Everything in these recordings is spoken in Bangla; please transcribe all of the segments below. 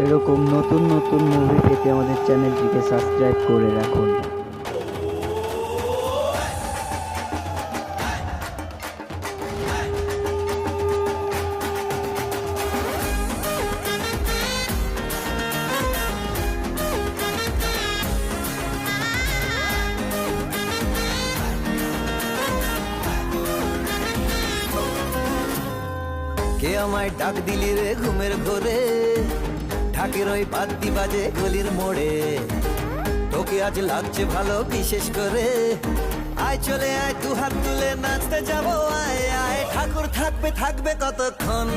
এরকম নতুন নতুন মুভি পেতে আমাদের চ্যানেলটিকে সাবস্ক্রাইব করে রাখুন। কে আমায় ডাক দিলি রে ঘুমের ঘোরে, ঢাকের ওই বাদ্যি বাজে গলির মোড়ে। তোকে আজ লাগছে ভালো বিশেষ করে, আয় চলে আয় দু হাত তুলে নাচতে যাবো আয় আয়। ঠাকুর থাকবে থাকবে কতক্ষণ,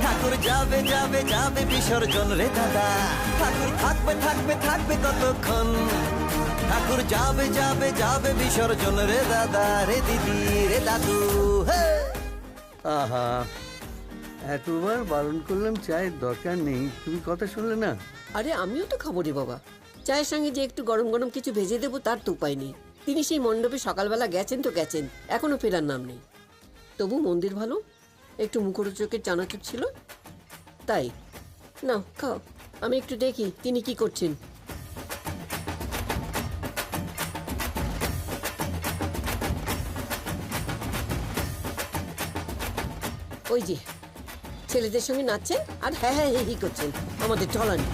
ঠাকুর যাবে যাবে যাবে বিসর্জন রে দাদা। ঠাকুর থাকবে থাকবে থাকবে কতক্ষণ, ঠাকুর যাবে যাবে যাবে বিসর্জন রে দাদা রে দিদি রে দাদু। হে আহা, এতবার বারণ করলাম চায়ের দরকার নেই, তুমি কথা শুনলে না। আরে আমিও তো খাবো রে বাবা। চায়ের সঙ্গে যে একটু গরম গরম কিছু ভেজে দেবো তার তো উপায় নেই। তিনি সেই মণ্ডপে সকালবেলা গেছেন তো গেছেন, এখনো ফেরার নাম নেই। তবু মন্দির ভালো, একটু মুখরোচকের চানাচুর ছিল তাই। নাও খাও, আমি একটু দেখি তিনি কি করছেন। ওই যে ছেলেদের সঙ্গে নাচছেন আর হ্যাঁ হ্যাঁ হি করছেন, আমাদের চলানি।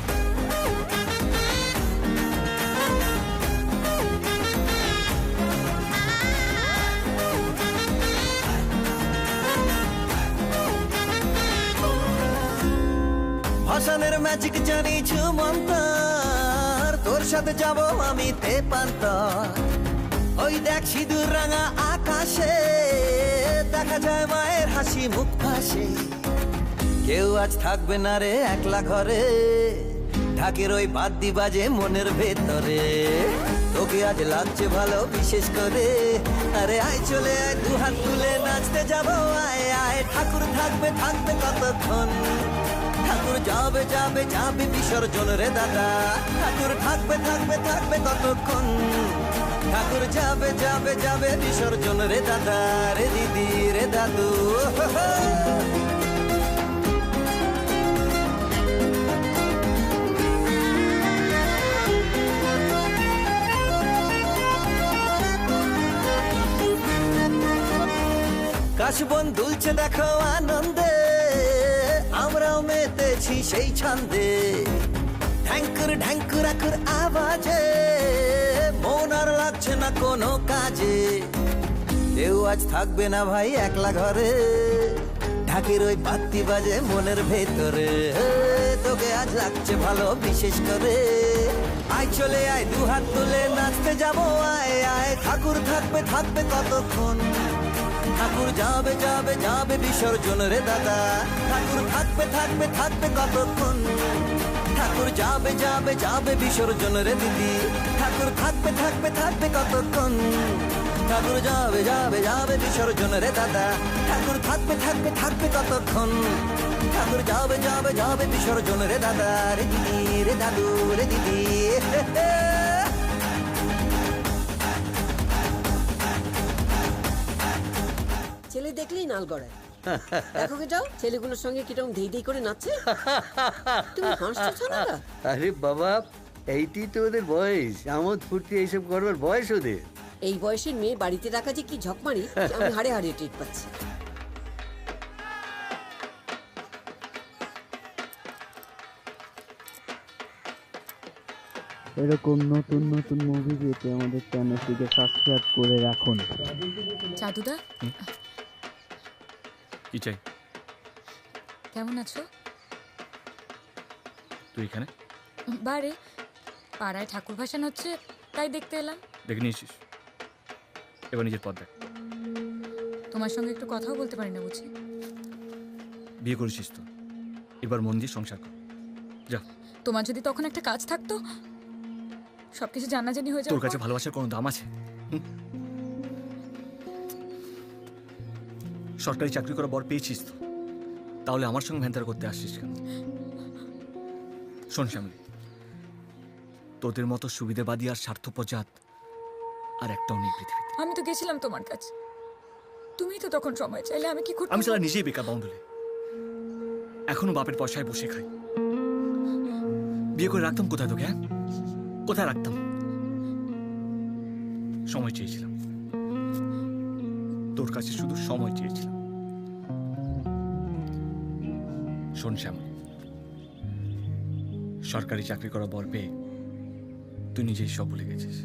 ভাসানের ম্যাজিক জানি ঝুমন্তর, তোর সাথে যাব আমি তেপান্তর। ওই দেখ সিঁদুর রাঙা আকাশে, দেখা যায় মায়ের হাসি মুখ ভাসে। কেউ আজ থাকবে না রে একলা ঘরে, ঢাকের ওই বাদ্যি বাজে মনের ভেতরে। তোকে আজ লাগছে ভালো বিশেষ করে, আরে আয় চলে আয় দু হাত তুলে নাচতে যাবো আয় আয়। ঠাকুর থাকবে থাকবে কতক্ষণ, ঠাকুর যাবে যাবে যাবে বিসর্জন রে দাদা। ঠাকুর থাকবে থাকবে থাকবে কতক্ষণ, ঠাকুর যাবে যাবে যাবে বিসর্জন রে দাদা রে দিদি রে দাদু। কাশবন দুলছে দেখো আনন্দে, আমরাও মেতেছি সেই ছন্দে। ঢ্যাঙ্কুর ঢ্যাঙ্কুর আকুর আওয়াজে, মন আর লাগছে না কোনো কাজে। কেউ আজ থাকবে না ভাই একলা ঘরে, ঢাকের ওই বাদ্যি বাজে মনের ভেতরে। তোকে আজ লাগছে ভালো বিশেষ করে, আয় চলে আয় দু হাত তুলে নাচতে যাবো আয় আয়। ঠাকুর থাকবে থাকবে কতক্ষণ, ঠাকুর যাবে যাবে যাবে বিসর্জন রে দাদা। ঠাকুর থাকবে থাকবে থাকবে কতক্ষণ, ঠাকুর যাবে যাবে যাবে বিসর্জন রে দিদি। ঠাকুর থাকবে থাকবে থাকবে কতক্ষণ, ঠাকুর যাবে যাবে যাবে বিসর্জন রে দাদা। ঠাকুর থাকবে থাকবে থাকবে কতক্ষণ, ঠাকুর যাবে যাবে যাবে বিসর্জন রে দাদা রে দিদি রে দাদু রে দিদি। ছেলে দেখলেই নাল গড়ায়। দেখো কেটাও ছেলেগুলোর সঙ্গে কিরকম ধেই ধেই করে নাচছে। তুমি হাসছো না? আরে বাবা, এইটি তো ওদের বয়স, আমোদ ফুর্তি এইসব করবার বয়স ওদের। এই বয়সের মেয়ে বাড়িতে রাখা যে কি ঝকমারি, আমি হাড়ে হাড়ে টের পাচ্ছি। এরকম নতুন নতুন মুভি পেতে আমাদের চ্যানেলটিকে সাবস্ক্রাইব করে রাখুন। জাদুদা, কি চাই? কেমন আছো? তুই এখানে? বারে পাড়ায় ঠাকুর ভাসান হচ্ছে, তাই দেখতে এলাম। দেখে নিয়েছিস? এবার নিজের পথ দেখ। তোমার সঙ্গে একটু কথাও বলতে পারি না বুঝি? বিয়ে করেছিস তো, এবার মন দিয়ে সংসার কর। যা। তোমার যদি তখন একটা কাজ থাকতো, সবকিছু জানাজানি হয়ে যাবে। তোর কাছে ভালোবাসার কোনো দাম আছে? সরকারি চাকরি করা বর পেয়েছিস তো, তাহলে আমার সঙ্গে ভ্যান্তার করতে আসছিস কেন? শোন শ্যামলী, তোদের মতো সুবিধাবাদী আর স্বার্থপর জাত আর একটাও নেই পৃথিবীতে। আমি তো গেছিলাম তোমার কাছে, তুমি তো তখন সময় চাইলে, আমি কি করতে? আমি সারা নিজেই বেকার বাউন্ডুলে, এখনো বাপের পয়সায় বসে খাই। বিয়ে করে রাখতাম কোথায় তোকে, হ্যাঁ? কোথায় রাখতাম? সময় চেয়েছিলাম, তোর কাছে শুধু সময় চেয়েছিলাম। শোন শ্যামল, সরকারি চাকরি করা বর পেয়ে তুই নিজেই সব ভুলে গেছিস।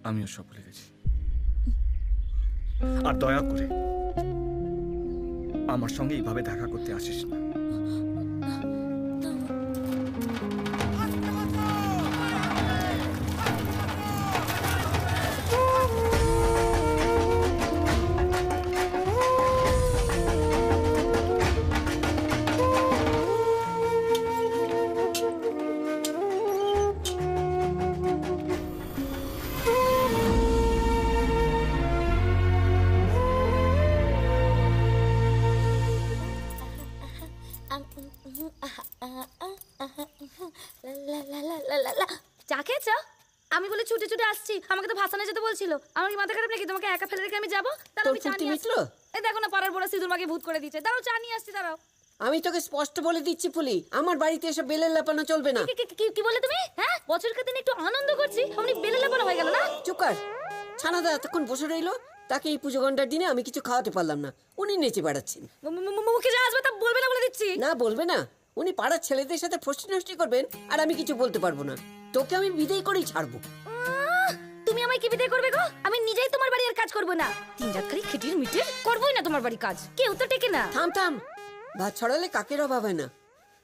আমিও সব ভুলে গেছি। আর দয়া করে আমার সঙ্গে এইভাবে দেখা করতে আসিস না। চা খেয়েছো? আমি বলে ছুটে ছুটে আসছি, আমাকে তো ভাসানে যেতে বলছিল। আমার কি মাথা খারাপ নাকি তোমাকে একা ফেলে রেখে আমি যাবো? তোর ফুর্তি মিটলো? এই দেখো না, পাড়ার বড় সিঁদুর মাকে ভূত করে দিচ্ছে। দাঁড়াও, চা নিয়ে আসছি, দাঁড়াও। আমি তোকে স্পষ্ট বলে দিচ্ছি ফুলি, আমার বাড়িতে এসে বেলের লাপানো চলবে না। কি বলে তুমি? হ্যাঁ, বছরকার দিন একটু আনন্দ করছি, অমনি বেলে লাপানো হয়ে গেল না? চুপ কর। ছানাদা এতক্ষণ বসে রইলো, তাকে এই পুজো ঘন্টার দিনে আমি কিছু খাওয়াতে পারলাম না। উনি নেচে বেড়াচ্ছেন। মুখে যা আসবে তা বলবে না বলে দিচ্ছি। না, বলবে না। উনি পাড়ার ছেলেদের সাথে ফষ্টি নষ্টি করবেন, আর আমি কিছু বলতে পারবো না। তোকে আমি বিদায় করেই ছাড়বো। তুমি আমায় কি বিদায় করবে গো? আমি নিজেই তোমার বাড়ি আর কাজ করবো না। 3 রাত খালি খিটির মিটির করবোই না তোমার বাড়ি কাজ। কেউ তো টেকে না। থাম থাম, ভাত ছড়ালে কাকের অভাব হয় না।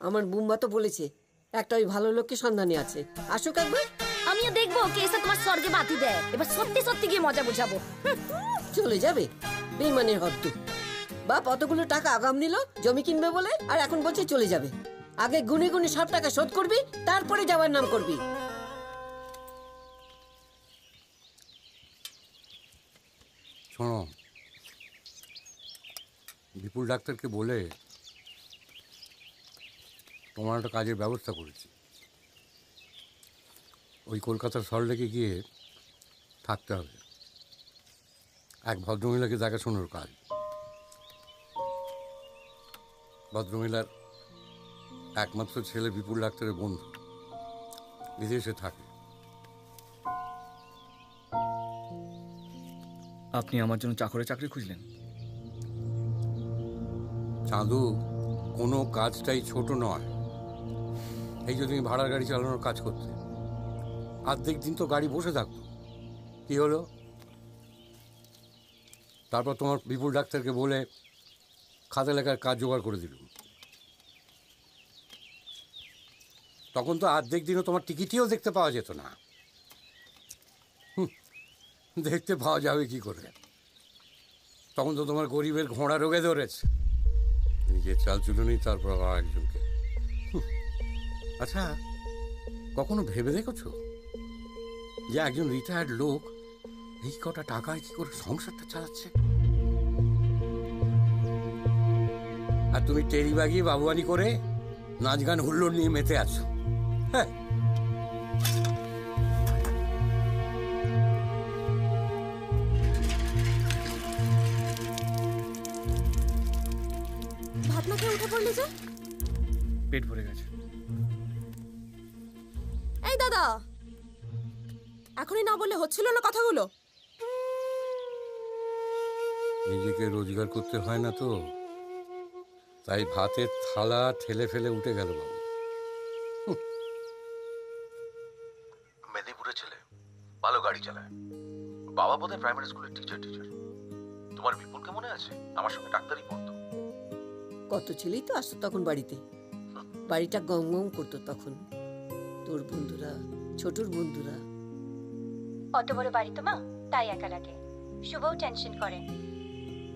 আমার বুম্বা তো বলেছে একটা ওই ভালো লোককে সন্ধানে আছে, আসুক একবার। আমিও দেখবো কে এসে তোমার স্বর্গে বাতি দেয়। এবার সত্যি সত্যি গিয়ে মজা বোঝাবো। চলে যাবে বেইমানের হদ্দ। বাপ অতগুলো টাকা আগাম নিল জমি কিনবে বলে, আর এখন বলছে চলে যাবে। আগে গুনে গুনে সব টাকা শোধ করবি, তারপরে যাওয়ার নাম করবি। শোনো, বিপুল ডাক্তারকে বলে তোমার একটা কাজের ব্যবস্থা করেছি। ওই কলকাতার সল্টলেকে গিয়ে থাকতে হবে। এক ভদ্রমহিলাকে দেখাশোনার কাজ। ভদ্রমহিলার একমাত্র ছেলে বিপুল ডাক্তারের বন্ধু, বিদেশে থাকে। আপনি আমার জন্য চাকরে চাকরি খুঁজলেন? চাঁদু, কোনো কাজটাই ছোট নয়। এই যদি তুমি ভাড়ার গাড়ি চালানোর কাজ করতে, অর্ধেক দিন তো গাড়ি বসে থাকতো, কি হলো? তারপর তোমার বিপুল ডাক্তারকে বলে খাতা লেখার কাজ জোগাড় করে দিল। তখন তো অর্ধেক দিনও তোমার টিকিটিও দেখতে পাওয়া যেত না। দেখতে পাওয়া যাবে কি করে? তখন তো তোমার গরিবের ঘোড়া রোগে ধরেছে। নিজের চাল চুলুনি, তারপর আবার একজনকে। আচ্ছা, কখনো ভেবে দেখেছো যে একজন রিটায়ার্ড লোক এই কটা টাকায় কি করে সংসারটা চালাচ্ছে? আর তুমি টেরি বাগিয়ে বাবুয়ানি করে নাচ গান হুল্লোড় নিয়ে মেতে আছো। হ্যাঁ, ভাত না খেয়ে উঠে পড়লি যে? পেট ভরে গেছে। এই দাদা, এখনই না বললে হচ্ছিল না কথাগুলো? নিজেকে রোজগার করতে হয় না তো, তাই ভাতের থালা ঠেলে ফেলে উঠে গেল বাবু। মেদিনীপুরের ছেলে, ভালো গাড়ি চালায়। বাবা বোধহয় প্রাইমারি স্কুলের টিচার। তোমার বিপুলকে মনে আছে? আমার সঙ্গে ডাক্তারি পড়তো। কত ছেলেই তো আসতো তখন বাড়িতে। বাড়িটা গম গম করতো তখন। তোর বন্ধুরা, ছোটর বন্ধুরা। অত বড় বাড়ি তো মা, তাই একা লাগে। শুভও টেনশন করে,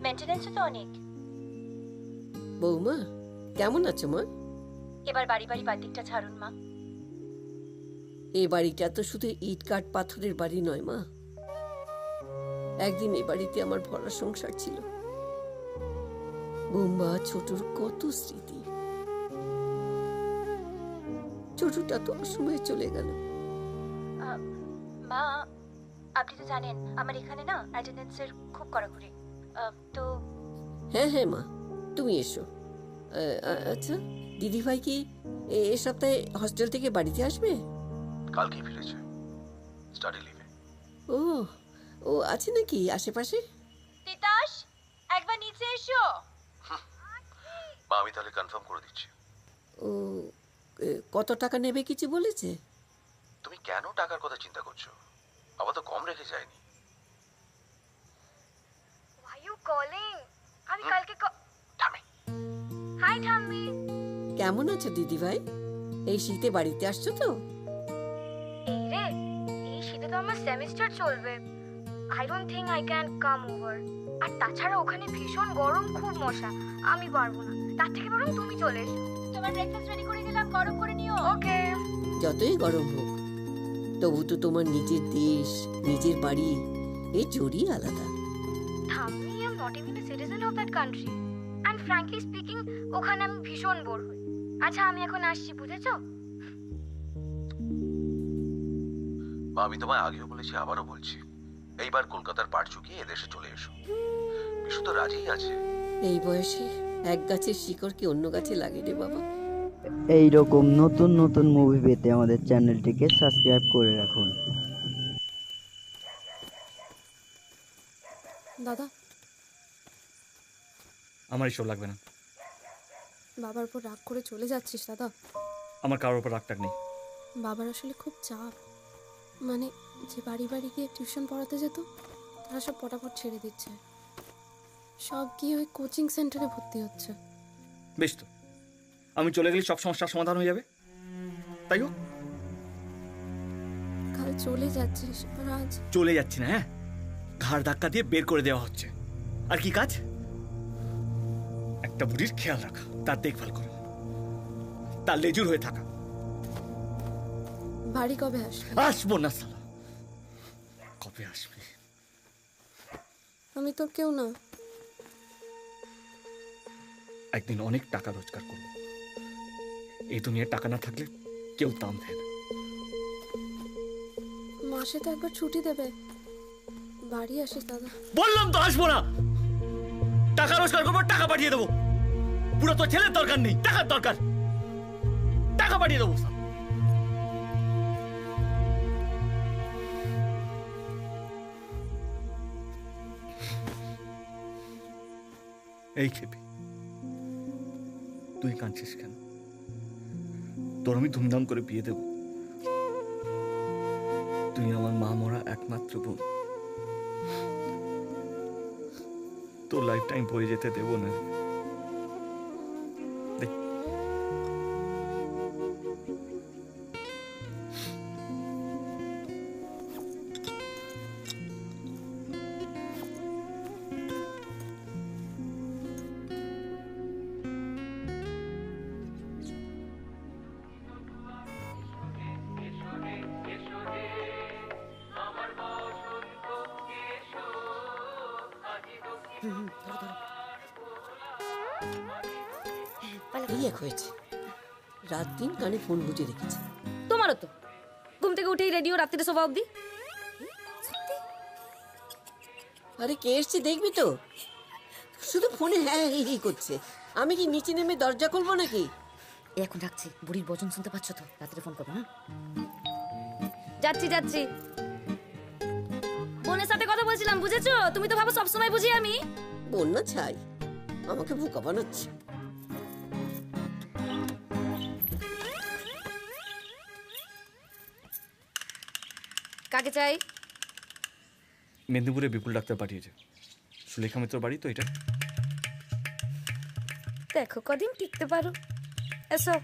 মেইনটেনেন্সও তো অনেক। বৌমা কেমন আছো মা? এবার বাড়ি বাড়ি বাতিকটা ছাড়ুন মা। এই বাড়িটা তো শুধু ইট কাঠ পাথরের বাড়ি নয় মা। একদিন এই বাড়িতে আমার ভরা সংসার ছিল। বৌমা, ছোটর কত স্মৃতি। ছোটটা তো অসময়ে চলে গেল। মা, আপনি তো জানেন আমার এখানে না অ্যাটেন্ডেন্সের খুব কড়াকড়ি। তো হ্যাঁ হ্যাঁ মা, তুমি এসো। আচ্ছা, দিদিভাই কি এ সপ্তাহে হস্টেল থেকে বাড়িতে আসবে? কালকেই ফিরেছে, স্টাডি লিভে। ও ও আছে নাকি আশেপাশে? তিতাস, একবার নিচে এসো। মা আমি তাহলে কনফার্ম করে দিচ্ছি। ও কত টাকা নেবে কিছু বলেছে? তুমি কেন টাকার কথা চিন্তা করছো? বাবা তো কম রেখে যায়নি। Why you calling? আমি কালকে ঠামি, হাই ঠাম্মি। কেমন আছো দিদিভাই? এই শীতে বাড়িতে আসছো তো? এই রে, এই শীতে তো আমার সেমিস্টার চলবে। I don't think I can come over. আর তাছাড়া ওখানে ভীষণ গরম, খুব মশা, আমি পারবো না। তার থেকে বরং তুমি চলে এসো। তোমার ব্রেকফাস্ট রেডি করে দিলাম, গরম করে নিও। ওকে। যতই গরম হোক, তবু তো তোমার নিজের দেশ, নিজের বাড়ি, এই জোরই আলাদা। ঠাম্মি, I am not even a citizen of that country. And frankly speaking, ওখানে আমি ভীষণ বোর হই। আচ্ছা, আমি এখন আসছি, বুঝেছো? মা আমি তোমায় আগেও বলেছি, আবারও বলছি, এইবার কলকাতার পাড় চুকিয়ে এদেশে চলে এসো। বিশু তো রাজিই আছে। এই বয়সে এক গাছের শিকড় কি অন্য গাছে লাগে রে বাবা। এই রকম নতুন নতুন মুভি পেতে আমাদের চ্যানেলটিকে সাবস্ক্রাইব করে রাখুন। দাদা, আমার এসব লাগবে না। বাবার উপর রাগ করে চলে যাচ্ছিস দাদা? আমার কারোর উপর রাগ টাগ নেই। বাবার আসলে খুব চাপ। মানে যে বাড়ি বাড়ি গিয়ে টিউশন পড়াতে যেত, তারা সব পটাপট ছেড়ে দিচ্ছে, সব গিয়ে ওই কোচিং সেন্টারে ভর্তি হচ্ছে। বেশ তো, আমি চলে গেলে সব সমস্যার সমাধান হয়ে যাবে, তাই হোক। কাল চলে যাচ্ছিস আর আজ? চলে যাচ্ছি না, হ্যাঁ, ঘাড় ধাক্কা দিয়ে বের করে দেওয়া হচ্ছে। আর কি কাজ? একটা বুড়ির খেয়াল রাখা, তার দেখভাল করা, তার লেজুর হয়ে থাকা। বাড়ি কবে আসবে? আসবো না সালা। কবে আসবে? আমি তোর কেউ না। একদিন অনেক টাকা রোজগার করবো। এই দুনিয়ায় টাকা না থাকলে কেউ দাম দেয় না। মাসে তো একবার ছুটি দেবে, বাড়ি আসিস দাদা। বললাম তো আসবো না। টাকা রোজগার করবো, টাকা পাঠিয়ে দেবো। পুরো তো ছেলের দরকার নেই, টাকার দরকার। টাকা পাঠিয়ে দেবো। এই খেপি, তুই কাঁদছিস কেন? তোর আমি ধুমধাম করে বিয়ে দেব। তুই আমার মা মরা একমাত্র বোন। তোর লাইফ টাইম বয়ে যেতে দেব না। এই এক হয়েছে, রাত দিন কানে ফোন গুজে রেখেছে। তোমারও তো ঘুম থেকে উঠেই রেডিও, রাত্রিরে শোভা অবধি। আরে কে এসছে দেখবি তো, শুধু ফোনে হ্যাঁ হি করছে। আমি কি নিচে নেমে দরজা খুলবো নাকি? এখন রাখছি, বুড়ির বচন শুনতে পাচ্ছ তো, রাত্রে ফোন করবো। হ্যাঁ, যাচ্ছি যাচ্ছি। বোনের সাথে কথা বলছিলাম, বুঝেছো? তুমি তো ভাবো সবসময় বুঝি আমি। বোন না ছাই, আমাকে বোকা বানাচ্ছে। কাকে চাই? মেদিনীপুরে বিপুল ডাক্তার পাঠিয়েছে। সুলেখা মিত্র বাড়ি তো এটা। দেখো কদিন টিকতে পারো। এসো।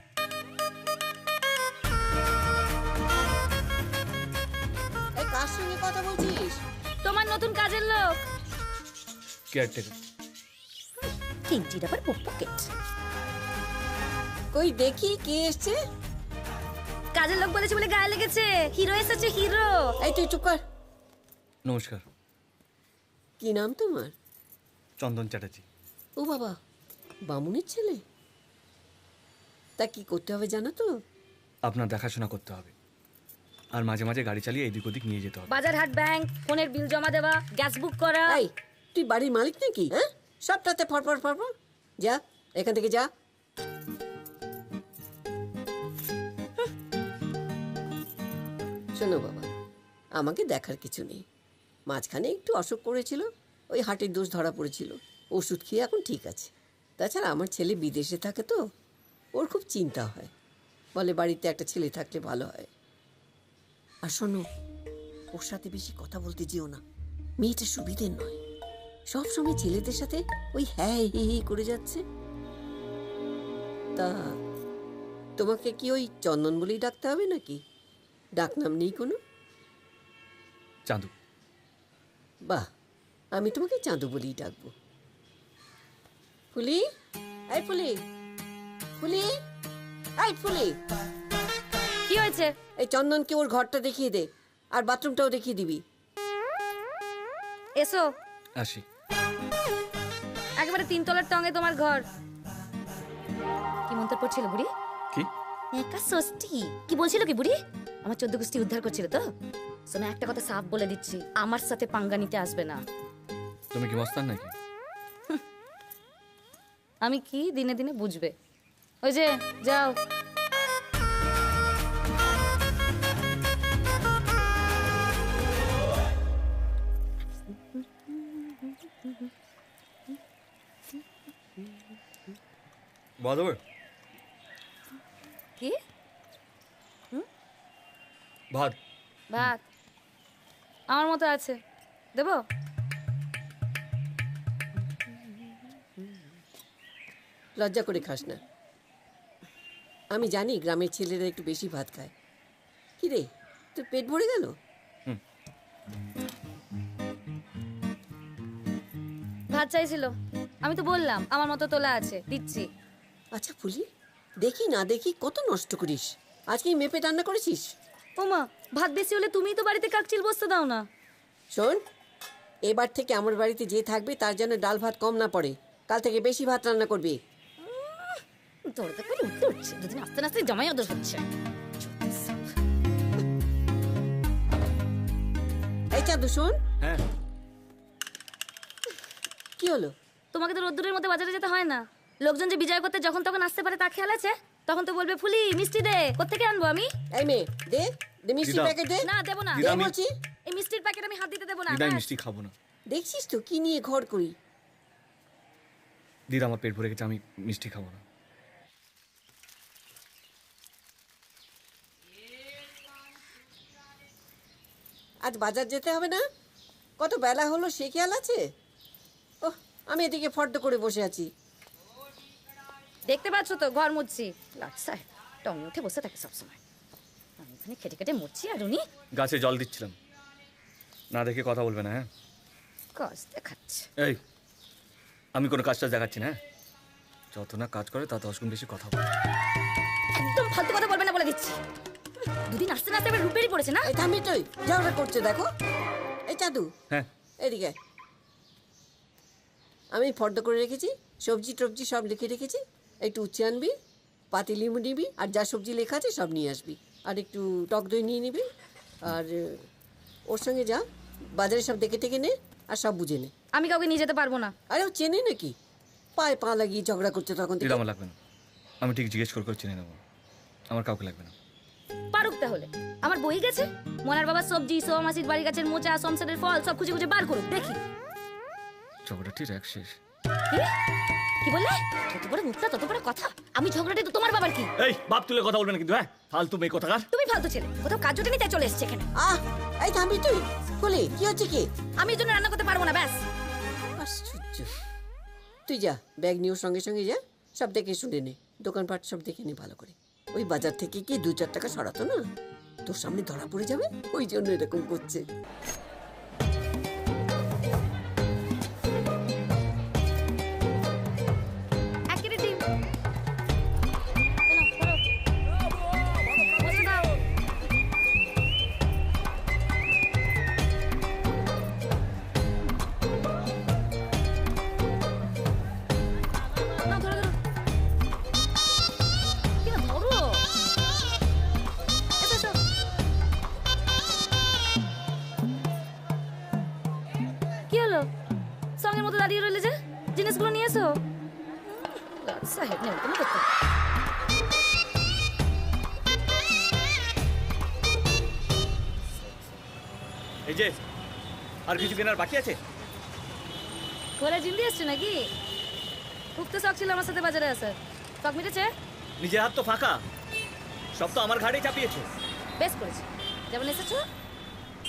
এই কার সঙ্গে কথা বলছিস? তোমার নতুন কাজের লোক। কেয়ারটেকার। কিঞ্চির আবার পকেট। কই দেখি কে এসছে। কাজের লোক বলেছে বলে গায়ে লেগেছে। হিরো এসেছে, হিরো। এই তুই চুপ কর। নমস্কার। কি নাম তোমার? চন্দন চ্যাটার্জি। ও বাবা, বামুনের ছেলে। তা কি করতে হবে জানো তো? আপনার দেখাশোনা করতে হবে, আর মাঝে মাঝে গাড়ি চালিয়ে এদিক ওদিক নিয়ে যেতে হবে। বাজার হাট, ব্যাংক, ফোনের বিল জমা দেওয়া, গ্যাস বুক করা। এই তুই বাড়ির মালিক নাকি? হ্যাঁ, সবটাতে ফরফর ফরফর। যা এখান থেকে যা। শোনো বাবা, আমাকে দেখার কিছু নেই। মাঝখানে একটু অসুখ করেছিল, ওই হার্টের দোষ ধরা পড়েছিল, ওষুধ খেয়ে এখন ঠিক আছে। তাছাড়া আমার ছেলে বিদেশে থাকে তো, ওর খুব চিন্তা হয়, বলে বাড়িতে একটা ছেলে থাকলে ভালো হয়। আর শোনো, ওর সাথে বেশি কথা বলতে যেও না, মেয়েটা সুবিধের নয়, সব সময় ছেলেদের সাথে ওই হ্যাঁ হি হি করে যাচ্ছে। তা তোমাকে কি ওই চন্দন বলেই ডাকতে হবে নাকি? ডাকনাম নেই কোনো? চাঁদু। বাহ, আমি তোমাকে চাঁদু বলেই ডাকবো। ফুলি, এই ফুলি, ফুলি, এই ফুলি, কি হয়েছে? এই চন্দনকে ওর ঘরটা দেখিয়ে দে, আর বাথরুমটাও দেখিয়ে দিবি। এসো। আসি। একেবারে 3 তলার টঙে তোমার ঘর। কি মন্তব্য করছিল বুড়ি? কি? একা ষষ্ঠী কি বলছিল কি বুড়ি? আমার 14 গোষ্ঠী উদ্ধার করছিল তো। শোনো, একটা কথা সাফ বলে দিচ্ছি, আমার সাথে পাঙ্গা নিতে আসবে না। তুমি কি মস্তান নাকি? আমি কি দিনে দিনে বুঝবে। ওই যে যাও। বদর কি? ভাত। ভাত আমার মতো আছে, দেবো? লজ্জা করে খাস না। আমি জানি গ্রামের ছেলেরা একটু বেশি ভাত খায়। কি রে, তোর পেট ভরে গেল? ভাত চাইছিল, আমি তো বললাম আমার মতো তোলা আছে, দিচ্ছি। আচ্ছা ফুলি, দেখি না দেখি কত নষ্ট করিস। আজকে মেপে রান্না করেছিস? ওমা, ভাত বেশি হলে তুমিই তো বাড়িতে কাকচিল বসতে দাও না। শোন, এবার থেকে আমার বাড়িতে যে থাকবে তার জন্য ডাল ভাত কম না পড়ে। কাল থেকে বেশি ভাত রান্না করবি। তোর তো করে উঠতে উঠছে, দুদিন আস্তে আস্তে জমাই ওদের হচ্ছে। এই চাঁদু শোন। হ্যাঁ। কি হলো? তোমাকে তো রোদ্দুরের মধ্যে বাজারে যেতে হয় না। লোকজন যে বিজয় করতে যখন তখন আসতে পারে তা খেয়াল আছে? তখন তো বলবে ফুলি মিষ্টি দে, কোত্থেকে আনবো আমি? এই মেয়ে, দে দে মিষ্টি দিদা। প্যাকেট দে। না দেবো না, দে বলছি। এই মিষ্টির প্যাকেট আমি হাত দিতে দেবো না। দিদা আমি ব্যাস। মিষ্টি খাবো না। দেখছিস তো কি নিয়ে ঘর করি। দিদা আমার পেট ভরে গেছে, আমি মিষ্টি খাবো না। আজ বাজার যেতে হবে না? কত বেলা হলো সে খেয়াল আছে? ওহ, আমি এদিকে ফর্দ করে বসে আছি। দেখতে পাচ্ছ তো ঘর মুছছি। লাটসায় টঙে উঠে বসে থাকে সবসময়। আমি এখানে খেটে খেটে মুছছি আর উনি গাছে জল দিচ্ছিলাম। না দেখে কথা বলবে না, হ্যাঁ? কাজ দেখাচ্ছে। এই, আমি কোনো কাজটা দেখাচ্ছি না, হ্যাঁ? যত না কাজ করে তা 10 গুণ বেশি কথা বলে। একদম ফালতু কথা বলবে না বলে দিচ্ছি। দুদিন আসতে না আসতে এবার রূপেরই পড়েছে না? এই থামি তুই, যা ওরা করছে দেখো। এই চাঁদু, হ্যাঁ। এদিকে আয়। আমি ফর্দ করে রেখেছি, সবজি টবজি সব লিখে রেখেছি। একটু উচ্ছে আনবি, পাতি লিমু নিবি, আর যা সবজি লেখা আছে সব নিয়ে আসবি। আর একটু টক দই নিয়ে নিবি। আর ওর সঙ্গে যা বাজারে সব দেখে টেকে নে, আর সব বুঝে নে। আমি কাউকে নিয়ে যেতে পারবো না। আরে ও চেনে নাকি? পায়ে পা লাগিয়ে ঝগড়া করছে তখন থেকে। দিদা আমার লাগবে না, আমি ঠিক জিজ্ঞেস করে চিনে নেবো। আমার কাউকে লাগবে না। পারুক তাহলে, আমার বই গেছে। মনার বাবার সবজি, সোয়া মাসির বাড়ি গাছের মোচা, সংসারের ফল সব খুঁজে খুঁজে বার করুক, দেখি। ঝগড়াটি এক শেষ। কি? কি বললে? যত বড় মুখটা তত বড় কথা। আমি ঝগড়াটি তো তোমার বাবার কি? এই, বাপ তুলে কথা বলবে না কিন্তু, হ্যাঁ? ফালতু মেয়ে কোথাকার। তুমি ফালতু ছেলে, কোথাও কাজ জোটেনি তাই চলে এসেছে এখানে। এই থামবি তুই। বলি কি হচ্ছে কি? আমি এই জন্য রান্না করতে পারবো না, ব্যাস। আশ্চর্য। তুই যা, ব্যাগ নিয়ে ওর সঙ্গে সঙ্গে যা, সব দেখে শুনে নে, দোকানপাট সব দেখে নে ভালো করে। ওই বাজার থেকে কি 2-4 টাকা সরাতো না, তোর সামনে ধরা পড়ে যাবে, ওই জন্য এরকম করছে। এক কেটে ডিম। বসে দাও। না, ধরো, ধরো। কি না, ধরো। এসো, এসো। কি হলো? সঙ্গের মতো দাঁড়িয়ে রইলে যে, জিনিসগুলো নিয়ে এসো। সাহেব নেই কোনো করতে। এই যে আর কিছু কেনার বাকি আছে? খোলা জিন্দি আসছে নাকি? খুব তো শখ ছিল আমার সাথে বাজারে আসার, শখ মিটেছে? নিজের হাত তো ফাঁকা, সব তো আমার ঘাড়েই চাপিয়েছো। বেশ করেছি, যেমন এসেছো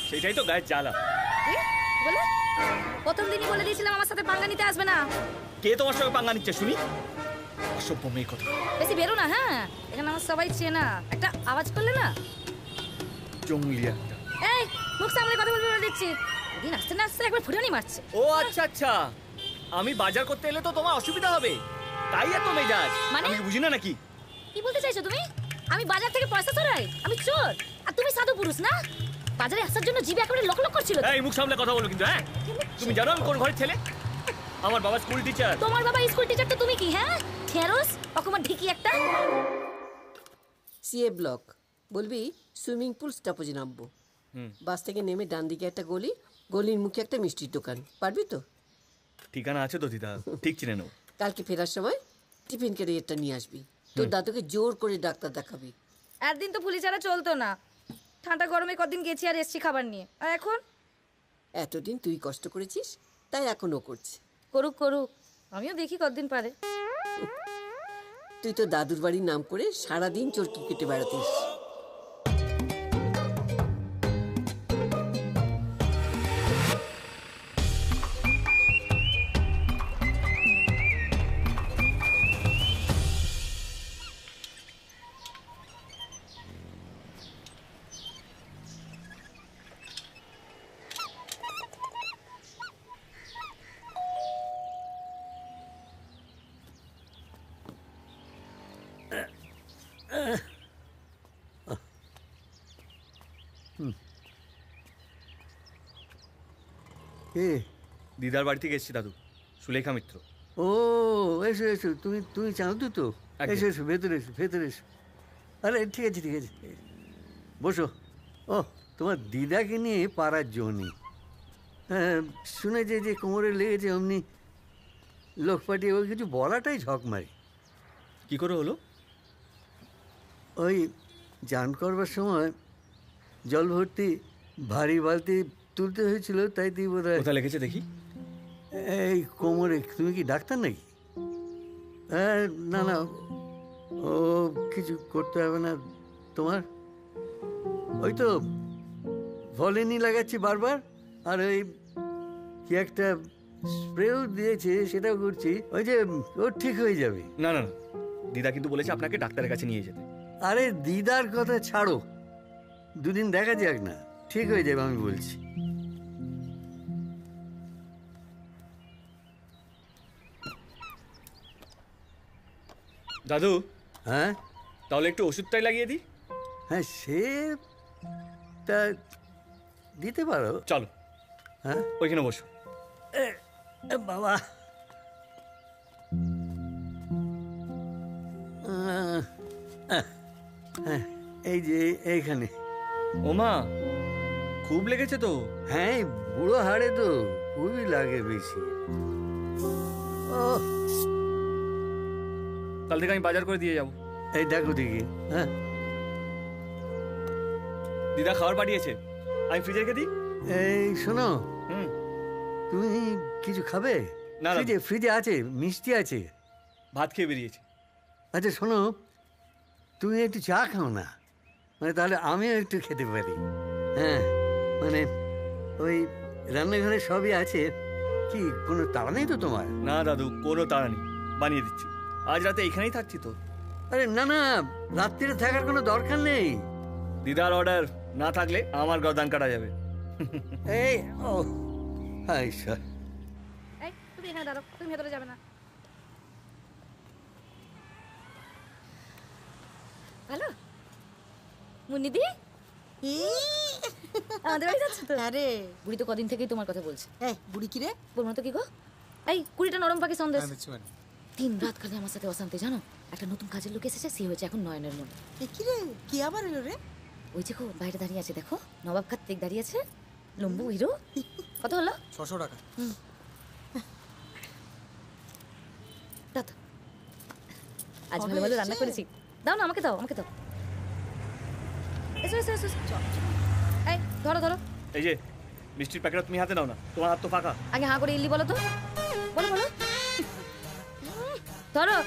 সেটাই তো গায়ের জ্বালা। কি বলে? প্রথম দিনই বলে দিয়েছিলাম আমার সাথে পাঙ্গা নিতে আসবে না। কে তোমার সঙ্গে পাঙ্গা নিচ্ছে শুনি? অসভ্য মেয়ে কথা। বেশি বেরো না, হ্যাঁ? এখানে আমার সবাই চেনা, একটা আওয়াজ করলে না জঙ্গলি একটা। এই মুখ সামলে কথা বলবি বলে দিচ্ছি, দিন আসতে না আসতে একবার ফুটানি মারছে। ও আচ্ছা আচ্ছা, আমি বাজার করতে এলে তো তোমার অসুবিধা হবে, তাই এত মেজাজ। মানে? আমি বুঝি না নাকি? কি বলতে চাইছো তুমি? আমি বাজার থেকে পয়সা সরাই? আমি চোর আর তুমি সাধু পুরুষ না? বাজারে আসার জন্য জিভে একেবারে লক লক করছিল। এই মুখ সামলে কথা বলো কিন্তু, হ্যাঁ? তুমি জানো আমি কোন ঘরের ছেলে? আমার বাবা স্কুল টিচার। তোমার বাবা স্কুল টিচার তো তুমি কি, হ্যাঁ? ঠেরস অকমা ঢিকি একটা। সিএ ব্লক বলবি সুইমিং পুল স্টপেজে নামবো। বাস থেকে নেমে ডান দিকে একটা গলি, গলির মুখে একটা মিষ্টির দোকান। পারবি তো? ঠিকানা আছে তো দিদা, ঠিক চিনে নেব। কালকে ফেরার সময় টিফিন ক্যারিয়ারটা নিয়ে আসবি, তোর দাদুকে জোর করে ডাক্তার দেখাবি। একদিন তো পুলিশ ছাড়া চলতো না, ঠান্ডা গরমে কদিন গেছি আর এসছি খাবার নিয়ে, আর এখন? এতদিন তুই কষ্ট করেছিস, তাই এখনও করছি। করুক করুক, আমিও দেখি কতদিন পারে। তুই তো দাদুর বাড়ির নাম করে সারাদিন চরকি কেটে বেড়াতিস। কে? দিদার বাড়ি থেকে এসেছি দাদু, সুলেখা মিত্র। ও এসো এসো, তুমি তুমি চাঁদু তো? একদম। এসো এসো, ভেতরে এসো, ভেতরে এসো। আরে ঠিক আছে ঠিক আছে, বসো। ও তোমার দিদাকে নিয়ে পাড়ার জন্যই। হ্যাঁ শুনেছে যে কোমরে লেগেছে, অমনি লোক পাঠিয়ে ওই কিছু বলাটাই ঝক মারি। কি করে হলো? ওই চান করবার সময় জল ভর্তি ভারী বালতি তুলতে হয়েছিল, তাই তুই বোধ হয়। কোথায় লেগেছে দেখি? এই কোমরে। তুমি কি ডাক্তার নাকি? হ্যাঁ না না, ও কিছু করতে হবে না তোমার। ওই তো ভলিনি লাগাচ্ছি বারবার, আর ওই কি একটা স্প্রেও দিয়েছে, সেটাও করছি। ওই যে ও ঠিক হয়ে যাবে। না না না, দিদা কিন্তু বলেছে আপনাকে ডাক্তারের কাছে নিয়ে যেতে। আরে দিদার কথা ছাড়ো, দুদিন দেখা যাক না, ঠিক হয়ে যাবে আমি বলছি। দাদু। হ্যাঁ তাহলে একটু ওষুধটাই লাগিয়ে দিই। হ্যাঁ সে তা দিতে পারো। চলো। হ্যাঁ ওইখানে বসো। বাবা এই যে এইখানে। ওমা খুব লেগেছে তো। হ্যাঁ বুড়ো হাড়ে তো খুবই লাগে বেশি। ও কাল থেকে আমি বাজার করে দিয়ে যাবো। এই দেখো দেখি। হ্যাঁ দিদা খাবার পাঠিয়েছে, আমি ফ্রিজে রেখে দিই। এই শোনো, তুমি কিছু খাবে? না ফ্রিজে ফ্রিজে আছে, মিষ্টি আছে। ভাত খেয়ে বেরিয়েছে। আচ্ছা শোনো, তুমি একটু চা খাও না, মানে তাহলে আমিও একটু খেতে পারি। হ্যাঁ মানে ওই রান্নাঘরে সবই আছে। কি কোনো তাড়া নেই তো তোমার? না দাদু, কোনো তাড়া নেই, বানিয়ে দিচ্ছি। আজ রাতে এইখানেই থাকছি তো। আরে না না, রাত্রিরে থাকার কোনো দরকার নেই। দিদার অর্ডার না থাকলে আমার গদান কাটা যাবে। এই ও হাই স্যার। এই তুমি এখানে দাঁড়াও, তুমি ভেতরে যাবে না। হ্যালো মুন্নি দি, আমাদের বাড়ি যাচ্ছে তো? আরে বুড়ি তো কদিন থেকেই তোমার কথা বলছে। এই বুড়ি কি রে? বলবো না তো কি গো? এই 20টা নরম পাখি সন্দেশ। দিন রাত খালি আমার সাথে অশান্তি, জানো? একটা নতুন কাজের লোক এসেছে, সে হয়েছে এখন নয়নের মনে। কি রে, কি আবার এলো রে? ওই যে গো বাইরে দাঁড়িয়ে আছে, দেখো নবাব কার্তিক দাঁড়িয়ে আছে, লম্বু হিরো। কত হলো? 600 টাকা। দাও তো। আজ ভালো ভালো রান্না করেছি, দাও না আমাকে, দাও আমাকে দাও। এসো এসো এসো, এই ধরো ধরো। এই যে মিষ্টির প্যাকেটটা তুমি হাতে নাও না, তোমার হাত তো ফাঁকা। আগে হাঁ করে ইল্লি বলো তো, বলো বলো। ধরো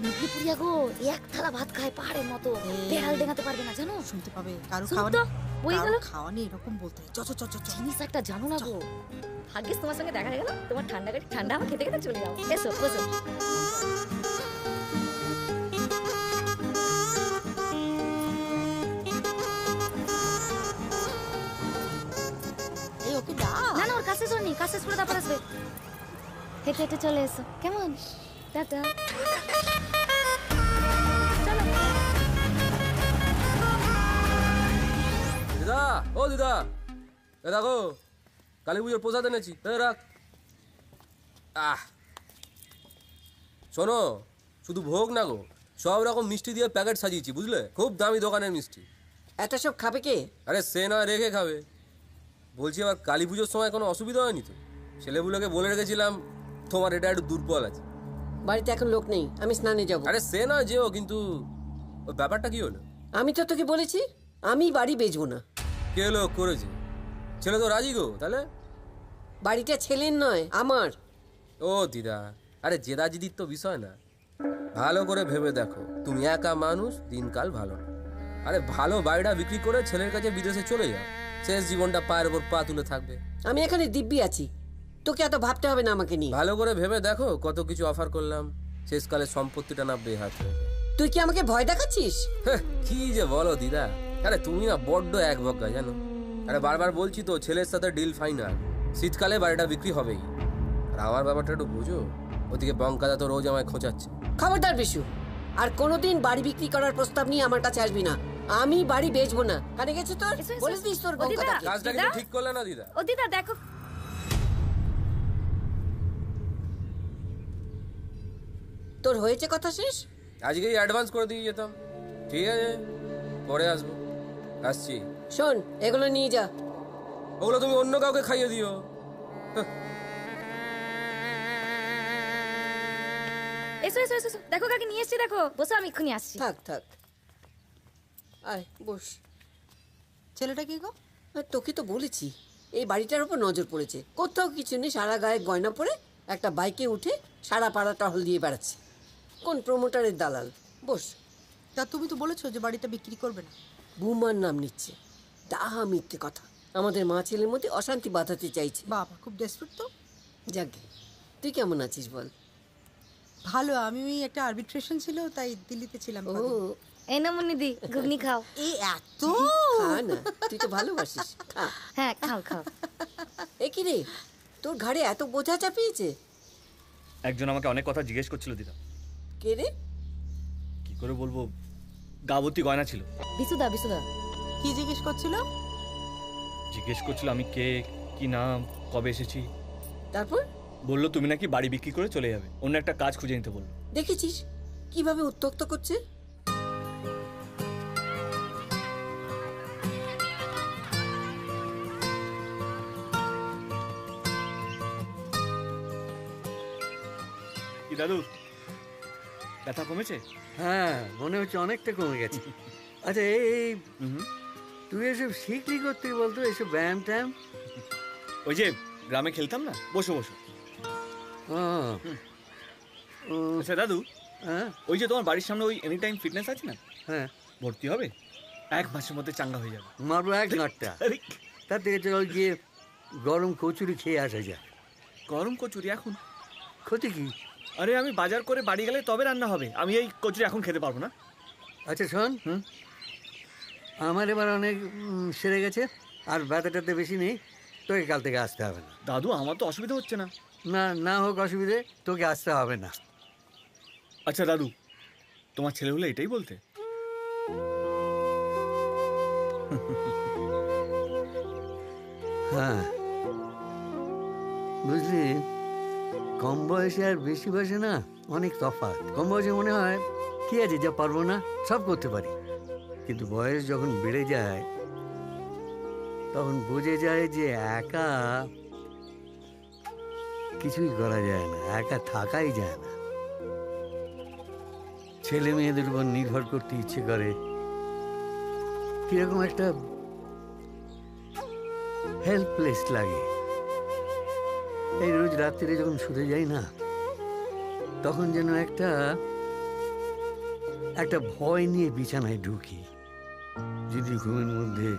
মুখে পুরিয়া গো, এক থালা ভাত খায় পাহাড়ের মতো, বেড়াল ডেঙাতে পারবে না জানো। শুনতে পাবে কারো শুনো খাওয়া তো, বই গেল খাওয়া নেই এরকম বলতে হয়। চ চ চ চ চ। জিনিস একটা জানো না গো, ভাগ্যিস তোমার সঙ্গে দেখা হয়ে গেল, তোমার ঠান্ডা গাড়ি ঠান্ডা আমার খেতে খেতে চলে যাও। এসো বসো। এই ওকে ডাক। না না, ওর কাছে শোনি, কাছে শুনে তারপর আসবে। হেঁটে হেঁটে চলে এসো কেমন। টাটা। দিদা, ও দিদা, এ দেখো কালী পুজোর প্রসাদ এনেছি, রাখ। শোনো, শুধু ভোগ না গো, সব রকম মিষ্টি দিয়ে প্যাকেট সাজিয়েছি বুঝলে, খুব দামি দোকানের মিষ্টি। এত সব খাবে কে? আরে সে না রেখে খাবে। বলছি আবার কালী পুজোর সময় কোনো অসুবিধা হয়নি তো? ছেলেগুলোকে বলে রেখেছিলাম তোমার এটা একটু দুর্বল আছে। বাড়িতে এখন লোক নেই, আমি স্নানে যাব। আরে সে না যেও, কিন্তু ওই ব্যাপারটা কি হলো? আমি তো তোকে বলেছি আমি বাড়ি বেচবো না। কে লোক করেছে? ছেলে তো রাজি গো। তাহলে বাড়িটা ছেলের নয় আমার। ও দিদা, আরে জেদাজিদির তো বিষয় না, ভালো করে ভেবে দেখো, তুমি একা মানুষ, দিনকাল ভালো না। আরে ভালো বাড়িটা বিক্রি করে ছেলের কাছে বিদেশে চলে যাও, শেষ জীবনটা পায়ের ওপর পা তুলে থাকবে। আমি এখানে দিব্যি আছি, তোকে এত ভাবতে হবে না আমাকে নিয়ে। ভালো করে ভেবে দেখো, কত কিছু অফার করলাম, শেষকালে সম্পত্তিটা না বেহাত হয়ে যায়। তুই কি আমাকে ভয় দেখাচ্ছিস? কি যে বলো দিদা, আরে তুমি না বড্ড এক বজ্ঞা জানো। আরে বারবার বলছি তো, ছেলের সাথে ডিল ফাইনাল, শীতকালে বাড়িটা বিক্রি হবেই। আর আমার ব্যাপারটা একটু বুঝো, ওদিকে বঙ্কাদা তো রোজ আমায় খোঁচাচ্ছে। খবরদার বিশু, আর কোনোদিন বাড়ি বিক্রি করার প্রস্তাব নিয়ে আমার কাছে আসবি না। আমি বাড়ি বেচবো না। কানে গেছে তোর? বলিস দিস তোর বঙ্কাদাকে। কাজটা কিন্তু ঠিক করলে না দিদা। ও দিদা দেখো, তোর হয়েছে কথা শেষ? আজকেই অ্যাডভান্স করে দিয়ে যেতাম। ঠিক আছে, পরে আসবো। আসছি। শোন, এগুলো নিয়ে যা। ওগুলো তুমি অন্য কাউকে খাইয়ে দিও। এসো এসো এসো, দেখো কাকে নিয়ে এসেছি, দেখো বসো, আমি এক্ষুনি আসছি। থাক থাক, আয় বস। ছেলেটা কি গো? তোকে তো বলেছি এই বাড়িটার উপর নজর পড়েছে, কোথাও কিছু নেই, সারা গায়ে গয়না পরে একটা বাইকে উঠে সারা পাড়া টহল দিয়ে বেড়াচ্ছে। কোন প্রমোটারের দালাল। বস। তা তুমি তো বলেছো যে বাড়িটা বিক্রি করবে না। বৌমার নাম নিচ্ছে, ডাহা মিথ্যে কথা। আমাদের মা ছেলের মধ্যে অশান্তি বাঁধাতে চাইছে। বাবা খুব ডেসপারেট তো। যাকে, তুই কেমন আছিস বল? ভালো, আমি একটা আরবিট্রেশন ছিল তাই দিল্লিতে ছিলাম। ও এই না মুন্নিদি, ঘুগনি খাও। এই এত খা না, তুই তো ভালোবাসিস, খা। হ্যাঁ খাও খাও। এ কি রে, তোর ঘাড়ে এত বোঝা চাপিয়েছে? একজন আমাকে অনেক কথা জিজ্ঞেস করছিল দিদা। কে রে? কি করে বলবো, গাবতী গয়না ছিল। বিশুদা বিশুদা। কি জিজ্ঞেস করছিল? জিজ্ঞেস করছিল আমি কে, কি নাম, কবে এসেছি। তারপর বললো তুমি নাকি বাড়ি বিক্রি করে চলে যাবে, অন্য একটা কাজ খুঁজে নিতে বললো। দেখেছিস কিভাবে উত্ত্যক্ত করছে? কি দাদু, ব্যথা কমেছে? হ্যাঁ, মনে হচ্ছে অনেকটা কমে গেছে। আচ্ছা এই তুই এসব শিখলি করতে বলতো, এসব ব্যায়াম ট্যায়াম? ওই যে গ্রামে খেলতাম না, বসো বসো। আচ্ছা দাদু, ওই যে তোমার বাড়ির সামনে ওই এনি টাইম ফিটনেস আছে না, হ্যাঁ, ভর্তি হবে, 1 মাসের মধ্যে চাঙ্গা হয়ে যাবে। মারবো 1 ঘন্টা। তার থেকে চল গিয়ে গরম কচুরি খেয়ে আসা যায়। গরম কচুরি এখন? ক্ষতি কি? আরে আমি বাজার করে বাড়ি গেলে তবে রান্না হবে, আমি এই কচুরি এখন খেতে পারবো না। আচ্ছা শোন, আমার এবার অনেক সেরে গেছে, আর ব্যথাটাতে বেশি নেই, তোকে কাল থেকে আসতে হবে না। দাদু আমার তো অসুবিধা হচ্ছে না। না না হোক অসুবিধে, তোকে আসতে হবে না। আচ্ছা দাদু, তোমার ছেলে হলে এটাই বলতে? হ্যাঁ বুঝলি, কম বয়সে আর বেশি বয়সে না অনেক তফাৎ। কম বয়সে মনে হয় কি আছে, যা পারবো না সব করতে পারি, কিন্তু বয়স যখন বেড়ে যায় তখন বুঝে যায় যে একা কিছুই করা যায় না, একা থাকাই যায় না। ছেলে মেয়েদের উপর নির্ভর করতে ইচ্ছে করে, কিরকম একটা হেল্পলেস লাগে। এই রোজ রাত্রিরে যখন শুতে যাই না, তখন যেন একটা ভয় নিয়ে বিছানায় ঢুকি। যদি ঘুমের মধ্যে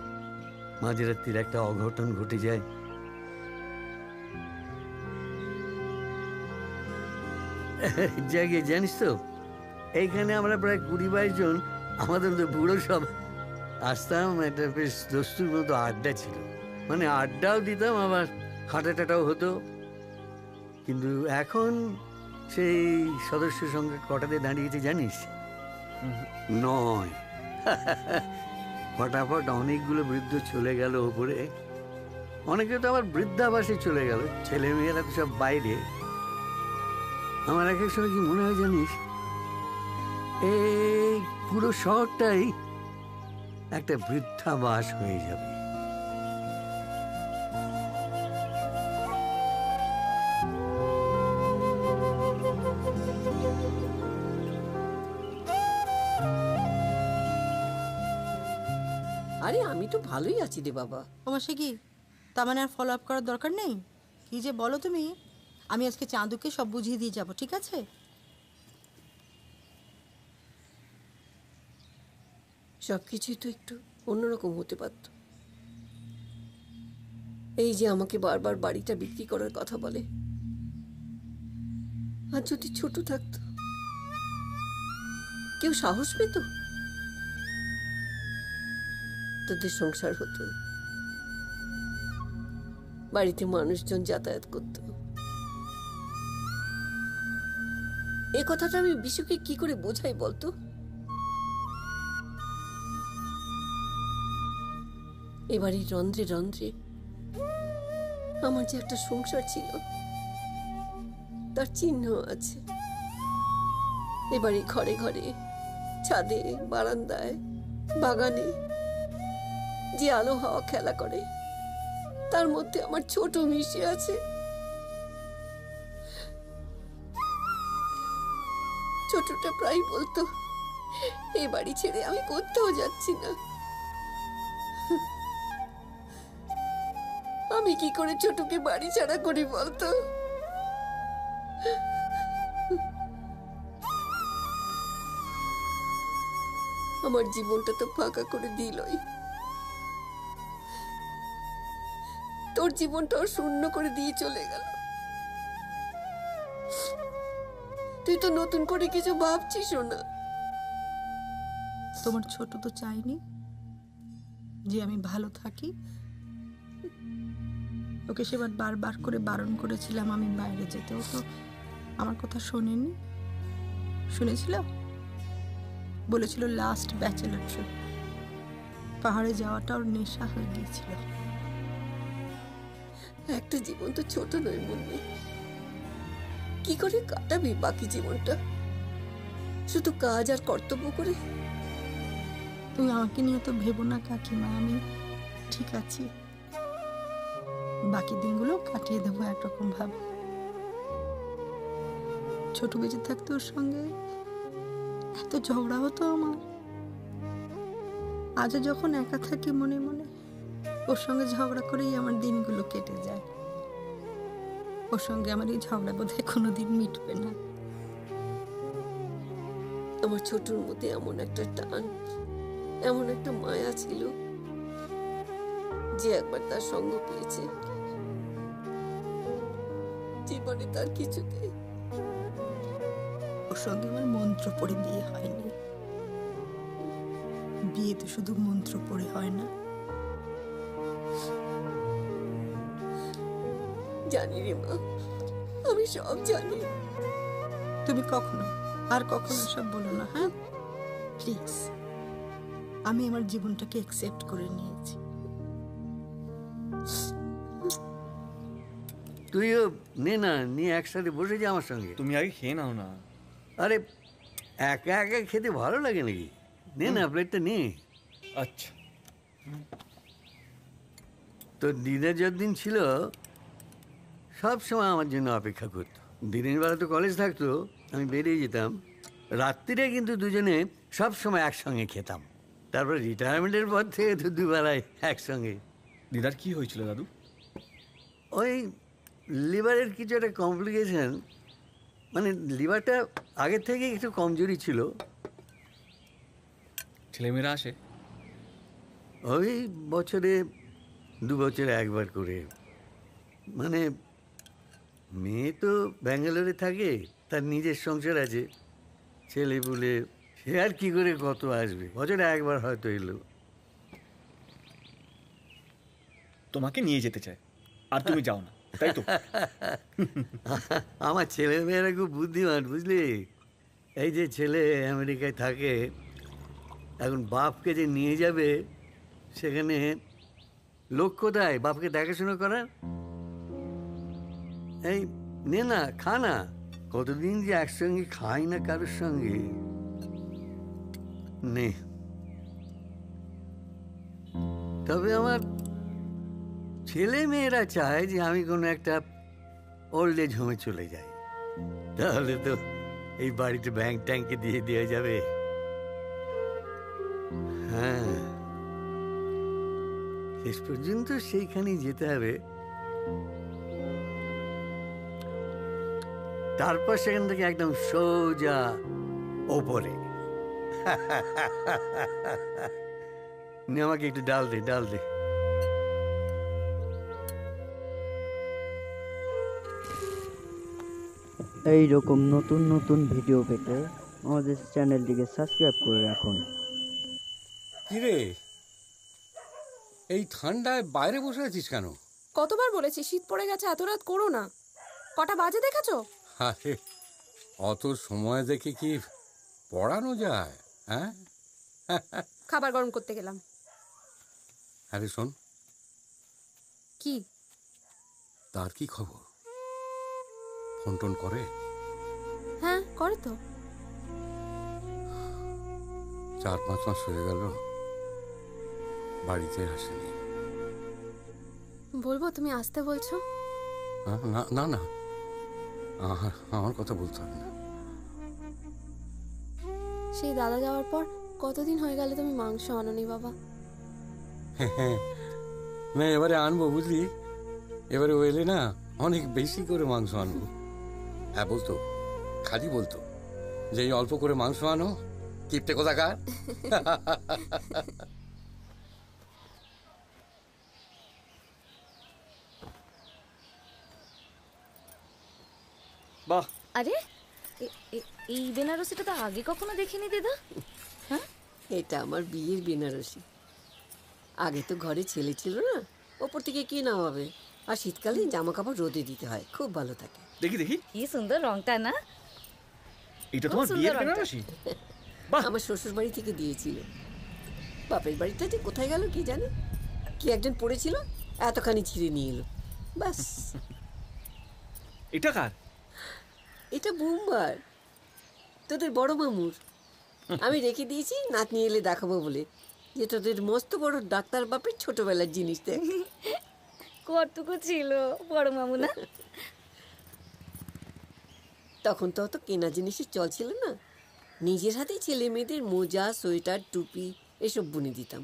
মাঝরাত্রির একটা অঘটন ঘটে যায়, জাগে জানিস তো, এইখানে আমরা প্রায় 20-22 জন, আমাদের মধ্যে বুড়ো সব আসতাম। একটা বেশ দস্তুর মতো আড্ডা ছিল, মানে আড্ডাও দিতাম, আবার হাঁটাটাটাও হতো। কিন্তু এখন সেই সদস্য সংখ্যা কটাতে দাঁড়িয়েছে জানিস? 9। ফটাফট অনেকগুলো বৃদ্ধ চলে গেল ওপরে, অনেকে তো আবার বৃদ্ধাবাসে চলে গেল, ছেলে মেয়েরা তো সব বাইরে। আমার এক এক সময় কি মনে হয় জানিস, এই পুরো শহরটাই একটা বৃদ্ধাবাস হয়ে যাবে। আরে আমি তো ভালোই আছি রে বাবা। তোমার সে কি, তার মানে আর ফলো আপ করার দরকার নেই? কি যে বলো তুমি। আমি আজকে চাঁদুকে সব বুঝিয়ে দিয়ে যাব, ঠিক আছে? সব কিছুই তো একটু অন্যরকম হতে পারত। এই যে আমাকে বারবার বাড়িটা বিক্রি করার কথা বলে, আর যদি ছোট থাকতো, কেউ সাহস পেত, তোদের সংসার হতো, বাড়িতে মানুষজন যাতায়াত করত। এ কথাটা আমি বিশুকে কি করে বোঝাই বলতো? এবারে রন্ধ্রে রন্ধ্রে আমার যে একটা সংসার ছিল, তার চিহ্ন আছে। এবারে ঘরে ঘরে, ছাদে, বারান্দায়, বাগানে যে আলো হাওয়া খেলা করে, তার মধ্যে আমার ছোট মিশে আছে। ছোটটা প্রায় বলতো, এই বাড়ি ছেড়ে আমি কোথাও যাচ্ছি না। আমি কি করে ছোটকে বাড়ি ছাড়া করি বলতো? আমার জীবনটা তো ফাঁকা করে দিলই, তোর জীবনটাও শূন্য করে দিয়ে চলে গেল। তুই তো নতুন করে কিছু ভাবছিস না। তোমার ছোট তো চাইনি যে আমি ভালো থাকি। ওকে সেবার বারবার করে বারণ করেছিলাম আমি বাইরে যেতে, ও তো আমার কথা শোনেনি। শুনেছিল, বলেছিল লাস্ট ব্যাচেলার ট্রিপ, পাহাড়ে যাওয়াটা ওর নেশা হয়ে গিয়েছিল। একটা জীবন তো ছোট নয় মুন্নি, কি করে কাটাবি বাকি জীবনটা? শুধু কাজ আর কর্তব্য করে? তুমি আমাকে নিয়ে তো ভেবো না কাকিমা, আমি ঠিক আছি। বাকি দিনগুলো কাটিয়ে দেবো একরকম ভাবে। ছোট বেঁচে থাকতে ওর সঙ্গে এত ঝগড়া হতো আমার। আজও যখন একা থাকি মনে মনে, ওর সঙ্গে ঝগড়া করেই আমার দিনগুলো কেটে যায়। ওর সঙ্গে আমার এই ঝগড়া বোধহয় কোনোদিন মিটবে না। আমার ছোটর মধ্যে এমন একটা টান, এমন একটা মায়া ছিল, যে একবার তার সঙ্গ পেয়েছে, জীবনে তার কিছুতে। ওর সঙ্গে আমার মন্ত্র পড়ে বিয়ে হয়নি। বিয়ে তো শুধু মন্ত্র পড়ে হয় না। জানি রে মা, আমি সব জানি। তুমি কখনো আর কখনো সব বলো না, হ্যাঁ প্লিজ। আমি আমার জীবনটাকে অ্যাকসেপ্ট করে নিয়েছি। তুইও নে না, নিয়ে একসাথে বসে যা আমার সঙ্গে। তুমি আগে খেয়ে নাও না। আরে একা একা খেতে ভালো লাগে নাকি? নে না, প্লেটটা নে। আচ্ছা। তো দিদা যতদিন ছিল সব সময় আমার জন্য অপেক্ষা করতো। দিনের বেলা তো কলেজ থাকতো, আমি বেরিয়ে যেতাম। রাত্রিরে কিন্তু দুজনে সব সময় একসঙ্গে খেতাম। তারপর রিটায়ারমেন্টের পর থেকে তো দুবেলায় একসঙ্গে। দিদার কি হয়েছিল দাদু? ওই লিভারের কিছু একটা কমপ্লিকেশন, মানে লিভারটা আগের থেকে একটু কমজোরি ছিল। ছেলেমেয়েরা আসে? ওই বছরে 2 বছরে একবার করে। মানে মেয়ে তো ব্যাঙ্গালোরে থাকে, তার নিজের সংসার আছে, ছেলে পুলে, সে আর কি করে কত আসবে, বছরে একবার হয়তো এলো। তোমাকে নিয়ে যেতে চায় আর তুমি যাও না, তাই তো? আমার ছেলে মেয়েরা খুব বুদ্ধিমান, বুঝলি? এই যে ছেলে আমেরিকায় থাকে, এখন বাপকে যে নিয়ে যাবে, সেখানে লোক কোথায় বাপকে দেখাশোনা করার? এই নে না, খা না, কতদিন যে একসঙ্গে খাই না কারোর সঙ্গে। নে। তবে আমার ছেলে মেয়েরা চায় যে আমি কোনো একটা ওল্ড এজ হোমে চলে যাই, তাহলে তো এই বাড়িতে ব্যাংক ট্যাঙ্কে দিয়ে দেওয়া যাবে। হ্যাঁ, শেষ পর্যন্ত সেইখানেই যেতে হবে, তারপর সেখান থেকে একদম সোজা ওপরে। নে, আমাকে একটু ডাল দে, ডাল দে। এই রকম নতুন নতুন ভিডিও পেতে আমাদের চ্যানেলটিকে সাবস্ক্রাইব করে রাখুন। কিরে, এই ঠান্ডায় বাইরে বসে আছিস কেন? কতবার বলেছি শীত পড়ে গেছে, এত রাত করো না। কটা বাজে দেখেছো? আরে অত সময় দেখে কি পড়ানো যায়? হ্যাঁ, খাবার গরম করতে গেলাম। আরে শোন, কি তার কি খবর? ফোন টোন করে? হ্যাঁ, করে তো। 4-5 মাস হয়ে গেল বাড়িতে আসেনি। বলবো তুমি আসতে বলছো? না না না, আমার কথা বলতে হবে না। সেই দাদা যাওয়ার পর কতদিন হয়ে গেল তুমি মাংস আনোনি বাবা? না, এবারে আনবো, বুঝলি? এবারে ও এলে না অনেক বেশি করে মাংস আনবো। হ্যাঁ, বলতো, খালি বলতো যে এই অল্প করে মাংস আনো, কিপটে কোথাকার। বাহ, আরে এই বেনারসিটা তো আগে কখনো দেখিনি দিদা। এটা আমার বিয়ের বেনারসি। আগে তো ঘরে ছেলে ছিল না, ওপর থেকে কি নামাবে, আর শীতকালে জামা কাপড় রোদে দিতে হয়, খুব ভালো থাকে। দেখি দেখি, কি সুন্দর রংটা না? এটা তোমার বিয়ের বেনারসি? আমার শ্বশুর বাড়ি থেকে দিয়েছিল। বাপের বাড়িটা যে কোথায় গেল কি জানে, কি একজন পড়েছিল, এতখানি ছিঁড়ে নিয়ে এলো, ব্যাস। এটা কার? এটা বুম্বার, তোদের বড় মামুর। আমি রেখে দিয়েছি নাতনি এলে দেখাবো বলে, যে তোদের মস্ত বড় ডাক্তার বাপের ছোটবেলার জিনিস দেখ। কতটুকু ছিল বড় মামু না? তখন তো অত কেনা জিনিসের চল ছিল না, নিজের হাতেই ছেলে মেয়েদের মোজা, সোয়েটার, টুপি এসব বুনে দিতাম।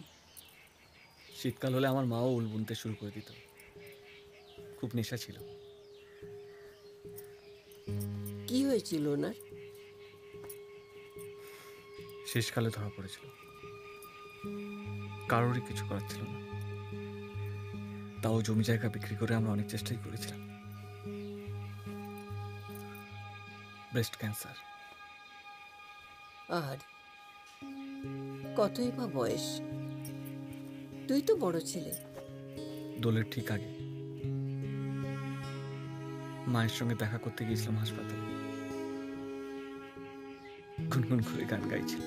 শীতকাল হলে আমার মাও উল বুনতে শুরু করে দিত, খুব নেশা ছিল। কি হয়েছিল ওনার? শেষকালে ধরা পড়েছিল, কারোরই কিছু করার ছিল না। তাও জমি জায়গা বিক্রি করে আমরা অনেক চেষ্টাই করেছিলাম। Breast cancer. আর কতই বা বয়স? তুই তো বড় ছেলে। দোলের ঠিক আগে মায়ের সঙ্গে দেখা করতে গিয়েছিলাম হাসপাতালে। গুনগুন করে গান গাইছিল,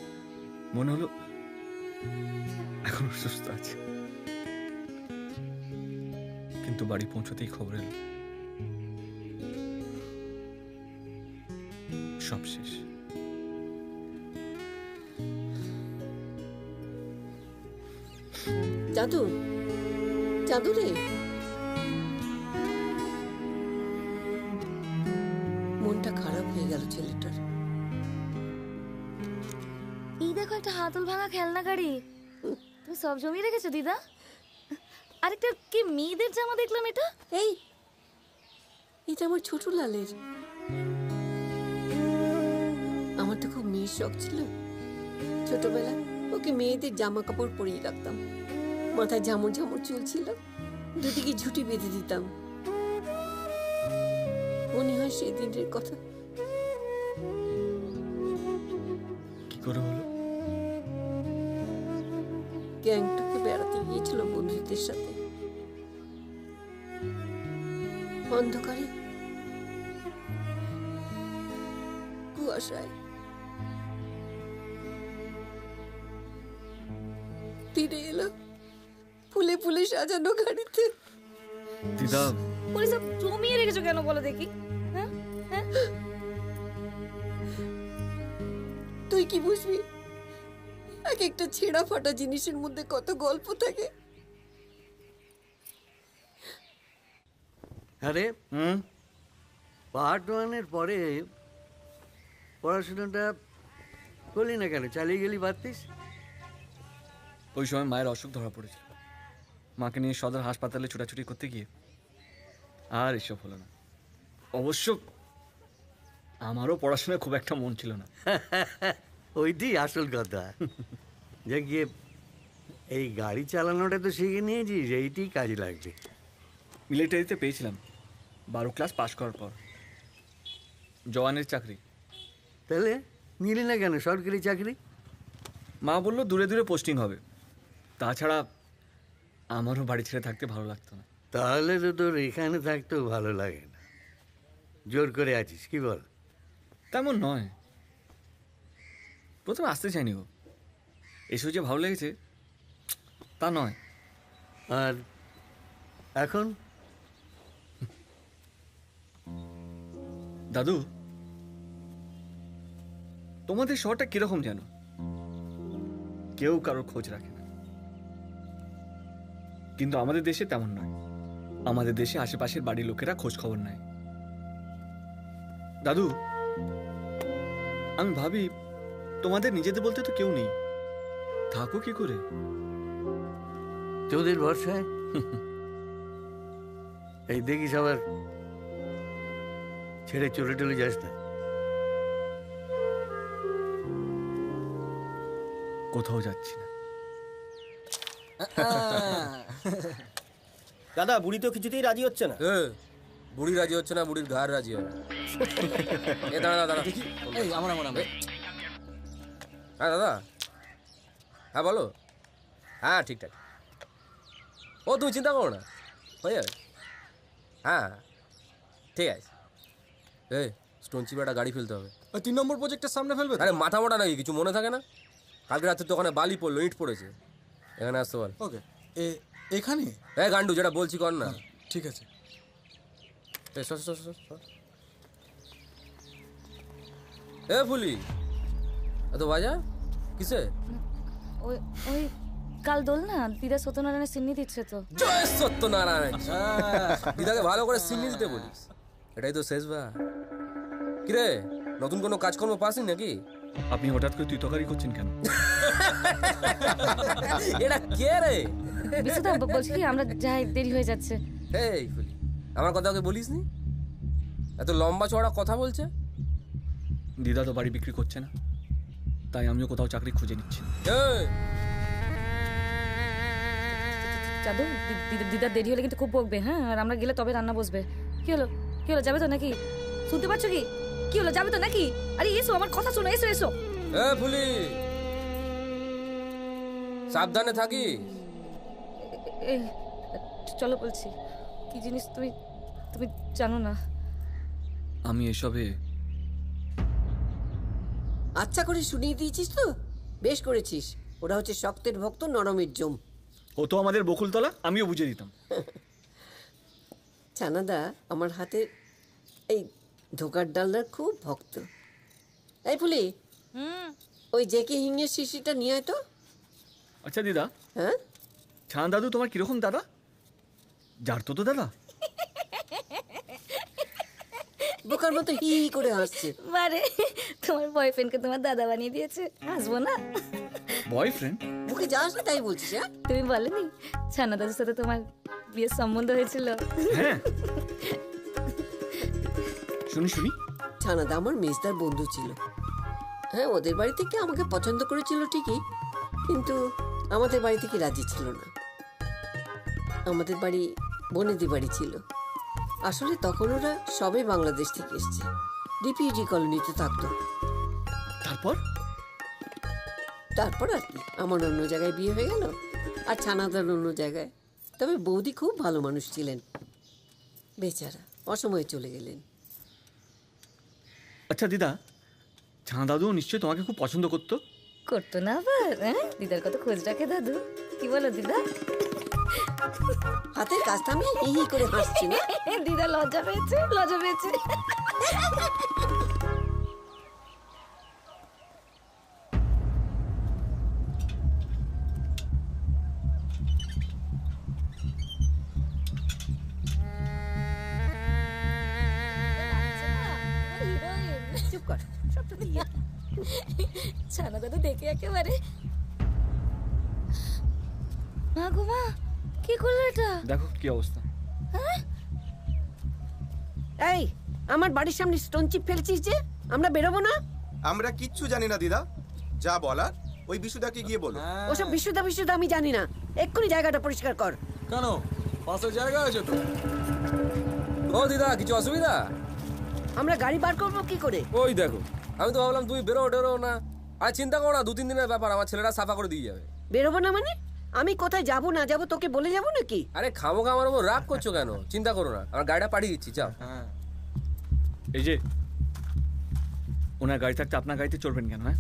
মনে হলো এখন সুস্থ আছে। কিন্তু বাড়ি পৌঁছতেই খবর এলো সব শেষ। জাদু, জাদু রে, মনটা খারাপ হয়ে গেল ছেলেটার। এই দেখো একটা হাতল ভাঙা খেলনা গাড়ি, তুমি সব জমিয়ে রেখেছো দিদা? আরেকটা কি মেয়েদের জামা দেখলাম, এটা এটা আমার ছোট লালের। আমার তো খুব মেয়ের শখ ছিল। ছোটবেলায় ওকে মেয়েদের জামা কাপড় পরিয়ে রাখতাম। মাথায় ঝামর ঝামর চুল ছিল, দুদিকে ঝুঁটি বেঁধে দিতাম। মনে হয় সেই দিনের কথা। কি করে হলো? গ্যাংটকে বেড়াতে গিয়েছিল বন্ধুদের সাথে। অন্ধকারে কুয়াশায় ফিরে এলো ফুলে ফুলে সাজানো গাড়িতে। দিদা, বলি সব জমিয়ে রেখেছো কেন বলো দেখি? হ্যাঁ হ্যাঁ, তুই কি বুঝবি? এক একটা ছেঁড়া ফাটা জিনিসের মধ্যে কত গল্প থাকে। আরে পার্ট 1-এর পরে পড়াশোনাটা করলি না কেন? চালিয়ে গেলি পারতিস। ওই সময় মায়ের অসুখ ধরা পড়েছিল। মাকে নিয়ে সদর হাসপাতালে ছোটাছুটি করতে গিয়ে আর এসব হলো না। অবশ্য আমারও পড়াশোনায় খুব একটা মন ছিল না। ওইটি আসল কথা। যে গিয়ে এই গাড়ি চালানোটা তো শিখে নিয়েছিস, এইটি কাজে লাগবে। মিলিটারিতে পেয়েছিলাম 12 ক্লাস পাশ করার পর, জওয়ানের চাকরি। তাহলে নিলি না কেন সরকারি চাকরি? মা বললো দূরে দূরে পোস্টিং হবে, তাছাড়া আমারও বাড়ি ছেড়ে থাকতে ভালো লাগতো না। তাহলে তো তোর এখানে থাকতেও ভালো লাগে না, জোর করে আছিস, কি বল? তেমন নয়, প্রথমে আসতে চাইনি গো, এসব যে ভালো লেগেছে তা নয়। আর এখন দাদু, তোমাদের শহরটা কিরকম যেন কেউ কারোর খোঁজ রাখে না, কিন্তু আমাদের দেশে তেমন নয়। আমাদের দেশে আশেপাশের বাড়ির লোকেরা খোঁজ খবর নেয়। দাদু, আমি ভাবি তোমাদের নিজেদের বলতে তো কেউ নেই, থাকো কি করে? তোদের ভরসায়। এই দেখিস আবার ছেড়ে চলে টলে যাস না। কোথাও যাচ্ছি না। দাদা, বুড়ি তো কিছুতেই রাজি হচ্ছে না। বুড়ি রাজি হচ্ছে না, বুড়ির ঘাড় রাজি হবে। এ দাঁড়া দাঁড়া, এই আমার হ্যাঁ দাদা, হ্যাঁ বলো। হ্যাঁ ঠিকঠাক, ও তুমি চিন্তা করো না, হয়ে যাবে। হ্যাঁ ঠিক আছে। এই স্টোন চিপাটা গাড়ি ফেলতে হবে। 3 নম্বর প্রজেক্টের সামনে ফেলবে? আরে মাথা মোটা নাকি, কিছু মনে থাকে না? কালকে রাতে তো ওখানে বালি পড়লো, ইট পড়েছে। এখানে আসতে বল। ওকে, এখানে? হ্যাঁ গান্ডু, যেটা বলছি কর না। ঠিক আছে। এ ফুলি, এত বাজা কিসে? ওই ওই কাল দোল না, দিদা সত্যনারায়ণের সিন্নি দিচ্ছে তো। জয় সত্যনারায়ণ। দিদাকে ভালো করে সিন্নি দিতে বলিস, এটাই তো শেষ বার। কিরে, নতুন কোনো কাজকর্ম পাসনি নাকি? আপনি হঠাৎ করে তুই তকারি করছেন কেন? এটা কে রে? বিশুদা বলছি কি, আমরা যাই, দেরি হয়ে যাচ্ছে। এই ফুলি, আমার কথা ওকে বলিস নি? এত লম্বা চওড়া কথা বলছে। দিদা তো বাড়ি বিক্রি করছে না, তাই আমিও কোথাও চাকরি খুঁজে নিচ্ছি। জাদু, দিদা দেরি হলে কিন্তু খুব বকবে। হ্যাঁ, আর আমরা গেলে তবে রান্না বসবে। কি হলো কি হলো, যাবে তো নাকি? শুনতে পাচ্ছ কি? কি হলো, যাবে তো নাকি? আরে এসো, আমার কথা শোনো, এসো এসো। এ ফুলি, সাবধানে থাকিস। এই চলো বলছি। কি জিনিস তুমি তুমি জানো না? আমি এসবে আচ্ছা করে শুনিয়ে দিয়েছিস তো, বেশ করেছিস। ওরা হচ্ছে শক্তের ভক্ত, নরমের জম। ও তো আমাদের বকুলতলা, আমিও বুঝে দিতাম। ছানাদা আমার হাতে এই ধোকার ডালনার খুব ভক্ত। এই ফুলি, ওই জেকে হিঙের শিশিটা নিয়ে আয় তো। আচ্ছা দিদা, হ্যাঁ ছান দাদু তোমার কিরকম দাদা? যার তো দাদা বোকার মতো হি হি করে হাসছে। বারে, তোমার বয়ফ্রেন্ডকে তোমার দাদা বানিয়ে দিয়েছে, হাসবো না? বয়ফ্রেন্ড? মুখে যা আসে তাই বলছিস। হ্যাঁ, তুমি বলেনি ছানা দাদুর সাথে তোমার বিয়ের সম্বন্ধ হয়েছিল? হ্যাঁ শুনি শুনি। ছানাদা আমার মেজদার বন্ধু ছিল। হ্যাঁ, ওদের বাড়ি থেকে আমাকে পছন্দ করেছিল ঠিকই, কিন্তু আমাদের বাড়ি থেকে রাজি ছিল না। আমাদের বাড়ি বনেদি বাড়ি ছিল। আসলে তখন ওরা সবে বাংলাদেশ থেকে এসছে, রিফিউজি কলোনিতে থাকতো। তারপর তারপর আর কি, আমার অন্য জায়গায় বিয়ে হয়ে গেল, আর ছানাদার অন্য জায়গায়। তবে বৌদি খুব ভালো মানুষ ছিলেন, বেচারা অসময়ে চলে গেলেন। আচ্ছা দিদা, ছানা দাদু নিশ্চয়ই তোমাকে খুব পছন্দ করতো? করতো না আবার? হ্যাঁ, দিদার কত খোঁজ রাখে দাদু। কি বলো দিদা? হাতের কাজটা আমি হি হি করে হাসছি না? দিদা লজ্জা পেয়েছে, লজ্জা পেয়েছে। চুপ কর, সবটা দিয়ে ছানা দাদু দেখে একেবারে মা গো মা, কি করলো এটা? দেখো কি অবস্থা। এই, আমার বাড়ির সামনে স্টোন চিপ ফেলছিস যে? আমরা বেরোবো না? আমরা কিচ্ছু জানি না দিদা, যা বলার ওই বিশুদাকে গিয়ে বলো। ওসব বিশুদ্ধা বিশুদ্ধা আমি জানি না। এক্ষুনি জায়গাটা পরিষ্কার কর। কেন, পাশে জায়গা আছে তো। ও দিদা, কিছু অসুবিধা? আমরা গাড়ি বার করবো কি করে? ওই দেখো, আমি তো ভাবলাম তুমি বেরো না। আর চিন্তা করো না, 2-3 দিনের ব্যাপার, আমার ছেলেরা সাফা করে দিয়ে যাবে। বেরোবো না মানে? আমি কোথায় যাবো না যাবো তোকে বলে যাবো নাকি? আরে খামোখা আমার উপর রাগ করছো কেন? চিন্তা করো না, আমার গাড়িটা পাঠিয়ে দিচ্ছি, যাও। এই যে ওনার গাড়ি থাকতে আপনার গাড়িতে চড়বেন কেন? হ্যাঁ,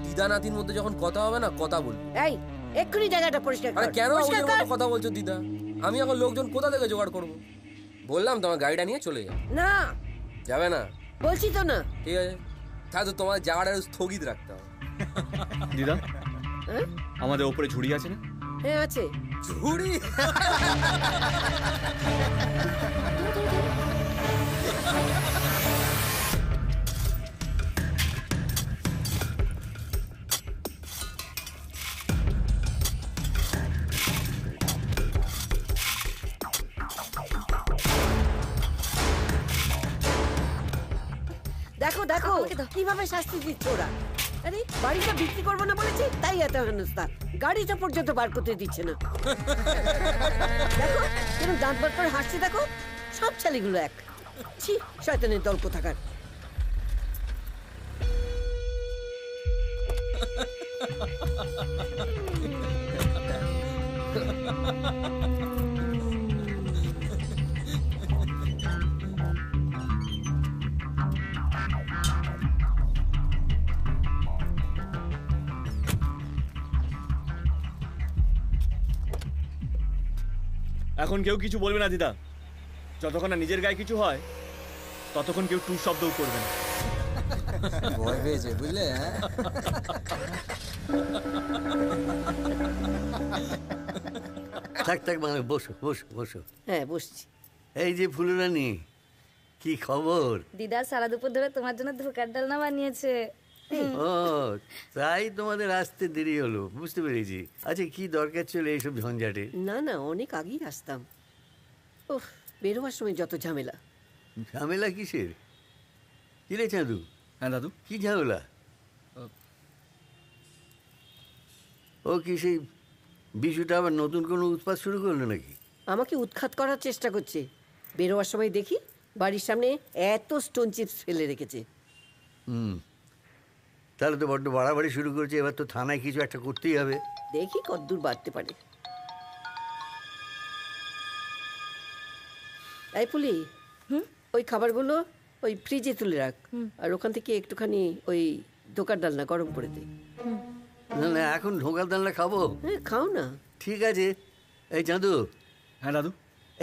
দিদা নাতির মধ্যে যখন কথা হবে না, কথা বলবি। এই, এক্ষুনি জায়গাটা পরিষ্কার কর। আরে কেন পরিষ্কার ওদের কর। মতো কথা বলছো দিদা? আমি এখন লোকজন কোথা থেকে জোগাড় করবো? বললাম তোমার গাড়িটা নিয়ে চলে যাও। না, যাবে না? বলছি তো না। ঠিক আছে, তাহলে তো তোমার জায়গাটা স্থগিত রাখতে হবে। দিদা আমাদের ওপরে ঝুড়ি আছে না? হ্যাঁ আছে। ঝুড়ি? দেখো দেখো কিভাবে শাস্তি দিচ্ছে ওরা। আরে বাড়িটা বিক্রি করবো না বলেছি, তাই এত হেনস্থা। গাড়িটা পর্যন্ত বার করতে দিচ্ছে না। দেখো কেন দাঁত বার করে হাসছে, দেখো। সব ছেলেগুলো এক। ছি, শয়তানের দল কোথাকার। এখন কেউ কিছু বলবে না দিদা, যতক্ষণ না নিজের গায়ে কিছু হয় ততক্ষণ কেউ টু শব্দও করবে না। ভয় পেয়েছে বুঝলে? থাক থাক, মানে বসো বসো বসো। হ্যাঁ বসছি। এই যে ফুলরানী, কি খবর? দিদা সারা দুপুর ধরে তোমার জন্য ধোকার ডালনা বানিয়েছে। ও তাই তোমাদের আসতে দেরি হলো, বুঝতে পেরেছি। আচ্ছা কি দরকার ছিল এইসব ঝঞ্ঝাটে? না না, অনেক আগেই আসতাম। ওহ, বেরোবার সময় যত ঝামেলা। ঝামেলা কিসের? কি রে চাঁদু? হ্যাঁ দাদু। কি ঝামেলা? ও কি সেই বিশুটা আবার নতুন কোনো উৎপাত শুরু করলো নাকি? আমাকে উৎখাত করার চেষ্টা করছে। বেরোবার সময় দেখি বাড়ির সামনে এত স্টোন চিপস ফেলে রেখেছে। তাহলে তো বড্ড বাড়াবাড়ি শুরু করেছে। এবার তো থানায় কিছু একটা করতেই হবে। দেখি কতদূর বাড়তে পারে। এই পুলি, ওই খাবারগুলো ওই ফ্রিজে তুলে রাখ, আর ওখান থেকে একটুখানি ওই দোকার ডালনা গরম করে দে। না না, এখন ঢোকার ডালনা খাবো? হ্যাঁ খাও না। ঠিক আছে। এই চাঁদু। হ্যাঁ দাদু।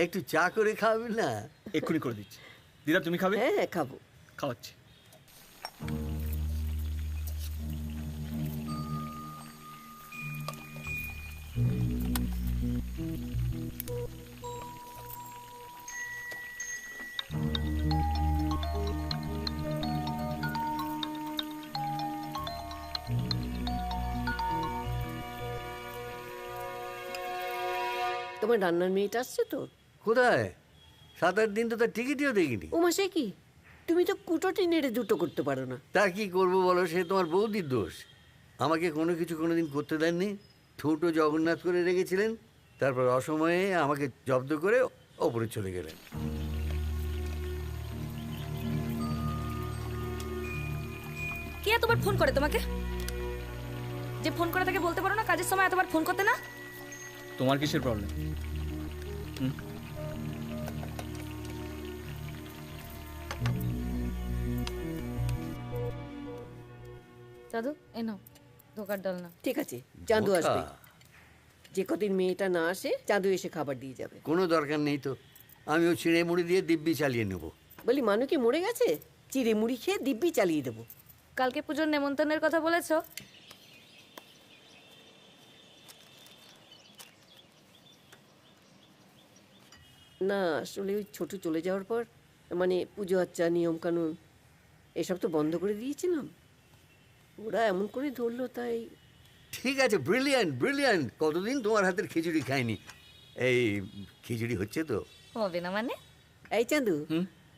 একটু চা করে খাবি না? এক্ষুনি করে দিচ্ছি। দিদা তুমি খাবে? হ্যাঁ হ্যাঁ খাবো। খাওয়াচ্ছি। তোমার রান্নার মেয়েটা আসছে তো? কোথায়? 7-8 দিন তো তার টিকিটও দেখিনি। ও মাসে কি, তুমি তো কুটোটি নেড়ে দুটো করতে পারো না। তা কি করবো বলো, সে তোমার বৌদির দোষ। আমাকে কোনো কিছু কোনোদিন করতে দেননি, ঠোঁটো জগন্নাথ করে রেখেছিলেন, তারপর অসময়ে আমাকে জব্দ করে ওপরে চলে গেলেন। কে এতবার ফোন করে তোমাকে? যে ফোন করে তাকে বলতে পারো না কাজের সময় এতবার ফোন করতে না? তোমার কিসের প্রবলেম? দাদু এ নাও ধোকার ডাল না। ঠিক আছে, চাঁদু আসবে। যে কদিন মেয়েটা না আসে চাঁদু এসে খাবার দিয়ে যাবে। কোনো দরকার নেই তো, আমিও ছিঁড়ে মুড়ি দিয়ে দিব্যি চালিয়ে নেব। বলি মানু কি মরে গেছে? চিড়ে মুড়ি খেয়ে দিব্যি চালিয়ে দেবো। কালকে পুজোর নেমন্তন্নের কথা বলেছো? না আসলে ওই ছোট চলে যাওয়ার পর মানে পুজো আচ্চা নিয়ম কানুন এসব তো বন্ধ করে দিয়েছিলাম। ওরা এমন করে ধরলো তাই। ঠিক আছে, ব্রিলিয়ান্ট ব্রিলিয়ান্ট। কতদিন তোমার হাতের খিচুড়ি খাইনি। এই খিচুড়ি হচ্ছে তো? হবে না মানে? এই চাঁদু,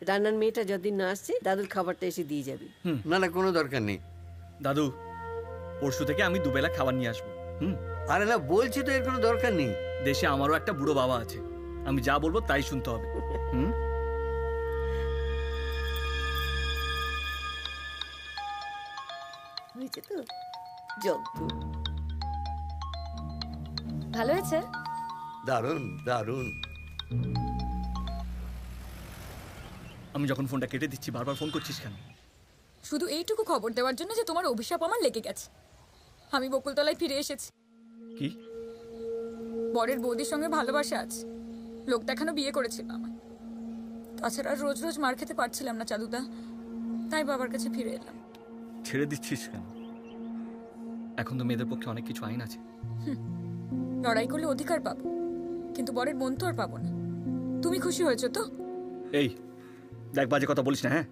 রান্নার মেয়েটা যতদিন না আসছে দাদুর খাবারটা এসে দিয়ে যাবি। না না, কোনো দরকার নেই দাদু। পরশু থেকে আমি দুবেলা খাবার নিয়ে আসবো। আরে না, বলছি তো এর কোনো দরকার নেই। দেশে আমারও একটা বুড়ো বাবা আছে, আমি যা বলবো তাই শুনতে হবে। হয়েছে তো জব্দ। ভালো হয়েছে? দারুণ দারুণ। আমি যখন ফোনটা কেটে দিচ্ছি বারবার ফোন করছিস কেন? শুধু এইটুকু খবর দেওয়ার জন্য যে তোমার অভিশাপ আমার লেগে গেছে। আমি বকুলতলায় ফিরে এসেছি। কি? বরের বৌদির সঙ্গে ভালোবাসা আছে, লোক দেখানো বিয়ে করেছিল আমার। তাছাড়া রোজ রোজ মার খেতে পারছিলাম না চাঁদুদা, তাই বাবার কাছে ফিরে এলাম। ছেড়ে দিচ্ছিস কেন? এখন তো মেয়েদের পক্ষে অনেক কিছু আইন আছে। লড়াই করলে অধিকার পাবো, কিন্তু বরের মন তো আর পাবো না। তুমি খুশি হয়েছো তো? এই দেখ, বাজে কথা বলিস না। হ্যাঁ,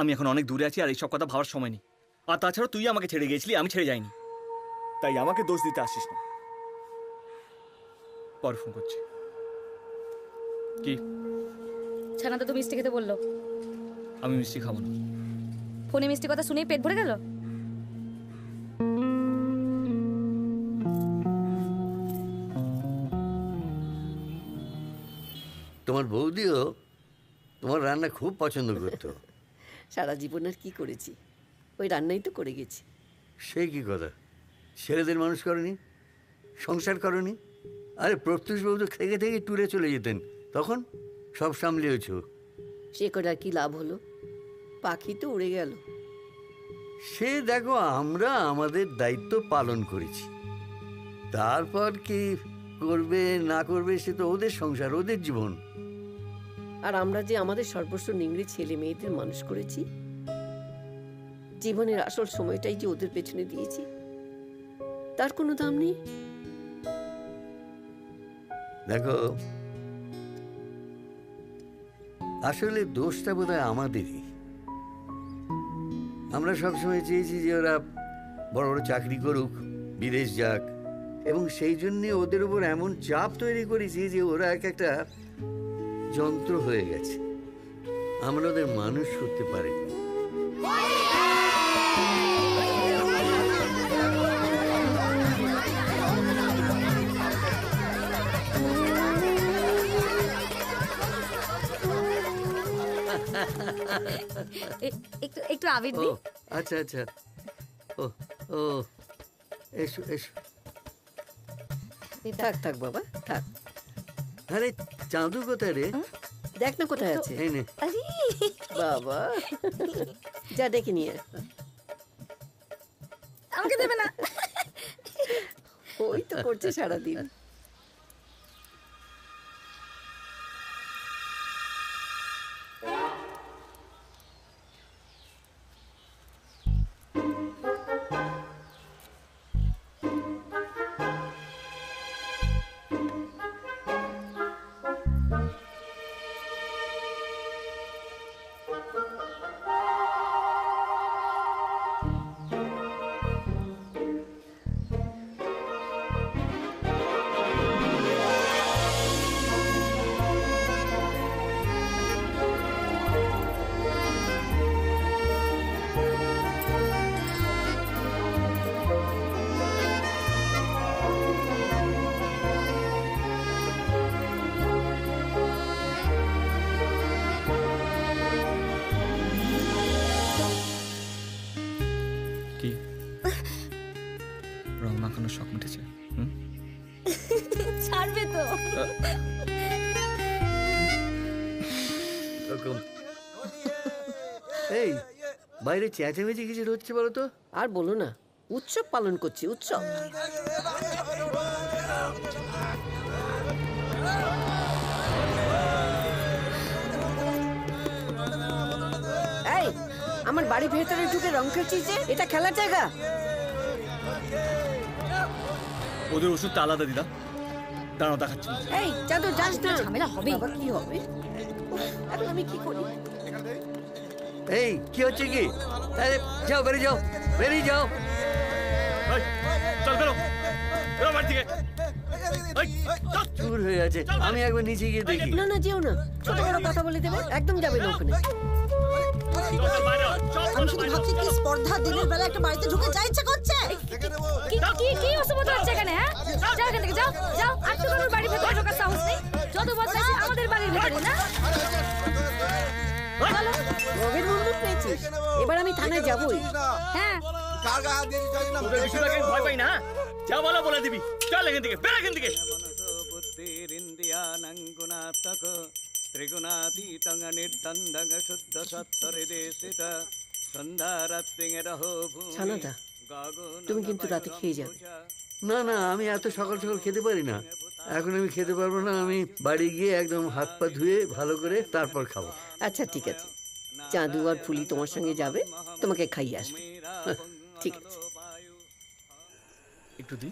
আমি এখন অনেক দূরে আছি আর এইসব কথা ভাবার সময় নেই। আর তাছাড়া তুই আমাকে ছেড়ে গিয়েছিলি, আমি ছেড়ে যাইনি, তাই আমাকে দোষ দিতে আসিস না। পর ফোন করছি। কি? ছানা তো মিষ্টি খেতে বললো। আমি মিষ্টি খাবো না। ফোনে মিষ্টি কথা শুনেই পেট ভরে গেল? তোমার বৌদিও তোমার রান্না খুব পছন্দ করতো। সারা জীবন আর কি করেছি, ওই রান্নাই তো করে গেছি। সে কি কথা? ছেলেদের মানুষ করনি, সংসার করনি? আরে প্রত্যুষবাবু তো থেকে থেকে ট্যুরে চলে যেতেন, তখন সব সামলিয়েছ। সে করে আর কি লাভ হলো? পাখি তো উড়ে গেল। সে দেখো, আমরা আমাদের দায়িত্ব পালন করেছি, তারপর কি করবে না করবে সে তো ওদের সংসার, ওদের জীবন। আর আমরা যে আমাদের সর্বস্ব নিংড়ে ছেলে মেয়েদের মানুষ করেছি, জীবনের আসল সময়টাই যে ওদের পেছনে দিয়েছি, তার কোনো দাম নেই। দেখো, আসলে দোষটা বোধহয় আমাদেরই। আমরা সবসময় চেয়েছি যে ওরা বড় বড় চাকরি করুক, বিদেশ যাক, এবং সেই জন্যে ওদের উপর এমন চাপ তৈরি করেছি যে ওরা এক একটা যন্ত্র হয়ে গেছে। আমরা ওদের মানুষ করতে পারিনি। একটু একটু আবির দি। আচ্ছা আচ্ছা, ও ও এসো এসো। থাক থাক বাবা থাক। আরে চাঁদু কোথায় রে? দেখ না কোথায় আছে। এই নে। বাবা যা ডেকে নিয়ে আয়। আমাকে দেবে না? ওই তো করছে সারাদিন। এখনো শখ মিটেছে? ছাড়বে তো। এই বাইরে চেঁচামেচি কিছু হচ্ছে বলো তো? আর বলো না, উৎসব পালন করছি, উৎসব। এই, আমার বাড়ি ভেতরে ঢুকে রং খেলছিস যে? এটা খেলার জায়গা? ওদের ওষুধটা আলাদা দিদা, দাঁড়াও দেখাচ্ছি। এই চাঁদু, যাস না, ঝামেলা হবে। বাবা, কি হবে? এখন আমি কি করি? এই কি হচ্ছে কি? আরে যাও, বেরিয়ে যাও, বেরিয়ে যাও। চল বেরো, বেরো বাড়ি থেকে। চুর হয়ে আছে, আমি একবার নিচে গিয়ে দেখি। না না, যেও না, ছোট বড় কথা বলে দেবে, একদম যাবে না ওখানে। আমি শুধু ভাবছি কি স্পর্ধা দিনের বেলা একটা বাড়িতে ঢুকে যা ইচ্ছা করছে। কি অসুবিধা হচ্ছে এখানে? হ্যাঁ, যাও এখান থেকে, যাও যাও। আর তো কোনো বাড়ির ভেতরে ঢোকার সাহস নেই। যত বদমাইশি আমাদের বাড়ির ভেতরে না। রবির বন্দুক পেয়েছিস, এবার আমি থানায় যাবই। হ্যাঁ, ওদের বিষয়টাকে ভয় পাই না, যা বলা বলে দিবি। চল এখান থেকে, বের এখান থেকে। ত্রিগুণাতীতং নির্দ্বন্দ্বং শুদ্ধ সত্তরিদেশিত সন্ধ্যারাত্রিং রহো ভূমি। ছানাদা, তুমি কিন্তু রাতে খেয়ে যাবে। না না, আমি এত সকাল সকাল খেতে পারি না, এখন আমি খেতে পারবো না। আমি বাড়ি গিয়ে একদম হাত পা ধুয়ে ভালো করে তারপর খাবো। আচ্ছা ঠিক আছে, চাঁদু আর ফুলি তোমার সঙ্গে যাবে, তোমাকে খাইয়ে আসবে। ঠিক আছে। একটু দি।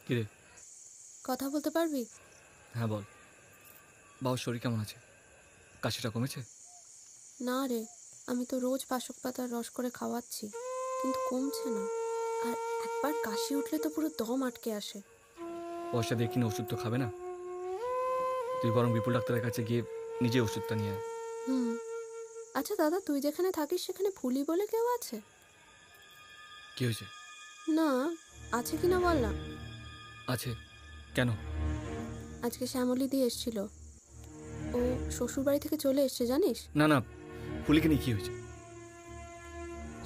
কিরে, কথা বলতে পারবি? হ্যাঁ বল। বাবার শরীর কেমন আছে? কাশিটা কমেছে? না রে, আমি তো রোজ বাসক পাতার রস করে খাওয়াচ্ছি, কিন্তু কমছে না। আর একবার কাশি উঠলে তো পুরো দম আটকে আসে। পয়সা দিয়ে কিনে ওষুধ তো খাবে না, তুই বরং বিপুল ডাক্তারের কাছে গিয়ে নিজে ওষুধটা নিয়ে আয়। আচ্ছা দাদা, তুই যেখানে থাকিস সেখানে ফুলি বলে কেউ আছে? কি হয়েছে? না, আছে কিনা বল না। আছে, কেন? আজকে শ্যামলী দিয়ে এসেছিল, ও শ্বশুর বাড়ি থেকে চলে এসছে জানিস? না না, ফুলিকে নিয়ে কি হয়েছে?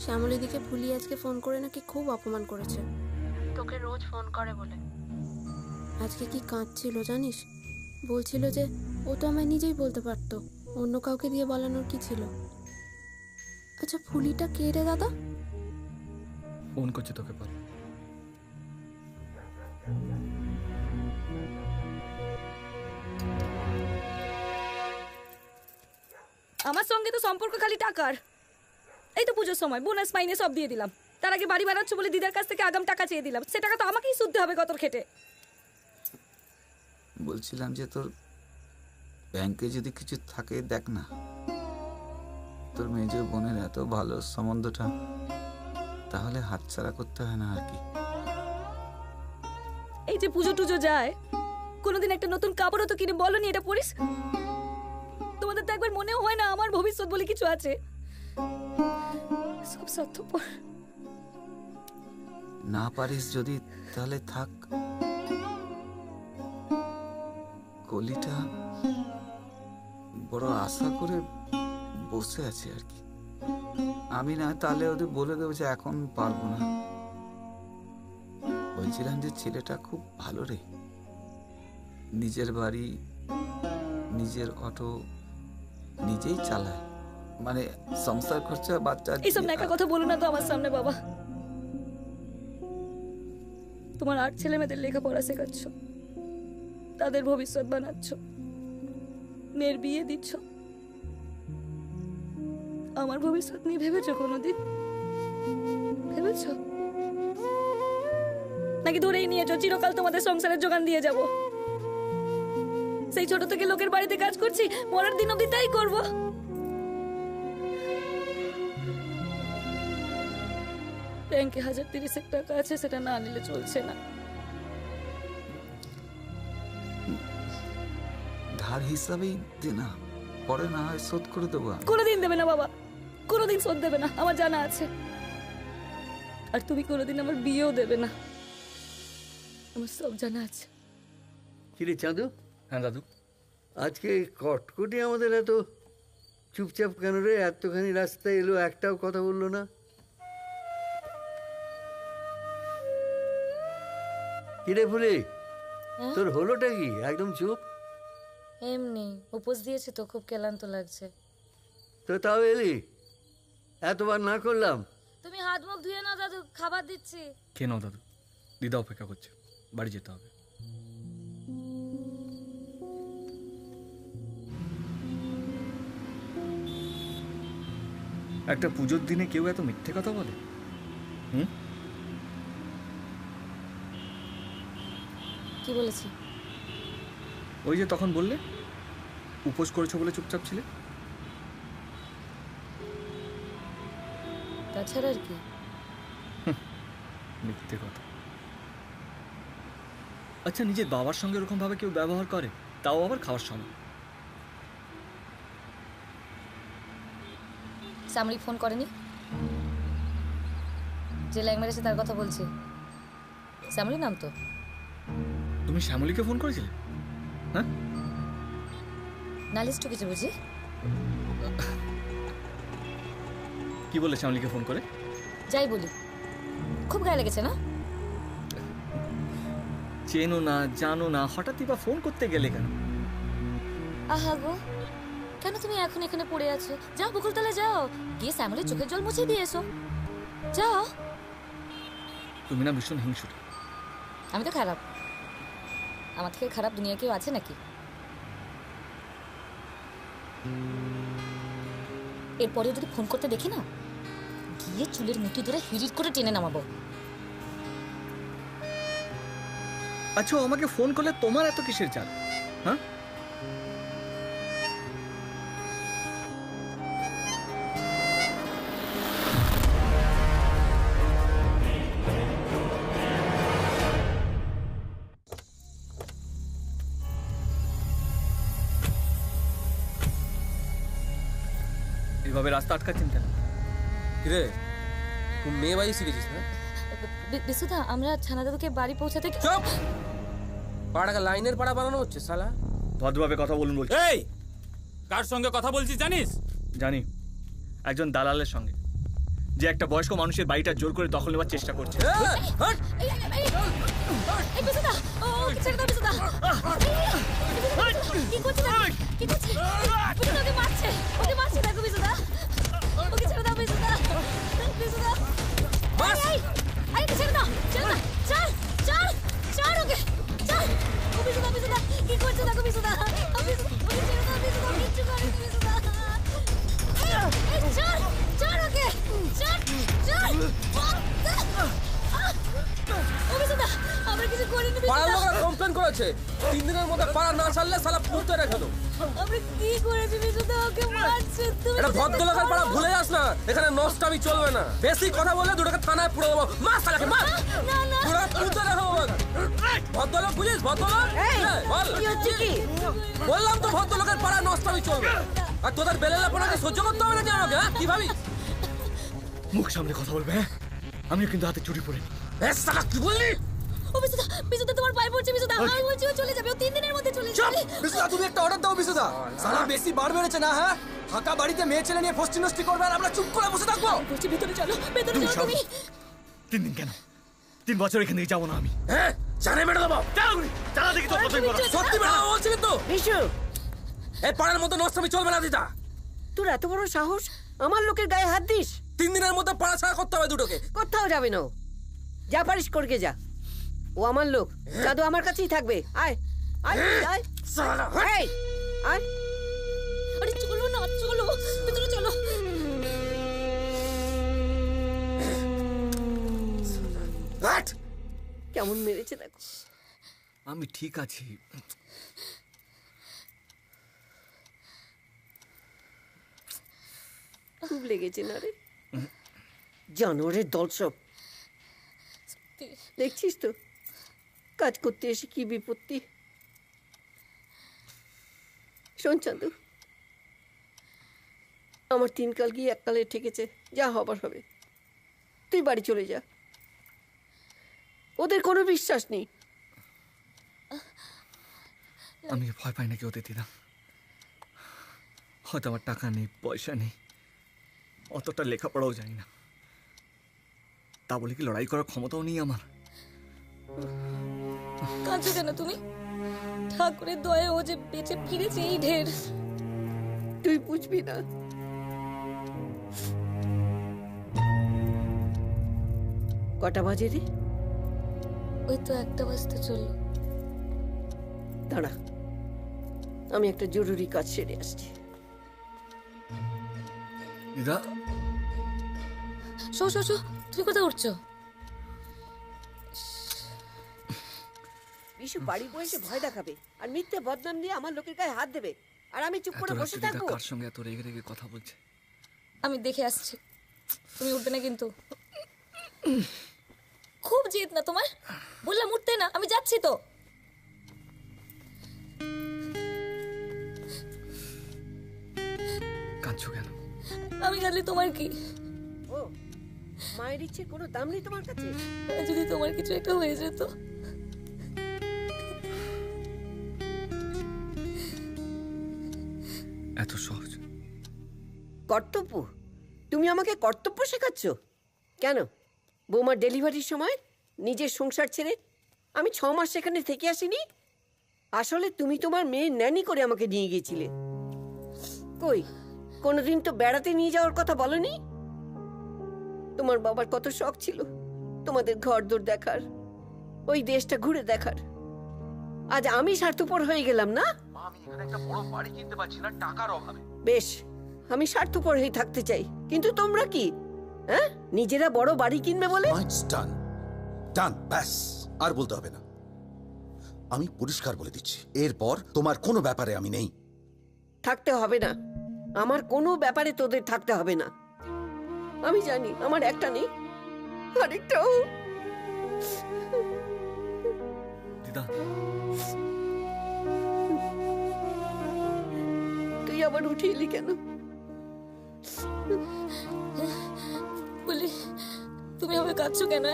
শ্যামলী দিকে ফুলি আজকে ফোন করে নাকি খুব অপমান করেছে, তোকে রোজ ফোন করে বলে। আজকে কি কাঁদছিল জানিস, বলছিল যে ও তো আমায় নিজেই বলতে পারতো, অন্য কাউকে দিয়ে বলানোর কি ছিল। আচ্ছা ফুলিটা কে রে দাদা? ফোন করছে তোকে পর। আমার সঙ্গে তো সম্পর্ক খালি টাকার। এই তো পুজোর সময় বোনাস মাইনে সব দিয়ে দিলাম, তার আগে বাড়ি বানাচ্ছ বলে দিদার কাছ থেকে আগাম টাকা চেয়ে দিলাম, সে টাকা তো আমাকেই শুদ্ধ হবে গতর খেটে। বলছিলাম যে তোর ব্যাংকে যদি কিছু থাকে দেখ না, তোর মেজ বোনের এত ভালো সম্বন্ধটা, তাহলে হাতছাড়া করতে হয় না আর কি। এই যে পুজো টুজো যায়, কোনোদিন একটা নতুন কাপড়ও তো কিনে বলনি এটা পরিস। তোমাদের তো একবার মনেও হয় না আমার ভবিষ্যৎ বলে কিছু আছে। সব স্বার্থপর। না পারিস যদি তাহলে থাক। কলিটা বড় আশা করে বসে আছে আর কি। আমি না তাহলে ওদের বলে দেবো যে এখন পারবো না। বলছিলাম যে ছেলেটা খুব ভালো রে, নিজের বাড়ি, নিজের অটো নিজেই চালায়, মানে সংসার খরচা বাচ্চা। এইসব একটা কথা বলো না তো আমার সামনে বাবা। তোমার 8 ছেলে মেয়েদের লেখাপড়া শেখাচ্ছ, তাদের ভবিষ্যৎ বানাচ্ছ, মেয়ের বিয়ে দিচ্ছ। আমার ভবিষ্যৎ নিয়ে ভেবেছো কোনোদিন? ভেবেছো নাকি ধরেই নিয়েছো চিরকাল তোমাদের সংসারের যোগান দিয়ে যাব? সেই ছোট থেকে লোকের বাড়িতে কাজ করছি, মরার দিন অবধি তাই করবো। ব্যাংকে 1030 টাকা আছে, সেটা না নিলে চলছে না। ধার হিসাবেই দে না, পরে না হয় শোধ করে দেবো। কোনোদিন দেবে না বাবা, কোনোদিন শোধ দেবে না, আমার জানা আছে। আর তুমি কোনোদিন আমার বিয়েও দেবে না। আমার সব জানা আছে। কিরে চাঁদু? হ্যাঁ দাদু। আজকে কটকটি আমাদের এত চুপচাপ কেন রে? এতখানি রাস্তায় এলো, একটাও কথা বললো না। কিরে ফুলি, তোর হলোটা কি? একদম চুপ। এমনি উপোস দিয়েছে তো, খুব ক্লান্ত লাগছে। তো তাও এলি? এতবার না করলাম। তুমি হাত মুখ ধুয়ে নাও দাদু, খাবার দিচ্ছি। কে নাও দাদু, দিদা অপেক্ষা করছে, বাড়ি যেতে হবে। একটা পুজোর দিনে কেউ এত মিথ্যে কথা বলে? কি বলেছি? ওই যে তখন বললে উপোস করেছো বলে চুপচাপ ছিলে। তাছাড়া আর কি? মিথ্যে কথা। আচ্ছা, নিজের বাবার সঙ্গে এরকম ভাবে কেউ ব্যবহার করে, তাও আবার খাওয়ার সময়? সামরি ফোন করেনি? যে ল্যাং মেরেছে তার কথা বলছি। সামরি নাম তো। তুমি শ্যামলীকে ফোন করেছিলে? হ্যাঁ, নালিশ টুকেছে বুঝি? কি বলে শ্যামলীকে ফোন করে? যাই বলি, খুব গায়ে লেগেছে না? চেনো না, জানো না, হঠাৎই বা ফোন করতে গেলে কেন? আহা গো, কেন তুমি এখন এখানে পড়ে আছো? যাও বকুলতলা যাও, গিয়ে শ্যামলির চোখের জল মুছে দিয়ে এসো। যাও। তুমি না ভীষণ হিংসুট। আমি তো খারাপ? আমার থেকে খারাপ দুনিয়া কেউ আছে নাকি? এরপরে যদি ফোন করতে দেখি না, গিয়ে চুলের মুঠি ধরে হিরিট করে টেনে নামাবো। আচ্ছা, আমাকে ফোন করলে তোমার এত কিসের চাল? হ্যাঁ, এভাবে রাস্তা আটকাচ্ছেন কেন? কিরে, তুই মেয়ে বাড়ি শিখেছিস না? বিশুদা, আমরা ছানা দাদুকে বাড়ি পৌঁছাতে চুপ! পাড়াকে লাইনের পাড়া বানানো হচ্ছে শালা। ভদ্রভাবে কথা বলুন বলছি। এই, কার সঙ্গে কথা বলছিস জানিস? জানি, একজন দালালের সঙ্গে, যে একটা বয়স্ক মানুষের বাড়িটা জোর করে দখল নেওয়ার চেষ্টা করছে। পাড়ার লোকরা কমপ্লেন করেছে 3 দিনের মধ্যে পাড়া না ছাড়লে শালা পুঁতে রেখে দেবো। আমরা কি করেছি বিশুদা? ওকে মারছে। তুমি এটা ভদ্রলোকের পাড়া, ভুলে যাস না। এখানে নষ্টামি চলবে না। বেশি কথা বললে দুটোকে থানায় পুরো দেবো। মার শালাকে, মার। পুরো পুঁতে রেখে দেবো। ভদ্রলোক বুঝিস? ভদ্রলোক বল। বললাম তো ভদ্রলোকের পাড়া নষ্টামি চলবে। আর তোদের বেলেলা পড়াকে সহ্য করতে হবে না যে আমাকে? কি ভাবিস? মুখ সামনে কথা বলবে। আমিও কিন্তু হাতে চুরি পড়ে নি। শালা কি বললি? ও বিশুদা, বিশুদা তোমার পায়ে পড়ছে বিশুদা। আমি বলছি ও চলে যাবে, ও 3 দিনের মধ্যে চলে যাবে। বিশুদা, তুমি একটা অর্ডার দাও বিশুদা। সালা বেশি বার বেড়েছে না? হ্যাঁ, ফাঁকা বাড়িতে মেয়ে ছেলে নিয়ে ফষ্টি নষ্টি করবে আর আমরা চুপ করে বসে থাকবো? বলছি ভিতরে চলো, ভেতরে চলো তুমি। 3 দিন কেন? 3 বছর এখান থেকে যাবো না আমি। হ্যাঁ, জানে মেরে দেবো। চালা দেখি তো কতই বড়। সত্যি মেরে দেবো বলছি কিন্তু। বিশু, এই পাড়ার মধ্যে নষ্টামি চলবে না দিদা। তোর এত বড় সাহস আমার লোকের গায়ে হাত দিস? 3 দিনের মধ্যে পাড়া ছাড়া করতে হবে দুটোকে। কোথাও যাবে না। যা পারিস করকে যা। ও আমার লোক, জাদু আমার কাছেই থাকবে। আয় আয় আয় আয় আয়। আরে চলো না, চলো ভিতরে চলো। কেমন মেরেছে দেখো। আমি ঠিক আছি। খুব লেগেছে না রে? জানোয়ারের দল সব। দেখছিস তো কাজ করতে এসে কি বিপত্তি। শোন চাঁদু, আমার 3 কাল গিয়ে 1 কালে ঠেকেছে। যা হবার হবে, তুই বাড়ি চলে যা। ওদের কোনো বিশ্বাস নেই। আমি ভয় পাই নাকি ওদের দিদা? হয়তো আমার টাকা নেই, পয়সা নেই, অতটা লেখাপড়াও জানি না, তা বলে কি লড়াই করার ক্ষমতাও নেই আমার? কাঁদছো কেন তুমি? ঠাকুরের দয়া ও যে বেঁচে ফিরেছে এই ঢের। তুই বুঝবি না। কটা বাজে রে? ওই তো 1টা বাজতে চললো। দাঁড়া, আমি একটা জরুরি কাজ সেরে আসছি। দিদা, শো শো শো, তুমি কোথায় উঠছো? বিশু বাড়ি বসে ভয় দেখাবে আর মিথ্যে বদনাম দিয়ে আমার লোকের গায়ে হাত দেবে, আর আমি চুপ করে বসে থাকবো? কার সঙ্গে এত রেগে রেগে কথা বলছে? আমি দেখে আসছি, তুমি উঠবে না কিন্তু। খুব জেদ না তোমার? বললাম উঠতে না, আমি যাচ্ছি তো। কাঁদছো কেন? আমি কাঁদলে তোমার কি? ও, মায়ের ইচ্ছে কোনো দাম নেই তোমার কাছে? যদি তোমার কিছু একটা হয়ে যেত। এত সহজ? কর্তব্য? তুমি আমাকে কর্তব্য শেখাচ্ছ কেন? বৌমার ডেলিভারির সময় নিজের সংসার ছেড়ে আমি 6 মাস সেখানে থেকে আসিনি? আসলে তুমি তোমার মেয়ের ন্যানি করে আমাকে নিয়ে গিয়েছিলে। কই, কোনোদিন তো বেড়াতে নিয়ে যাওয়ার কথা বলনি? তোমার বাবার কত শখ ছিল তোমাদের ঘরদোর দেখার, ওই দেশটা ঘুরে দেখার। আজ আমি স্বার্থপর হয়ে গেলাম না? আমি এখানে একটা বড় বাড়ি কিনতে পারছি না টাকার অভাবে। বেশ, আমি স্বার্থপর হয়ে থাকতে চাই, কিন্তু তোমরা কি হ্যাঁ নিজেরা বড় বাড়ি কিনবে বলে? ডান ডান, ব্যাস আর বলতে হবে না। আমি পরিষ্কার বলে দিচ্ছি, এরপর তোমার কোনো ব্যাপারে আমি নেই। থাকতে হবে না, আমার কোনো ব্যাপারে তোদের থাকতে হবে না। আমি জানি আমার একটা নেই, আরেকটাও। দিদা, তুই আবার উঠে এলি কেন? বলি, তুমি আমাকে কাঁদছো কেন?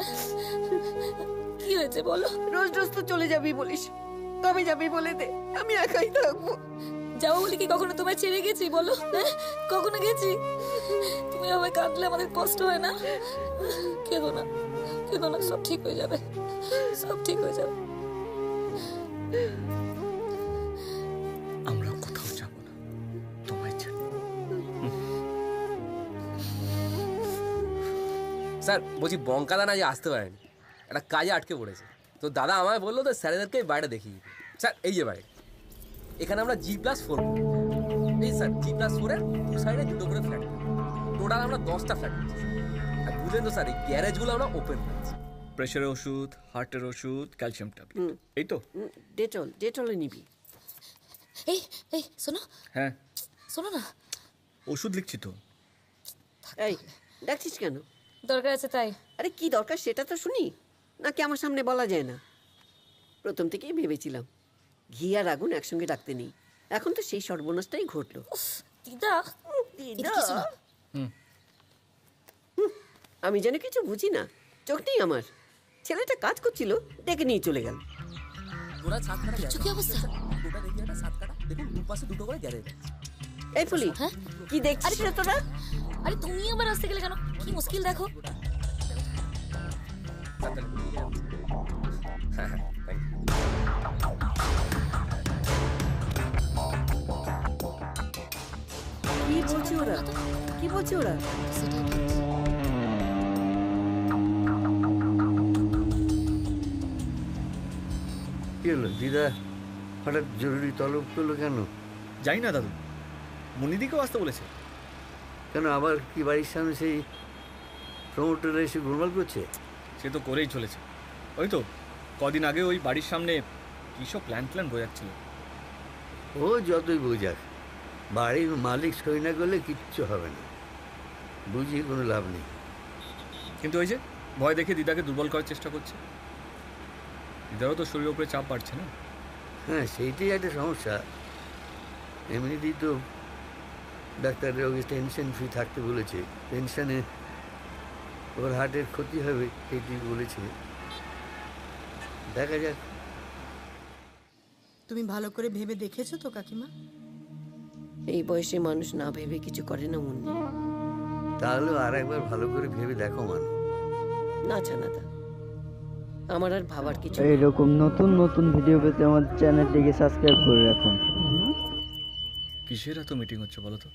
কি হয়েছে বলো? রোজ রোজ তো চলে যাবি বলিস, কবে যাবি বলে দে, আমি একাই থাকবো। যাবো বলে কি কখনো তোমায় ছেড়ে গেছি বলো? কখনো গেছি? তুমি আমায় কাঁদলে আমাদের কষ্ট হয় না? কেঁদো না, কেঁদো না, সব ঠিক হয়ে যাবে, সব ঠিক হয়ে যাবে। আমরা কোথাও যাব না তোমায় ছেড়ে। স্যার বলছি বঙ্কাদা না যে আসতে পারেনি, একটা কাজে আটকে পড়েছে। তো দাদা আমায় বললো তো স্যারেদেরকে বাইরে দেখিয়ে দিতে। স্যার এই যে বাড়ি, এখানে আমরা G+4, এই স্যার G+4-এর দু সাইডে দুটো করে ফ্ল্যাট, টোটাল আমরা 10টা ফ্ল্যাট পেয়েছি। আর বুঝলেন তো স্যার, এই গ্যারেজগুলো আমরা ওপেন করেছি। প্রেশারের ওষুধ, হার্টের ওষুধ, ক্যালসিয়াম ট্যাবলেট, এই তো। ডেটলে নিবি। এই এই শোনো, হ্যাঁ শোনো না, ওষুধ লিখছি তো। এই ডাকছিস কেন? দরকার আছে তাই। আরে কি দরকার সেটা তো শুনি, নাকি আমার সামনে বলা যায় না? প্রথম থেকেই ভেবেছিলাম ঘি আর আগুন একসঙ্গে ডাকতে নেই, এখন তো সেই সর্বনাশটাই ঘটলো। দিদা, আমি যেন কিছু বুঝি না, চোখ নেই আমার। ছেলেটা কাজ করছিল, ডেকে নিয়ে চলে গেল। কি অবস্থা? দেখুন দুপাশে দুটো করে গ্যারেজ। এই ফুলি, কি দেখছিস রে তোরা? আরে তুমি আবার আসতে গেলে কেন? কি মুশকিল দেখো। কি বলছে ওরা? কি বলছে ওরা? কি হলো দিদা, হঠাৎ জরুরি তলব করলো কেন? জানি না দাদু, মনিদিকেও আসতে বলেছে। কেন আবার কি বাড়ির সামনে সেই প্রমোটাররা এসে গোলমাল করছে? সে তো করেই চলেছে। ওই তো কদিন আগে ওই বাড়ির সামনে কী সব প্ল্যান বোঝাচ্ছিল। ও যতই বোঝাক, বাড়ির মালিক সই না করলে কিচ্ছু হবে না, বুঝিয়ে কোনো লাভ নেই। কিন্তু ওই যে ভয় দেখে দিদাকে দুর্বল করার চেষ্টা করছে। দিদারও তো শরীরের উপরে চাপ বাড়ছে না? হ্যাঁ, সেইটাই একটা সমস্যা। এমনিতেই তো ডাক্তাররা ওকে টেনশন ফ্রি থাকতে বলেছে, টেনশনে ওর হার্টের ক্ষতি হবে এটি বলেছে। দেখা যাক। তুমি ভালো করে ভেবে দেখেছো তো কাকিমা? এই বয়সে মানুষ না ভেবে কিছু করে না মুন্নি। তাহলে আর একবার ভালো করে ভেবে দেখো মান। না জানাদা, আমার আর ভাবার কিছু নেই। এইরকম নতুন নতুন ভিডিও পেতে আমাদের চ্যানেলটিকে সাবস্ক্রাইব করে রাখুন। কিসের এত মিটিং হচ্ছে বলো তো?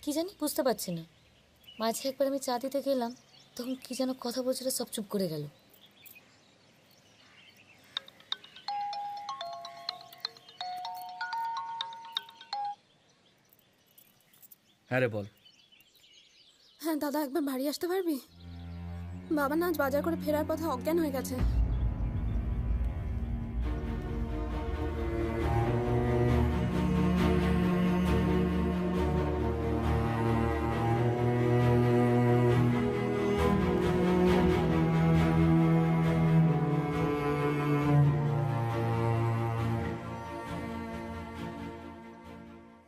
কি জানি, বুঝতে পারছি না। মাঝে একবার আমি চা দিতে গেলাম, তখন কি যেন কথা বলছিল, সব চুপ করে গেল। হ্যাঁ রে বল। হ্যাঁ দাদা, একবার বাড়ি আসতে পারবি? বাবা না আজ বাজার করে ফেরার পথে অজ্ঞান হয়ে গেছে।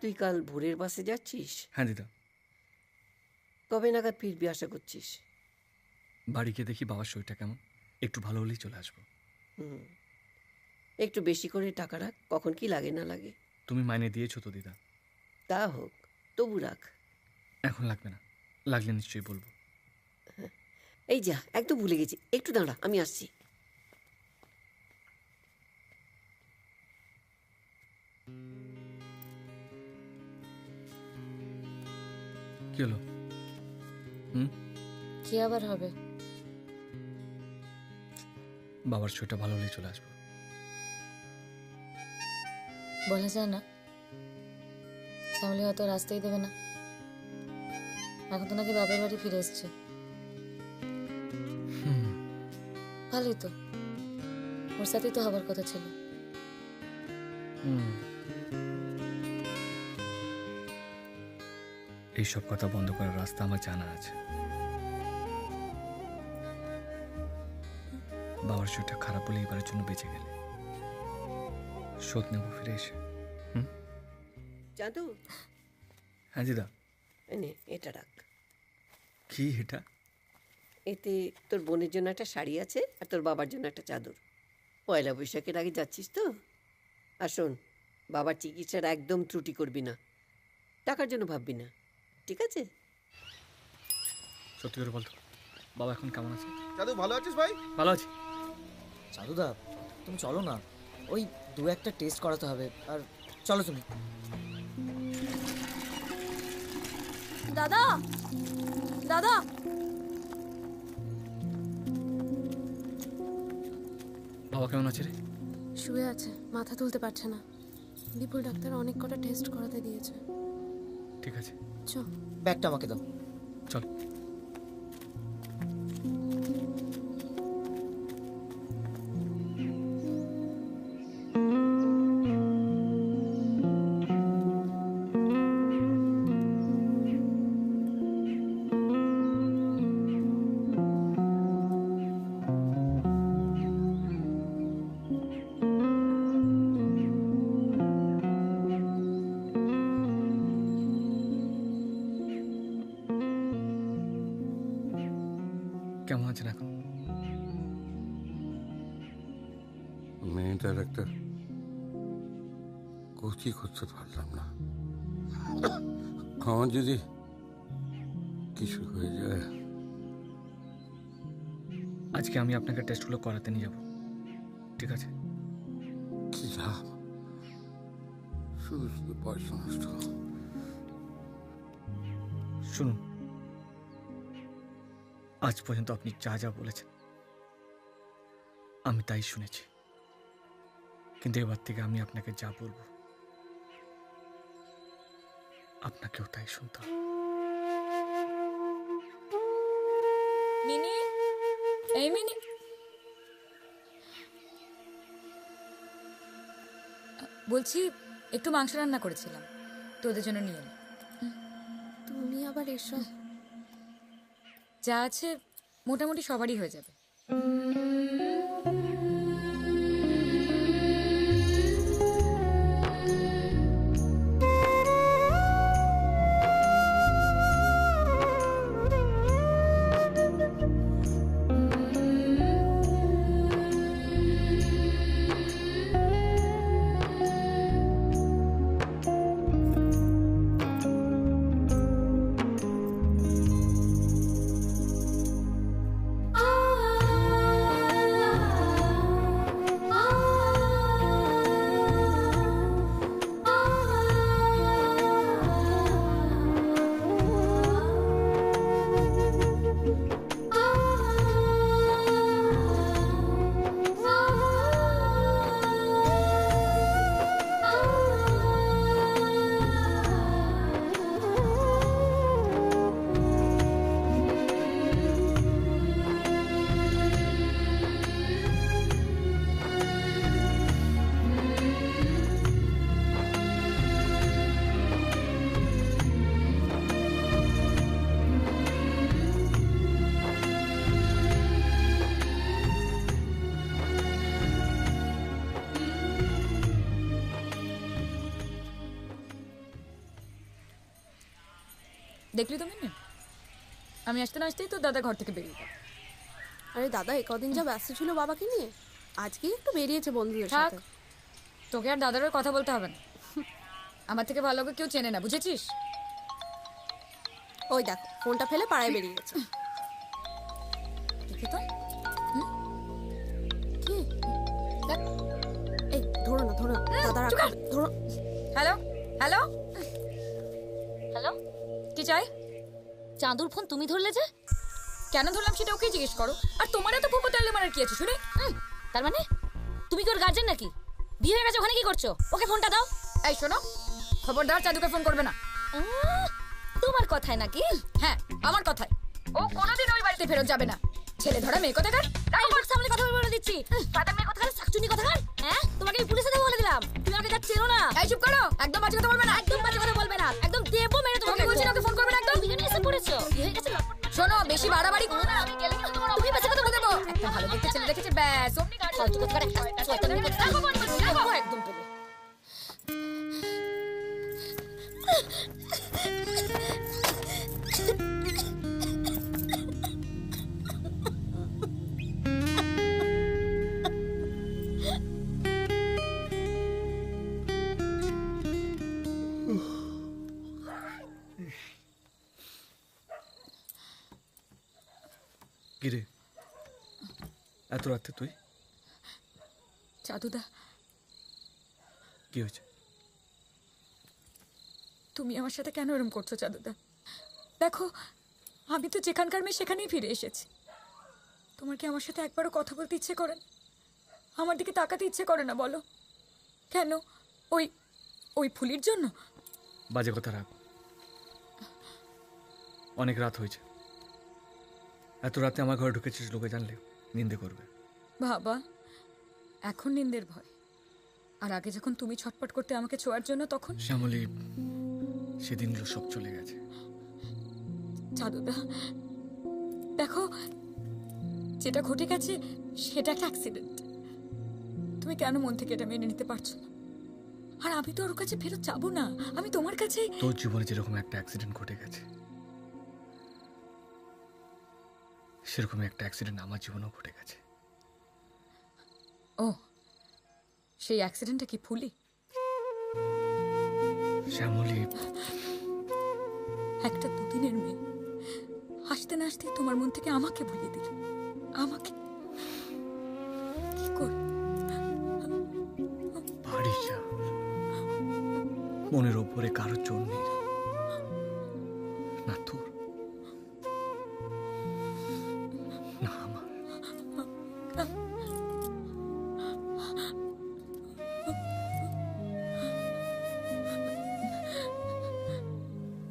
তুই কাল ভোরের বাসে যাচ্ছিস? হ্যাঁ দিদা। কবে নাগাদ ফিরবি আশা করছিস? বাড়ি গিয়ে দেখি বাবার শরীরটা কেমন, একটু ভালো হলেই চলে আসবো। একটু বেশি করে টাকা রাখ, কখন কি লাগে না লাগে। তুমি মাইনে দিয়েছো তো দিদা? তা হোক, তবু রাখ। এখন লাগবে না, লাগলে নিশ্চয়ই বলবো। এই যা, একদম ভুলে গেছি, একটু দাঁড়া, আমি আসছি। কি হলো? কি আবার হবে? বাবার শরীরটা ভালো হলেই চলে আসবো। বলা যায় না, শ্যামলী হয়তো রাস্তাই দেবে না। এখন তো নাকি বাবার বাড়ি ফিরে এসছে। ভালোই তো, ওর সাথেই তো হবার কথা ছিল। এইসব কথা বন্ধ করার রাস্তা আমার জানা আছে। বাবার শরীরটা খারাপ হলে এবারের জন্য বেঁচে গেলে শোধ নেব ফিরে এসে। জাদু। হ্যাঁ দিদা। নে, এটা রাখ। কি এটা? এতে তোর বোনের জন্য একটা শাড়ি আছে, আর তোর বাবার জন্য একটা চাদর। পয়লা বৈশাখের আগে যাচ্ছিস তো। আর শোন, বাবার চিকিৎসার একদম ত্রুটি করবি না, টাকার জন্য ভাববি না, ঠিক আছে? সত্যি করে বলতো, বাবা এখন কেমন আছে? দাদু ভালো আছিস ভাই? ভালো আছি। চাঁদুদা, তুমি চলো না, ওই দু একটা টেস্ট করাতে হবে। আর চলো তুমি। দাদা, দাদা, বাবা কেমন আছে রে? শুয়ে আছে, মাথা তুলতে পারছে না। বিপুল ডাক্তার অনেক কটা টেস্ট করাতে দিয়েছে। ঠিক আছে, চ। ব্যাগটা আমাকে দাও। চল। কেমন আছেন এখন? মেয়েটার একটা ক্ষতি করতে পারলাম না। আমার যদি কিছু হয়ে যায়, আজকে আমি আপনাকে টেস্টগুলো করাতে নিয়ে যাব, ঠিক আছে? কি লাভ? শুধু শুধু পয়সা নষ্ট। শুনুন, আজ পর্যন্ত আপনি যা যা বলেছেন আমি তাই শুনেছি, কিন্তু এবার থেকে আমি আপনাকে যা বলবো আপনাকেও তাই শুনতে হবে। মিনি, এই মিনি, বলছি একটু মাংস রান্না করেছিলাম, তোদের জন্য নিয়ে এলাম। তুমি আবার এসব? যা আছে মোটামুটি সবারই হয়ে যাবে। দেখলি তো মিমি, আমি আসতে না আসতেই তো দাদা ঘর থেকে বেরিয়ে গেল। আরে দাদা এ কদিন যা ব্যস্ত ছিল বাবাকে নিয়ে, আজকেই একটু বেরিয়েছে বন্ধুদের থাক, সাথে। তোকে আর দাদার ওই কথা বলতে হবে না। আমার থেকে ভালো কেউ চেনে না, বুঝেছিস? ওই দেখো ফোনটা ফেলে পাড়ায় বেরিয়ে গেছে। দেখি তো। কি এই ধরো না, ধরো দাদা ধরো। হ্যালো হ্যালো হ্যালো, কি চাই? চাঁদুর ফোন তুমি ধরলে যে? কেন ধরলাম সেটা ওকে জিজ্ঞেস করো। আর তোমার এত ফুপো তাহলে মারার কি আছে শুনি? তার মানে তুমি কি ওর গার্জেন নাকি? বিয়ে হয়ে গেছে, ওখানে কি করছো? ওকে ফোনটা দাও। এই শোনো, খবরদার চাঁদুকে ফোন করবে না। তোমার কথায় নাকি? হ্যাঁ আমার কথায়। ও কোনোদিন ওই বাড়িতে ফেরত যাবে না। ছেলে ধরা মেয়ে কোথাকার। সামনে কথা বলে দিচ্ছি। ফাটা মেয়ে কোথাকার, শাকচুনি কোথাকার। হ্যাঁ, তোমাকে আমি পুলিশে দেবো বলে দিলাম। তুমি আমাকে যা চেনো না। এই চুপ করো, একদম বাজে কথা বলবে না। একদম বাজে কথা বলবে না, একদম দেবো মেরে তোমাকে। বলছি না ওকে ফোন করবে না একদম। বিরিয়ানি এসে পড়েছো, বিয়ে হয়ে গেছে। শোনো, বেশি বাড়াবাড়ি করো না। আমি গেলে কিন্তু তোমার তুমি বেশি কথা বলে দেবো। একটা ভালো দেখতে ছেলে দেখেছে, ব্যাস অমনি গাড়ি ফালতু কোথাকার একটা শয়তানি কোথাকার। একদম পেলে। কিরে এত রাতে তুই? চাঁদুদা, কি হয়েছে? তুমি আমার সাথে কেন এরম করছো চাঁদুদা? দেখো, আমি তো যেখানকার মেয়ে সেখানেই ফিরে এসেছি। তোমার কি আমার সাথে একবারও কথা বলতে ইচ্ছে করে না? আমার দিকে তাকাতে ইচ্ছে করে না বলো? কেন? ওই ওই ফুলির জন্য? বাজে কথা রাখ, অনেক রাত হয়েছে। এত রাতে আমার ঘরে ঢুকেছিস, লোকে জানলে নিন্দে করবে। বাবা, এখন নিন্দের ভয়, আর আগে যখন তুমি ছটপট করতে আমাকে ছোঁয়ার জন্য, তখন শ্যামলী, সেদিনগুলো সব চলে গেছে। চাঁদুদা দেখো, যেটা ঘটে গেছে সেটা একটা অ্যাক্সিডেন্ট। তুমি কেন মন থেকে এটা মেনে নিতে পারছো না? আর আমি তো ওর কাছে ফেরত যাবো না, আমি তোমার কাছে। তোর জীবনে যেরকম একটা অ্যাক্সিডেন্ট ঘটে গেছে, সেরকম একটা অ্যাক্সিডেন্ট আমার জীবনেও ঘটে গেছে। ও, সেই অ্যাক্সিডেন্টটা কি ফুলি? শ্যামলী, একটা দুদিনের মেয়ে হাসতে না আসতে তোমার মন থেকে আমাকে ভুলিয়ে দিল। আমাকে কি করে? বাড়ি যা, মনের ওপরে কারো জোর নেই না, তোর না আমার।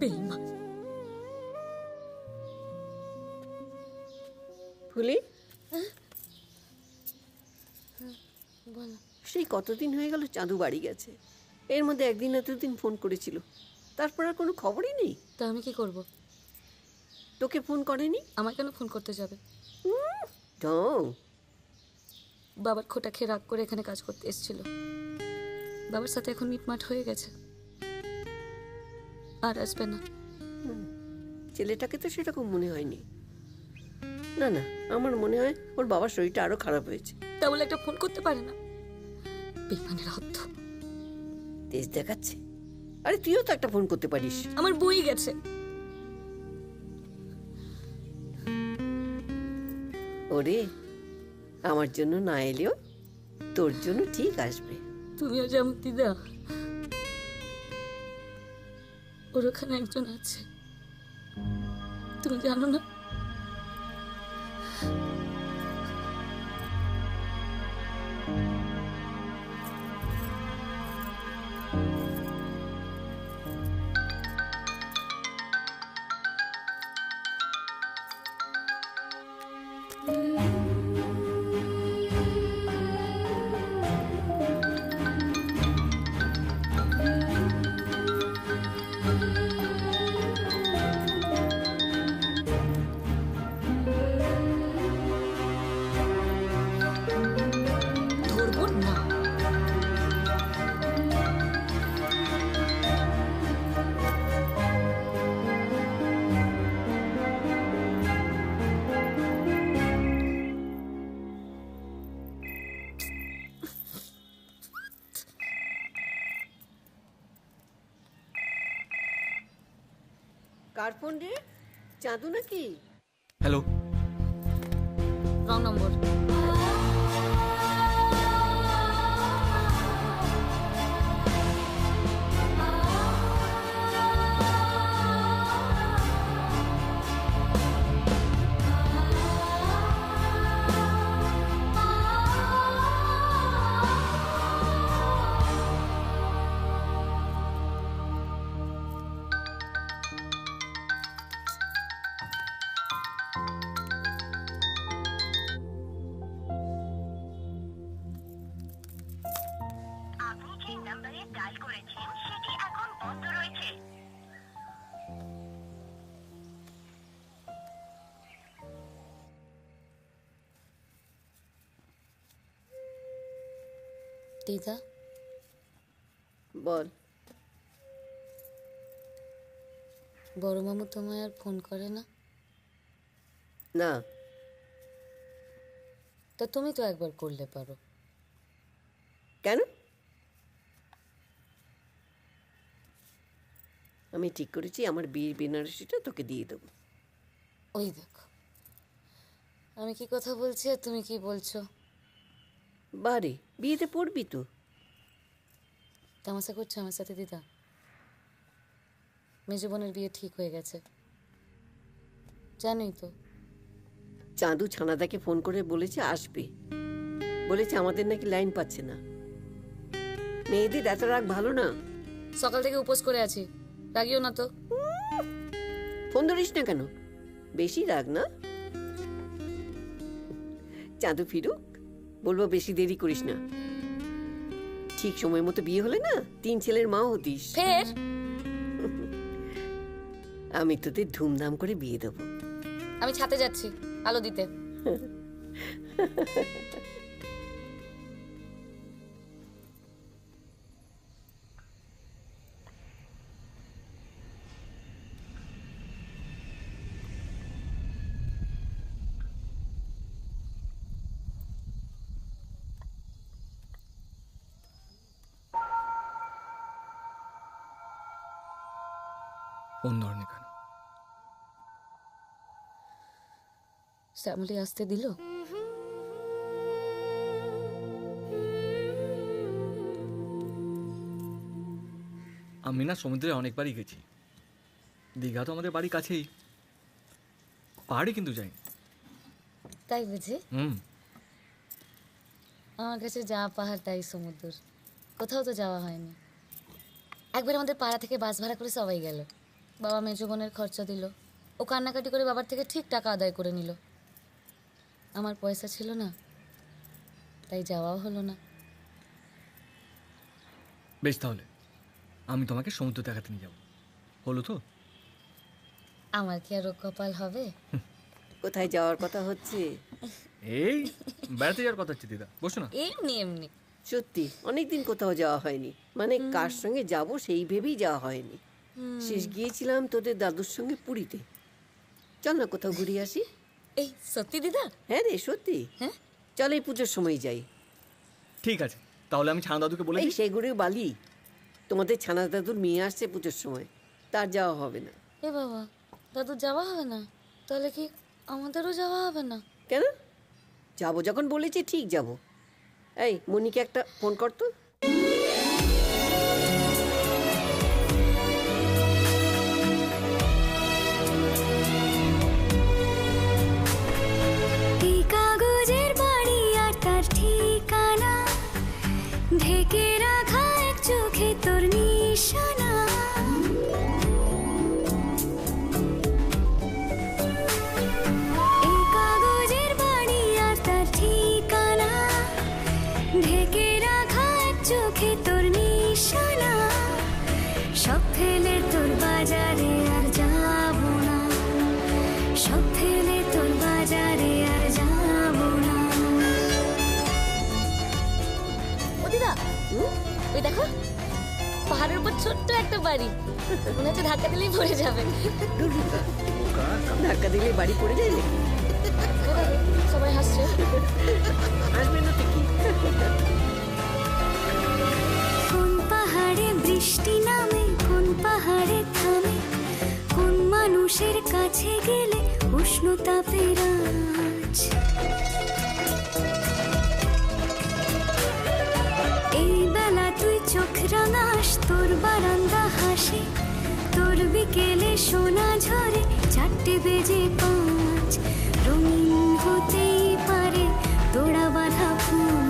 বেঈমান। ফুলি, বলো। সেই কতদিন হয়ে গেল চাঁদু বাড়ি গেছে। এর মধ্যে একদিন না দুদিন ফোন করেছিল, তারপর আর কোনো খবরই নেই। তা আমি কি করব? তোকে ফোন করেনি? আমার কেন ফোন করতে যাবে? ঢং। বাবার খোটা খেয়ে রাগ করে এখানে কাজ করতে এসেছিল। বাবার সাথে এখন মিটমাট হয়ে গেছে, আর আসবে না। ছেলেটাকে তো সেরকম মনে হয়নি। না না, আমার মনে হয় ওর বাবার শরীরটা আরো খারাপ হয়েছে। তা বলে একটা ফোন করতে পারে না? বেইমানের হদ্দ। তেজ দেখাচ্ছে। আরে তুইও তো একটা ফোন করতে পারিস। আমার বই গেছে। ওরে, আমার জন্য না এলেও তোর জন্য ঠিক আসবে। তুমিও যেমন দিদা, ওর ওখানে একজন আছে, তুমি জানো না? কার ফোন রে? চাঁদু নাকি? হ্যালো। রং নম্বর। দিদা বল। বড় মামু তোমায় আর ফোন করে না? না। তা তুমি তো একবার করলে পারো। কেন? আমি ঠিক করেছি আমার বিয়ের বেনারসিটা তোকে দিয়ে দেবো। ওই দেখো আমি কি কথা বলছি আর তুমি কি বলছো। বারে বিয়েতে পড়বি তো? তামাশা করছো আমার সাথে দিদা? মেজো বোনের বিয়ে ঠিক হয়ে গেছে জানোই তো। চাঁদু ছানাদাকে ফোন করে বলেছে আসবে, বলেছে আমাদের নাকি লাইন পাচ্ছে না। মেয়েদের এত রাগ ভালো না। সকাল থেকে উপোস করে আছি, রাগিও না তো। ফোন ধরিস না কেন? বেশি রাগ না। চাঁদু ফিরুক, বলবো বেশি দেরি করিস না। ঠিক সময় মতো বিয়ে হলে না 3 ছেলের মা হতিস। ফের আমি তোদের ধুমধাম করে বিয়ে দেবো। আমি ছাতে যাচ্ছি আলো দিতে। ফোন ধরনি কেন? শ্যামলি আসতে দিল? আমি না সমুদ্রে অনেকবারই গেছি। দীঘা তো আমাদের বাড়ি কাছেই, পাহাড়ে কিন্তু যাই। তাই বুঝি? আমার কাছে যা পাহাড় তাই সমুদ্র, কোথাও তো যাওয়া হয়নি। একবার আমাদের পাড়া থেকে বাস ভাড়া করে সবাই গেল। বাবা মেজো বোনের খরচা দিল, ও কান্নাকাটি করে বাবার থেকে ঠিক টাকা আদায় করে নিল। আমার পয়সা ছিল না, তাই যাওয়াও হলো না। বেশ, তাহলে আমি তোমাকে সমুদ্র দেখাতে নিয়ে যাবো, হলো তো? আমার কি আর কপাল হবে? কোথায় যাওয়ার কথা হচ্ছে? এই বেড়াতে যাওয়ার কথা হচ্ছে দিদা, বসো না। এমনি এমনি। সত্যি অনেকদিন কোথাও যাওয়া হয়নি, মানে কার সঙ্গে যাব সেই ভেবেই যাওয়া হয়নি। শেষ গিয়েছিলাম তোদের দাদুর সঙ্গে পুরীতে। চল না কোথাও ঘুরে আসি। এই সত্যি দিদা? হ্যাঁ রে সত্যি। হ্যাঁ চল, এই পুজোর সময় যাই। ঠিক আছে, তাহলে আমি ছানা দাদুকে বলে এই সেগুড়ে বালি, তোমাদের ছানা দাদুর মেয়ে আসছে পুজোর সময়, তার যাওয়া হবে না। এ বাবা, দাদু যাওয়া হবে না? তাহলে কি আমাদেরও যাওয়া হবে না? কেন? যাবো যখন বলেছি ঠিক যাব। এই মনিকে একটা ফোন কর তো। কাগজের বাড়ি আর তার ঠিকানা, ঢেকে রাখা এক চোখে তোর নিশানা। এই কাগজের বাড়ি আর তার ঠিকানা, ঢেকে রাখা এক চোখে তোর নিশানা। সব ফেলে তোর বাজারে আর যাবো না, সব ফেলে তোর বাজারে আর যাবো না। ও দিদা, ওই দেখো পাহাড়ের উপর ছোট্ট একটা বাড়ি, মনে হচ্ছে ধাক্কা দিলেই পড়ে যাবে। ধাক্কা দিলে বাড়ি পড়ে যায় নাকি? সবাই হাসছে। আসবে না তো কি? কোন পাহাড়ে বৃষ্টি নামে, কোন পাহাড়ে থামে, কোন মানুষ মানুষের কাছে গেলে উষ্ণতাপের আঁচ। এই বেলা তুই চোখ রাঙাস, তোর বারান্দা হাসে, তোর বিকেলে সোনা ঝরে 4টে বেজে 5। রঙিন হতেই পারে তোড়া বাঁধা ফুল,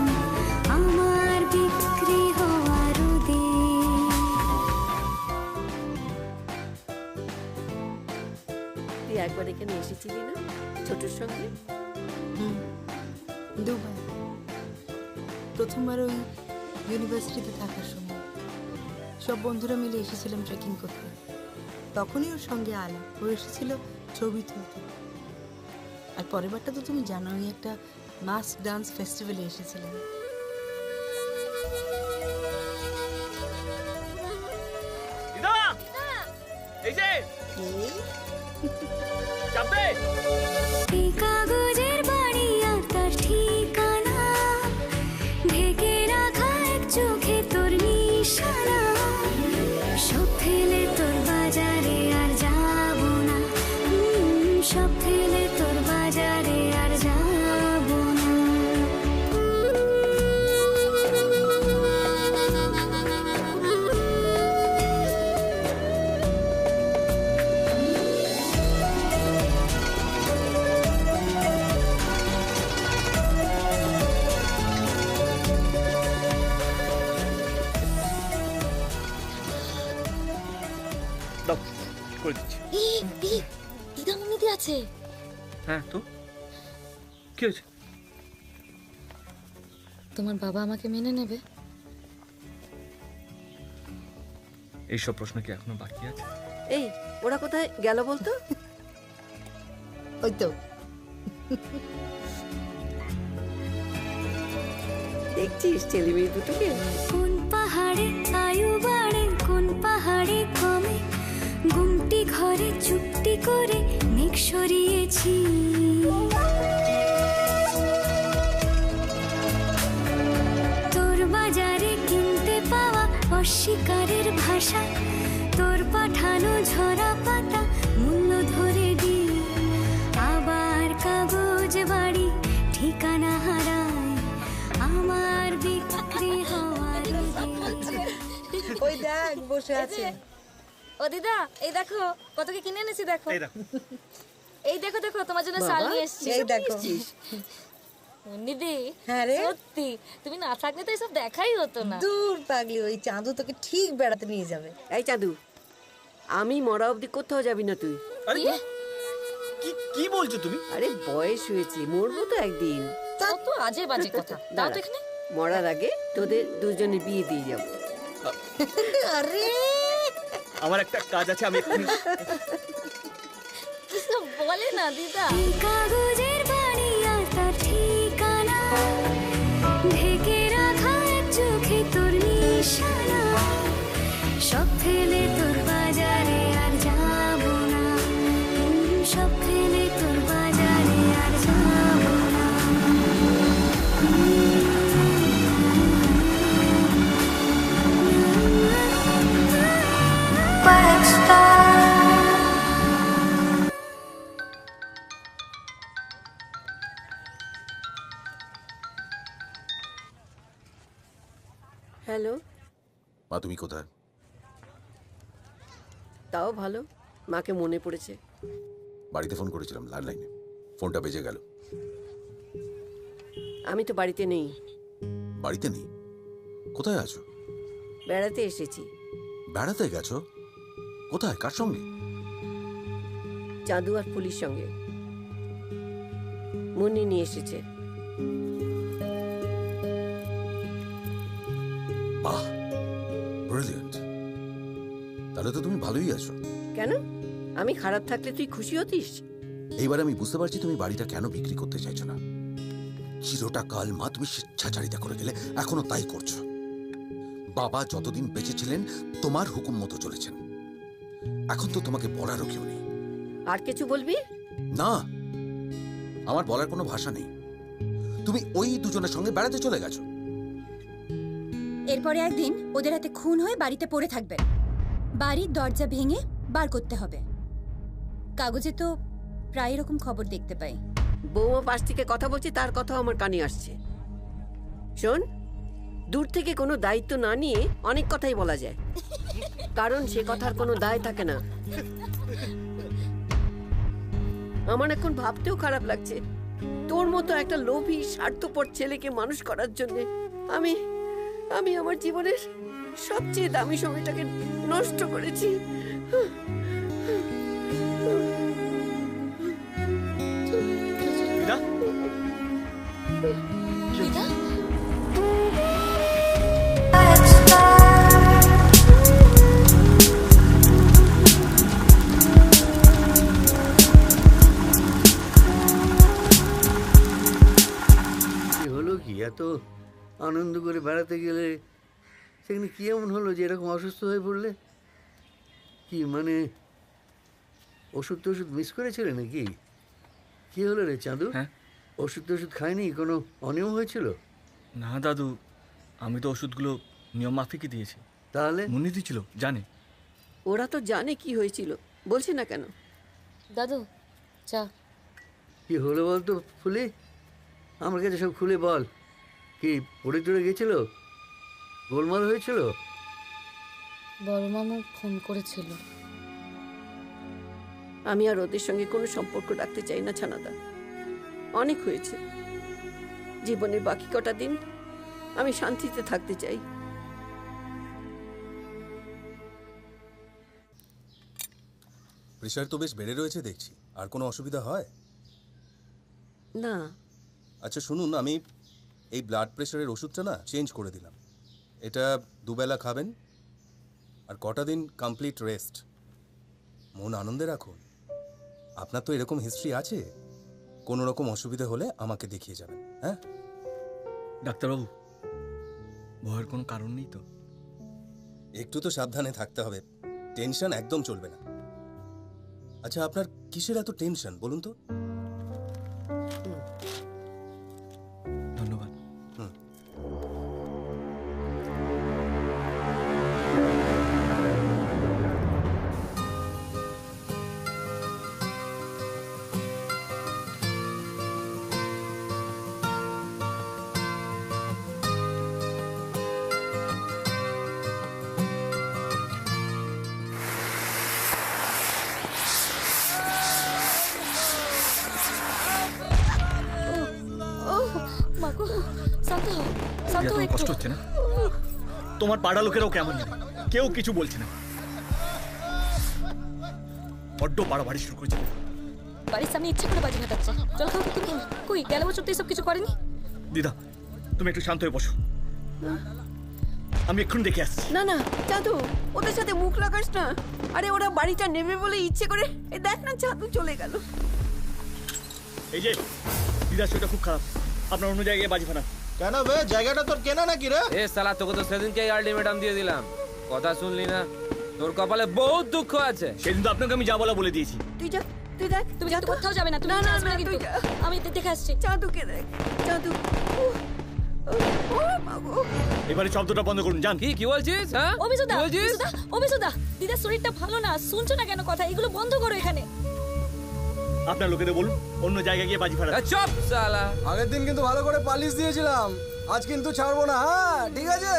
আমার বিক্রি হওয়ার দিন। তুই একবার এখানে এসেছিলি না ছোটর সঙ্গে? দুবার। প্রথমবার ওই ইউনিভার্সিটিতে থাকার সময় সব বন্ধুরা মিলে এসেছিলাম ট্রেকিং করতে। তখনই ওর সঙ্গে আলাপ, ও এসেছিল ছবি তুলতে। আর পরের বারটা তো তুমি জানো, ওই একটা মাস্ক ডান্স ফেস্টিভ্যালে এসেছিলাম। এই যে চাপবে এই কাগজের বাড়ি আর তার ঠিকানা, ঢেকে রাখা এক চোখে তোর নিশানা। সব ফেলে তোর বাজারে আর যাব না, সব ফেলে তোর বাজারে আর যাব না। করে দিচ্ছি। দিদা মমিদি আছে। হ্যাঁ তো কি হয়েছে? তোমার বাবা আমাকে মেনে নেবে? এইসব প্রশ্ন কি এখনো বাকি আছে? এই ওরা কোথায় গেল বলতো? ওই তো দেখছিস ছেলে মেয়ে দুটোকে? কোন পাহাড়ে আয়ু বাড়ে, কোন পাহাড়ে কমে, গুমটি ঘরে চুপটি করে মেঘ সরিয়েছি। তোর বাজারে কিনতে পাওয়া অস্বীকারের ভাষা, তোর পাঠানো ঝরা পাতা মূল্য ধরে দি। আবার কাগজ বাড়ি ঠিকানা হারায়, আমার বিক্রি হওয়ার ওই দেখ বসে আছে। ও দিদা এই দেখো কত কি কিনে এনেছি দেখো। এই দেখো দেখো তোমার জন্য শাল নিয়ে এসেছি। এই দেখো নিদি। হ্যাঁ রে, সত্যি তুমি না থাকলে তো এসব দেখাই হতো না। দূর পাগলি, ওই চাঁদু তোকে ঠিক বেড়াতে নিয়ে যাবে। এই চাঁদু, আমি মরা অবধি কোথাও যাবি না তুই। কি বলছো তুমি? আরে বয়স হয়েছে, মরবো তো একদিন। কত আজে বাজে কথা। দাও তো এখানে। মরার আগে তোদের দুজনের বিয়ে দিয়ে যাবো। আরে আমার একটা কাজ আছে, আমি এক্ষুনি। কিসব বলে না দিদা। কাগজের বাড়ি আর তার ঠিকানা, ঢেকে রাখা এক চোখে তোর নিশানা। সব ফেলে তোর বাজারে আর যাব না, সব ফেলে তোর বাজারে আর যাব না। হ্যালো। মা তুমি কোথায়? তাও ভালো, মাকে মনে পড়েছে। বাড়িতে ফোন করেছিলাম, ল্যান্ডলাইনে ফোনটা বেজে গেল। আমি তো বাড়িতে নেই। বাড়িতে নেই? কোথায় আছো? বেড়াতে এসেছি। বেড়াতে গেছো? কোথায়, কার সঙ্গে? চাঁদু আর পুলিশ সঙ্গে। মুন্নি নিয়ে এসেছে। বাহ, ব্রিলিয়েন্ট। তাহলে তো তুমি ভালোই আছো। কেন? আমি খারাপ থাকলে তুই খুশি হতিস? এইবার আমি বুঝতে পারছি তুমি বাড়িটা কেন বিক্রি করতে চাইছো না। চিরটা কাল মা তুমি স্বেচ্ছাচারিতা করে গেলে, এখনো তাই করছো। বাবা যতদিন বেঁচে ছিলেন তোমার হুকুম মতো চলেছেন, এখন তো তোমাকে বলারও কেউ নেই। আর কিছু বলবি? না, আমার বলার কোনো ভাষা নেই। তুমি ওই দুজনের সঙ্গে বেড়াতে চলে গেছো। এরপরে একদিন ওদের হাতে খুন হয়ে বাড়িতে পড়ে থাকবেন। বাড়ির দরজা ভেঙে বার করতে হবে। কাগজে তো প্রায় এরকম খবর দেখতে পাই। বৌমা পাশ থেকে কথা বলছে, তার কথা আমার কানে আসছে। শোন, দূর থেকে কোনো দায়িত্ব না নিয়ে অনেক কথাই বলা যায়, কারণ সে কথার কোনো দায় থাকে না। আমার এখন ভাবতেও খারাপ লাগছে, তোর মতো একটা লোভী স্বার্থপর ছেলেকে মানুষ করার জন্য আমি আমি আমার জীবনের সবচেয়ে দামি সময়টাকে নষ্ট করেছি। হলো কি, এত আনন্দ করে বেড়াতে গেলে সেখানে কি এমন হলো যে এরকম অসুস্থ হয়ে পড়লে? কি মানে ওষুধ টষুধ মিস করেছিলে নাকি? কি হলো রে চাঁদু? ওষুধ টষুধ খায়নি? কোনো অনিয়ম হয়েছিল? না দাদু, আমি তো ওষুধগুলো নিয়ম মাফিকই দিয়েছি। তাহলে মুন্নি দিয়েছিল, জানে। ওরা তো জানে কি হয়েছিল, বলছে না কেন? দাদু চা। কি হলো বল তো ফুলি, আমার কাছে সব খুলে বল। কি পড়ে টড়ে গেছিল? গোলমাল হয়েছিল? বড় মামু ফোন করেছিল। আমি আর ওদের সঙ্গে কোনো সম্পর্ক রাখতে চাই না ছানাদা, অনেক হয়েছে। জীবনের বাকি কটা দিন আমি শান্তিতে থাকতে চাই। প্রেশার তো বেশ বেড়ে রয়েছে দেখছি, আর কোনো অসুবিধা হয় না? আচ্ছা শুনুন, আমি এই ব্লাড প্রেশারের ওষুধটা না চেঞ্জ করে দিলাম। এটা দুবেলা খাবেন, আর কটা দিন কমপ্লিট রেস্ট। মন আনন্দে রাখুন। আপনার তো এরকম হিস্ট্রি আছে, কোনো রকম অসুবিধা হলে আমাকে দেখিয়ে যাবেন। হ্যাঁ ডাক্তারবাবু, ভয়ের কোনো কারণ নেই তো? একটু তো সাবধানে থাকতে হবে, টেনশন একদম চলবে না। আচ্ছা আপনার কিসের এত টেনশন বলুন তো? ধন্যবাদ। মাগো, শান্ত হও, শান্ত হও তোমার একটু। কষ্ট হচ্ছে না? তোমার পাড়া লোকেরাও কেমন জানে, কেউ কিছু বলছে না। বড্ড বাড়াবাড়ি শুরু করেছে। বাড়ির সামনে ইচ্ছে করে বাজি ফাটাচ্ছে। চল খাও তুমি। কই গেল বছর তো এসব কিছু করেনি। দিদা, তুমি একটু শান্ত হয়ে বসো, আমি এক্ষুনি দেখে আসছি। না না চাঁদু, ওদের সাথে মুখ লাগাস না। আরে ওরা বাড়িটা নেবে বলে ইচ্ছে করে, এই দেখ না চাঁদু চলে গেল। এই যে দিদার শরীরটা খুব খারাপ, আপনার অন্য জায়গায় বাজি ফাটান। কেন বে, জায়গাটা তোর কেনা নাকি রে? এ শালা, তোকে তো সেদিনকে আলটিমেটাম দিয়ে দিলাম, কথা শুনলি না? তোর কপালে বহুত দুঃখ আছে। সেদিন তো আপনাকে আমি যা বলা বলে দিয়েছি। তুই যা, তুই দেখ। তুমি কিন্তু কোথাও যাবে না, তুমি না, না, আসবে না, কিন্তু। তুই যা। আমি দেখে আসছি। চাঁদুকে দেখ, চাঁদু। এবারে শব্দটা বন্ধ করুন, জান। কি বলছিস? হ্যাঁ অভিসুদা, অভিসুদা, অভিসুদা, দিদার শরীরটা ভালো না, শুনছো না কেন কথা? এগুলো বন্ধ করো এখানে। আপনার লোকেদের বলুন অন্য জায়গায় গিয়ে বাজি ফাটান। চুপ শালা। আগের দিন কিন্তু ভালো করে পালিশ দিয়েছিলাম, আজ কিন্তু ছাড়বো না। হ্যাঁ ঠিক আছে।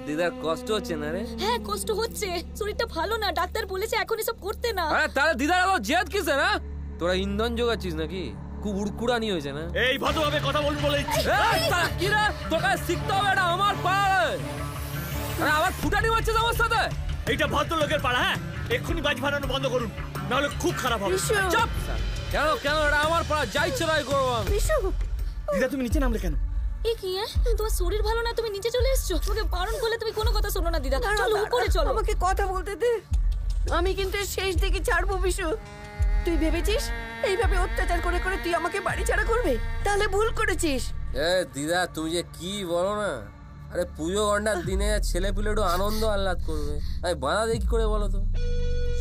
দিদার কষ্ট হচ্ছে না রে? হ্যাঁ কষ্ট হচ্ছে, শরীরটা ভালো না, ডাক্তার বলেছে এখন এসব করতে না। আরে তাহলে দিদার আবার জেদ কিসে? না তোরা ইন্ধন জোগাচ্ছিস নাকি? খুব উড়কুড়ানি হয়েছে না? এই ভদ্রভাবে কথা বলুন বলে দিচ্ছি। কি রে, তোকে শিখতে হবে, এটা আমার পাড়া। আরে আবার ফুটানি মারছিস আমার সাথে? এইটা ভদ্রলোকের পাড়া। হ্যাঁ, এক্ষুনি বাজি ফাটানো বন্ধ করুন, নাহলে খুব খারাপ হবে। চুপ। কেন কেন, এটা আমার পাড়া, যা ইচ্ছে তাই করবো আমি। দিদা তুমি নিচে নামলে কেন? এ কি? তোমার শরীর ভালো না, তুমি নিচে চলে এসছো? তোকে বারণ করলে তুমি কোনো কথা শোনো না দিদা। চলো উপরে চলো। আমাকে কথা বলতে দে, আমি কিন্তু শেষ দিকে ছাড়বো। বিশু, তুই ভেবেছিস এইভাবে অত্যাচার করে করে তুই আমাকে বাড়ি ছাড়া করবে? তাহলে ভুল করেছিস। এ দিদা, তুমি যে কি বলো না। আরে পুজো ঘন্টার দিনে ছেলে পিলে একটু আনন্দ আহ্লাদ করবে, আমি বাধা দেখি করে বলো তো?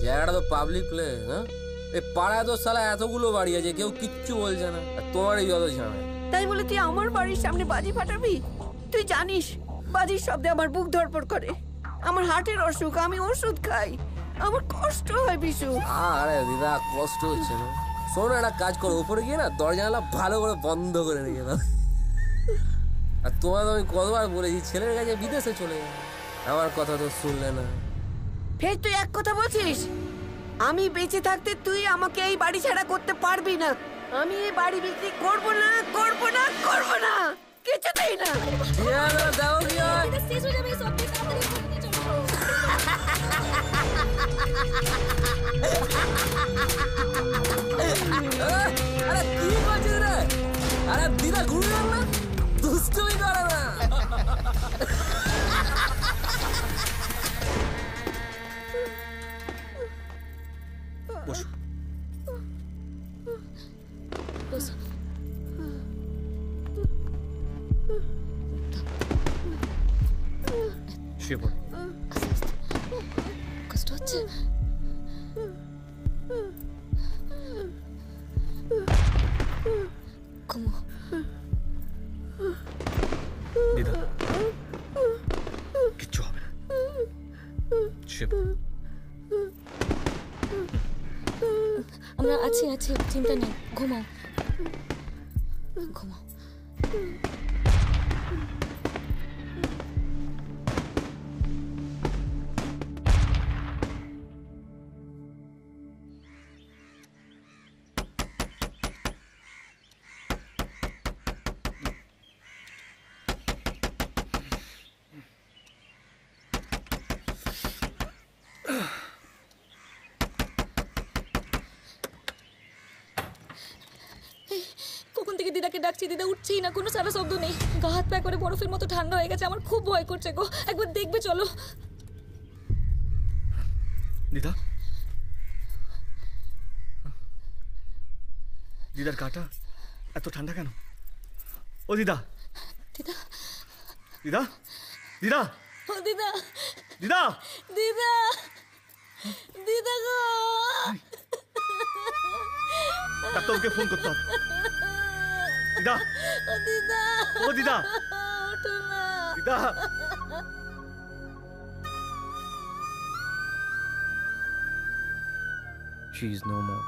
জায়গাটা তো পাবলিক প্লেস। হ্যাঁ, এই পাড়ায় তো সালা এতগুলো বাড়ি আছে, কেউ কিচ্ছু বলছে না, আর তোমারই যত ঝামেলা। তাই বলে তুই আমার বাড়ির সামনে বাজি ফাটাবি? তুই জানিস বাজির শব্দে আমার বুক ধড়ফড় করে, আমার হার্টের অসুখ, আমি ওষুধ খাই। আমার কষ্ট হয় বিশু। আরে দিদা কষ্ট হচ্ছে না, শোনো একটা কাজ করো, উপরে গিয়ে না দরজা জানলা ভালো করে বন্ধ করে রেখে দাও। আর তোমার তো আমি কতবার বলেছি ছেলের কাছে বিদেশে চলে যাবে, আমার কথা তো শুনলে না। ফের তুই এক কথা বলছিস? আমি বেঁচে থাকতে তুই আমাকে এই বাড়ি ছাড়া করতে পারবি না। আমি এই বাড়ি বিক্রি করব না, করব না, করব না, কিছুতেই না। দাও কি হয়? শেষ হয়ে যাবে সব ঠিক তাড়াতাড়ি নিয়ে চলো। আরে কি করছিস রে? আরে দিদা ঘুরে গেল না, দুষ্টুমি করে না। বসো। বসো। শুয়ে পড়ো। কষ্ট হচ্ছে? ঘুমো। দিদা কিচ্ছু হবে না, শুয়ে পড়ো। আমরা আছি আছি, চিন্তা নেই, ঘুমাও ঘুমাও। কখন থেকে দিদাকে ডাকছি, দিদা উঠছেই না, কোনো সারা শব্দ নেই। গা হাত পা করে বরফের মতো ঠান্ডা হয়ে গেছে, আমার খুব ভয় করছে গো। একবার দেখবে চলো। দিদা, দিদার গাটা এত ঠান্ডা কেন? ও দিদা, দিদা, দিদা, দিদা, ও দিদা, দিদা, দিদা, দিদা গো। ডাক্তারকে ফোন করতে হবে। দিদা, ও দিদা, ও দিদা, ওঠো না দিদা। She is no more.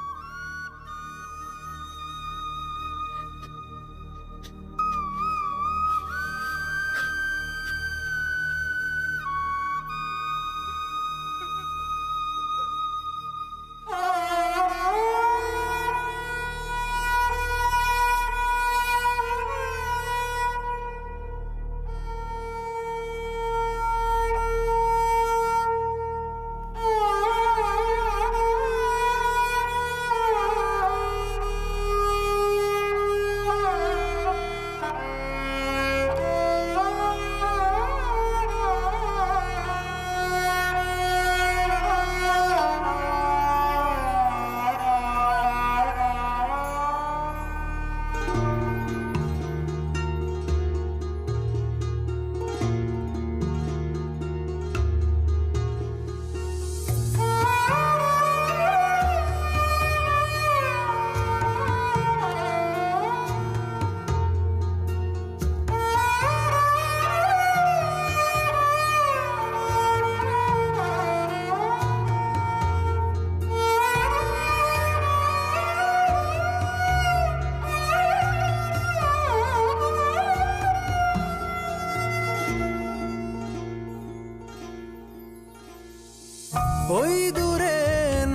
ওই দূরে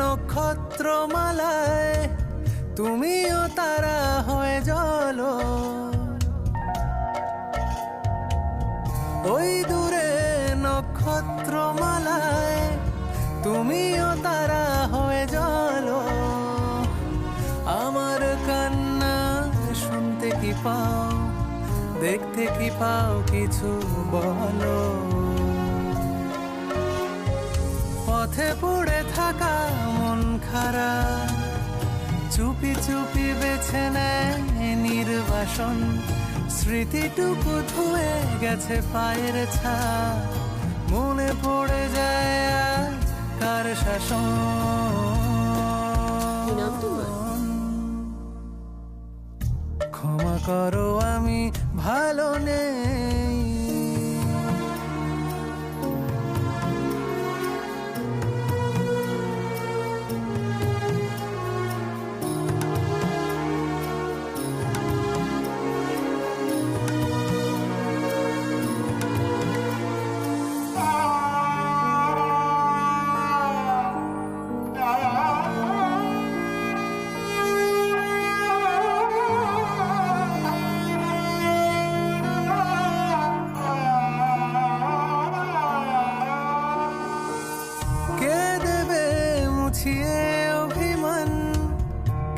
নক্ষত্রমালায় তুমিও তারা হয়ে জ্বলো, ওই দূরে নক্ষত্রমালায় তুমিও তারা হয়ে জ্বলো। আমার কান্না শুনতে কি পাও, দেখতে কি পাও, কিছু বলো। পথে পড়ে থাকা মন খারাপ চুপি চুপি বেছে নেয় নির্বাসন, স্মৃতিটুকু ধুয়ে গেছে পায়ের ছাপ, মনে পড়ে যায় আজ কার শাসন। ক্ষমা করো আমি ভালো নেই,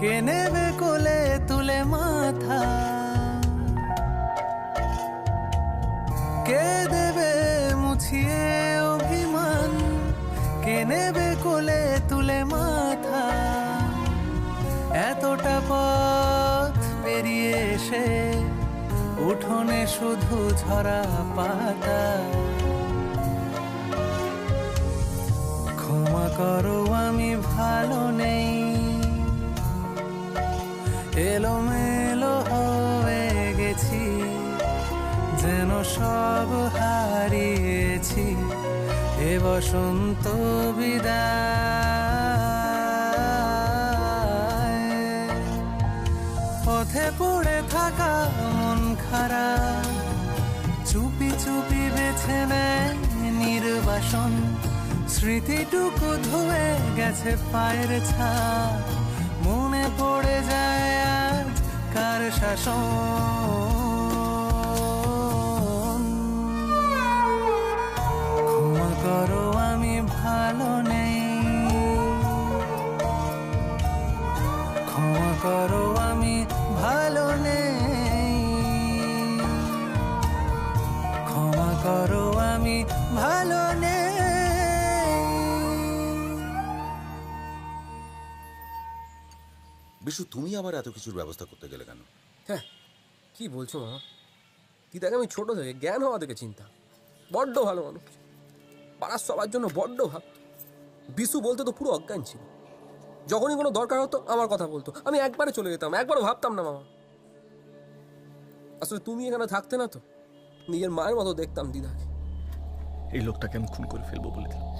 কে নেবে কোলে তুলে মাথা, কে দেবে মুছিয়ে অভিমান, কে নেবে কোলে তুলে মাথা। এতটা পথ পেরিয়ে এসে উঠোনে শুধু ঝরা পাতা। ক্ষমা করো আমি ভালো নেই, এলোমেলো হয়ে গেছি, যেন সব হারিয়েছি। এ বসন্ত বিদায়, পথে পড়ে থাকা মন খারাপ চুপি চুপি বেছে নেয় নির্বাসন। স্মৃতিটুকু ধুয়ে গেছে পায়ের ছাপ, মনে পড়ে যায় আজ কার শাসন। ক্ষমা করো আমি ভালো নেই, ক্ষমা করো আমি ভালো নেই, ক্ষমা করো আমি ভালো নেই। বিশু, তুমি আবার এত কিছুর ব্যবস্থা করতে গেলে কেন? হ্যাঁ, কি বলছো মামা? দিদাকে আমি ছোট থেকে জ্ঞান হওয়া থেকে চিন্তা, বড্ড ভালো মানুষ, পাড়ার সবার জন্য বড্ড ভাব। বিশু বলতে তো পুরো অজ্ঞান ছিল, যখনই কোনো দরকার হতো আমার কথা বলতো, আমি একবারে চলে যেতাম, একবারও ভাবতাম না মামা। আসলে তুমি এখানে থাকতে না তো নিজের মায়ের মতো দেখতাম দিদাকে। এই লোকটাকে আমি খুন করে ফেলবো বলে দিলাম।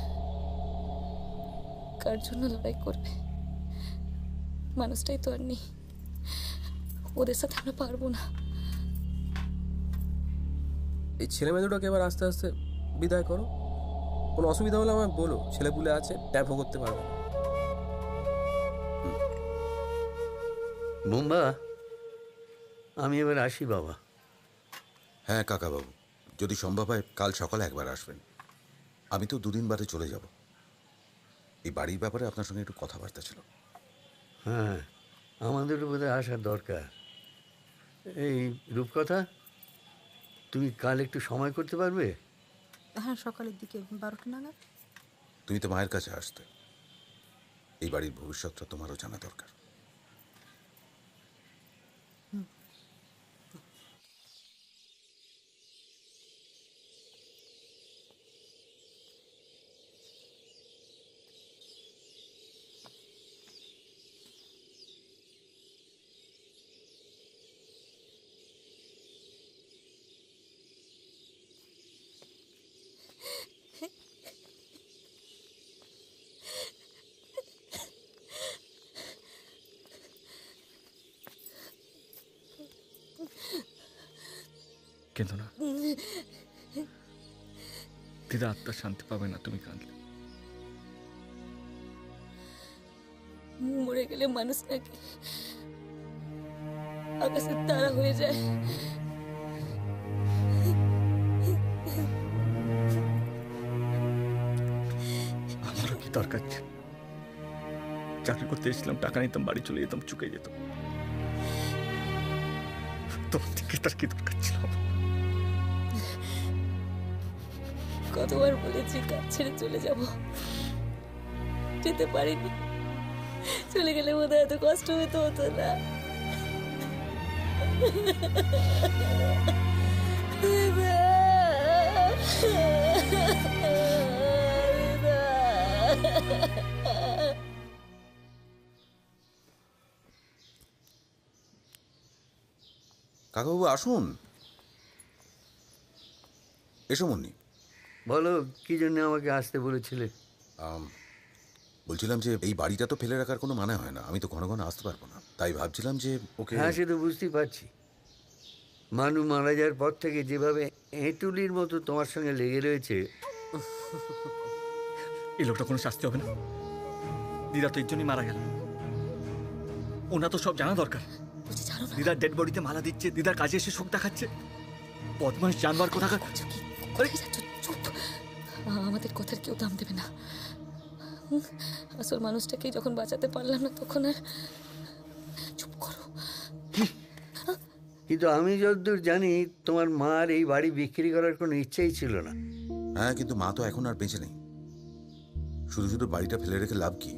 কার জন্য লড়াই করবে? মানুষটাই তো আর নেই, ওদের সাথে আমরা পারবো না। এই ছেলে মেয়ে দুটোকে এবার আস্তে আস্তে বিদায় করো, কোনো অসুবিধা হলে আমায় বলো, ছেলেপুলে আছে, ট্যাপও করতে পারবে। মুম্বা, আমি এবার আসি বাবা। হ্যাঁ কাকাবাবু, যদি সম্ভব হয় কাল সকালে একবার আসবেন। আমি তো দুদিন বাদে চলে যাব। এই বাড়ির ব্যাপারে আপনার সঙ্গে একটু কথাবার্তা ছিল। হ্যাঁ, আমাদেরও বোধহয় আসার দরকার। এই রূপকথা, তুমি কাল একটু সময় করতে পারবে? হ্যাঁ, সকালের দিকে 12টা নাগাদ। তুমি তো মায়ের কাছে আসতে, এই বাড়ির ভবিষ্যৎটা তোমারও জানা দরকার। কিন্তু না, দিদা আত্মা শান্তি পাবে না তুমি কাঁদলে। মরে গেলে মানুষ নাকি আকাশের তারা হয়ে যায়? আমারও কি দরকার ছিল? চাকরি করতে এসেছিলাম, টাকা নিতাম, বাড়ি চলে যেতাম, চুকে যেতাম। তোমার থেকে তার কি দরকার ছিল? কতবার বলেছি কাজ ছেড়ে চলে যাব, যেতে পারিনি। চলে গেলে বোধহয় এত কষ্ট হতো না। কাকাবাবু আসুন, এসো মুন্নি। বলো, কি জন্য আমাকে আসতে বলেছিলে? বলছিলাম যে এই বাড়িটা তো ফেলে রাখার কোনো মানে হয় না, আমি তো ঘন ঘন আসতে পারবো না, তাই ভাবছিলাম যে ওকে। হ্যাঁ, সে তো বুঝতেই পারছি। মানু মারা যাওয়ার পর থেকে যেভাবে এঁটুলির মতো তোমার সঙ্গে লেগে রয়েছে। এই লোকটা কোনো শাস্তি হবে না? দিদা তো এর জন্যই মারা গেল, ওনা তো সব জানা দরকার। দিদার ডেড বডিতে মালা দিচ্ছে, দিদার কাজে এসে শোক দেখাচ্ছে, বদমাস জানবার কথা। আমাদের কথার কেউ দাম দেবে না। আসল মানুষটাকে যখন বাঁচাতে পারলাম না, তখন আর কিন্তু আমি যতদূর জানি তোমার মার এই বাড়ি বিক্রি করার কোনো ইচ্ছেই ছিল না। হ্যাঁ, কিন্তু মা তো এখন আর বেঁচে নেই। শুধু শুধু বাড়িটা ফেলে রেখে লাভ কি?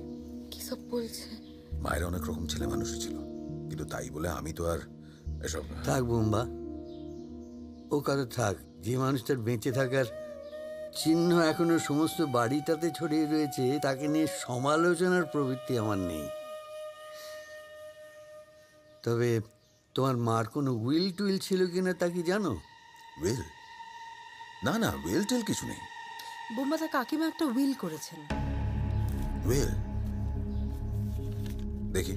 কি সব বলছে? মায়ের অনেক রকম ছেলে মানুষ ছিল, কিন্তু তাই বলে আমি তো আর এসব। থাক বুম্বা, ও কথা থাক। যে মানুষটার বেঁচে থাকার চিহ্ন এখনো সমস্ত বাড়িটাতে ছড়িয়ে রয়েছে, তাকে নিয়ে সমালোচনার প্রবৃত্তি আমার নেই। তবে তোমার মার কোনো উইল টুইল ছিল কিনা তা কি জানো? উইল? না না, উইল টিল কিছু নেই। বোম্বাতা কাকিমা একটা উইল করেছেন। উইল? দেখি।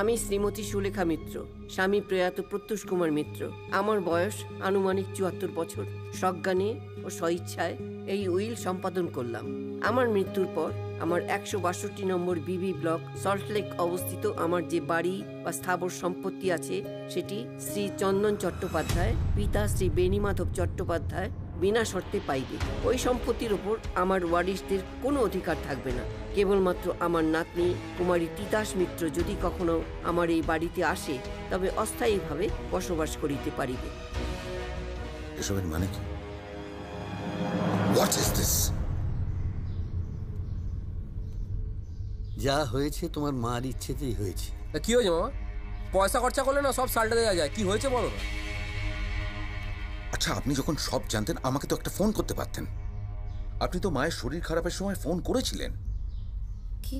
আমি শ্রীমতী সুলেখা মিত্র, স্বামী প্রয়াত প্রত্যুষ কুমার মিত্র। আমার বয়স আনুমানিক ৭৪ বছর। সজ্ঞানে ও স্বইচ্ছায় এই উইল সম্পাদন করলাম। আমার মৃত্যুর পর আমার ১৬২ নম্বর বিবি ব্লক সল্টলেক অবস্থিত আমার যে বাড়ি বা স্থাবর সম্পত্তি আছে, সেটি শ্রী চন্দন চট্টোপাধ্যায় পিতা শ্রী বেণীমাধব চট্টোপাধ্যায় বিনা শর্তে পাইবে। ওই সম্পত্তির ওপর আমার ওয়ারিশদের কোনো অধিকার থাকবে না। কেবলমাত্র আমার নাতনি কুমারী তিতাস মিত্র যদি কখনো আমার এই বাড়িতে আসে, তবে অস্থায়ীভাবে বসবাস করিতে পারিবে। এসবের মানে কি? What is this? যা হয়েছে তোমার মার ইচ্ছেতেই হয়েছে। কি হয়েছে মামা? পয়সা খরচা করলে না সব সালটা দেওয়া যায়। কি হয়েছে বলো না। আচ্ছা, আপনি যখন সব জানতেন আমাকে তো একটা ফোন করতে পারতেন। আপনি তো মায়ের শরীর খারাপের সময় ফোন করেছিলেন। কি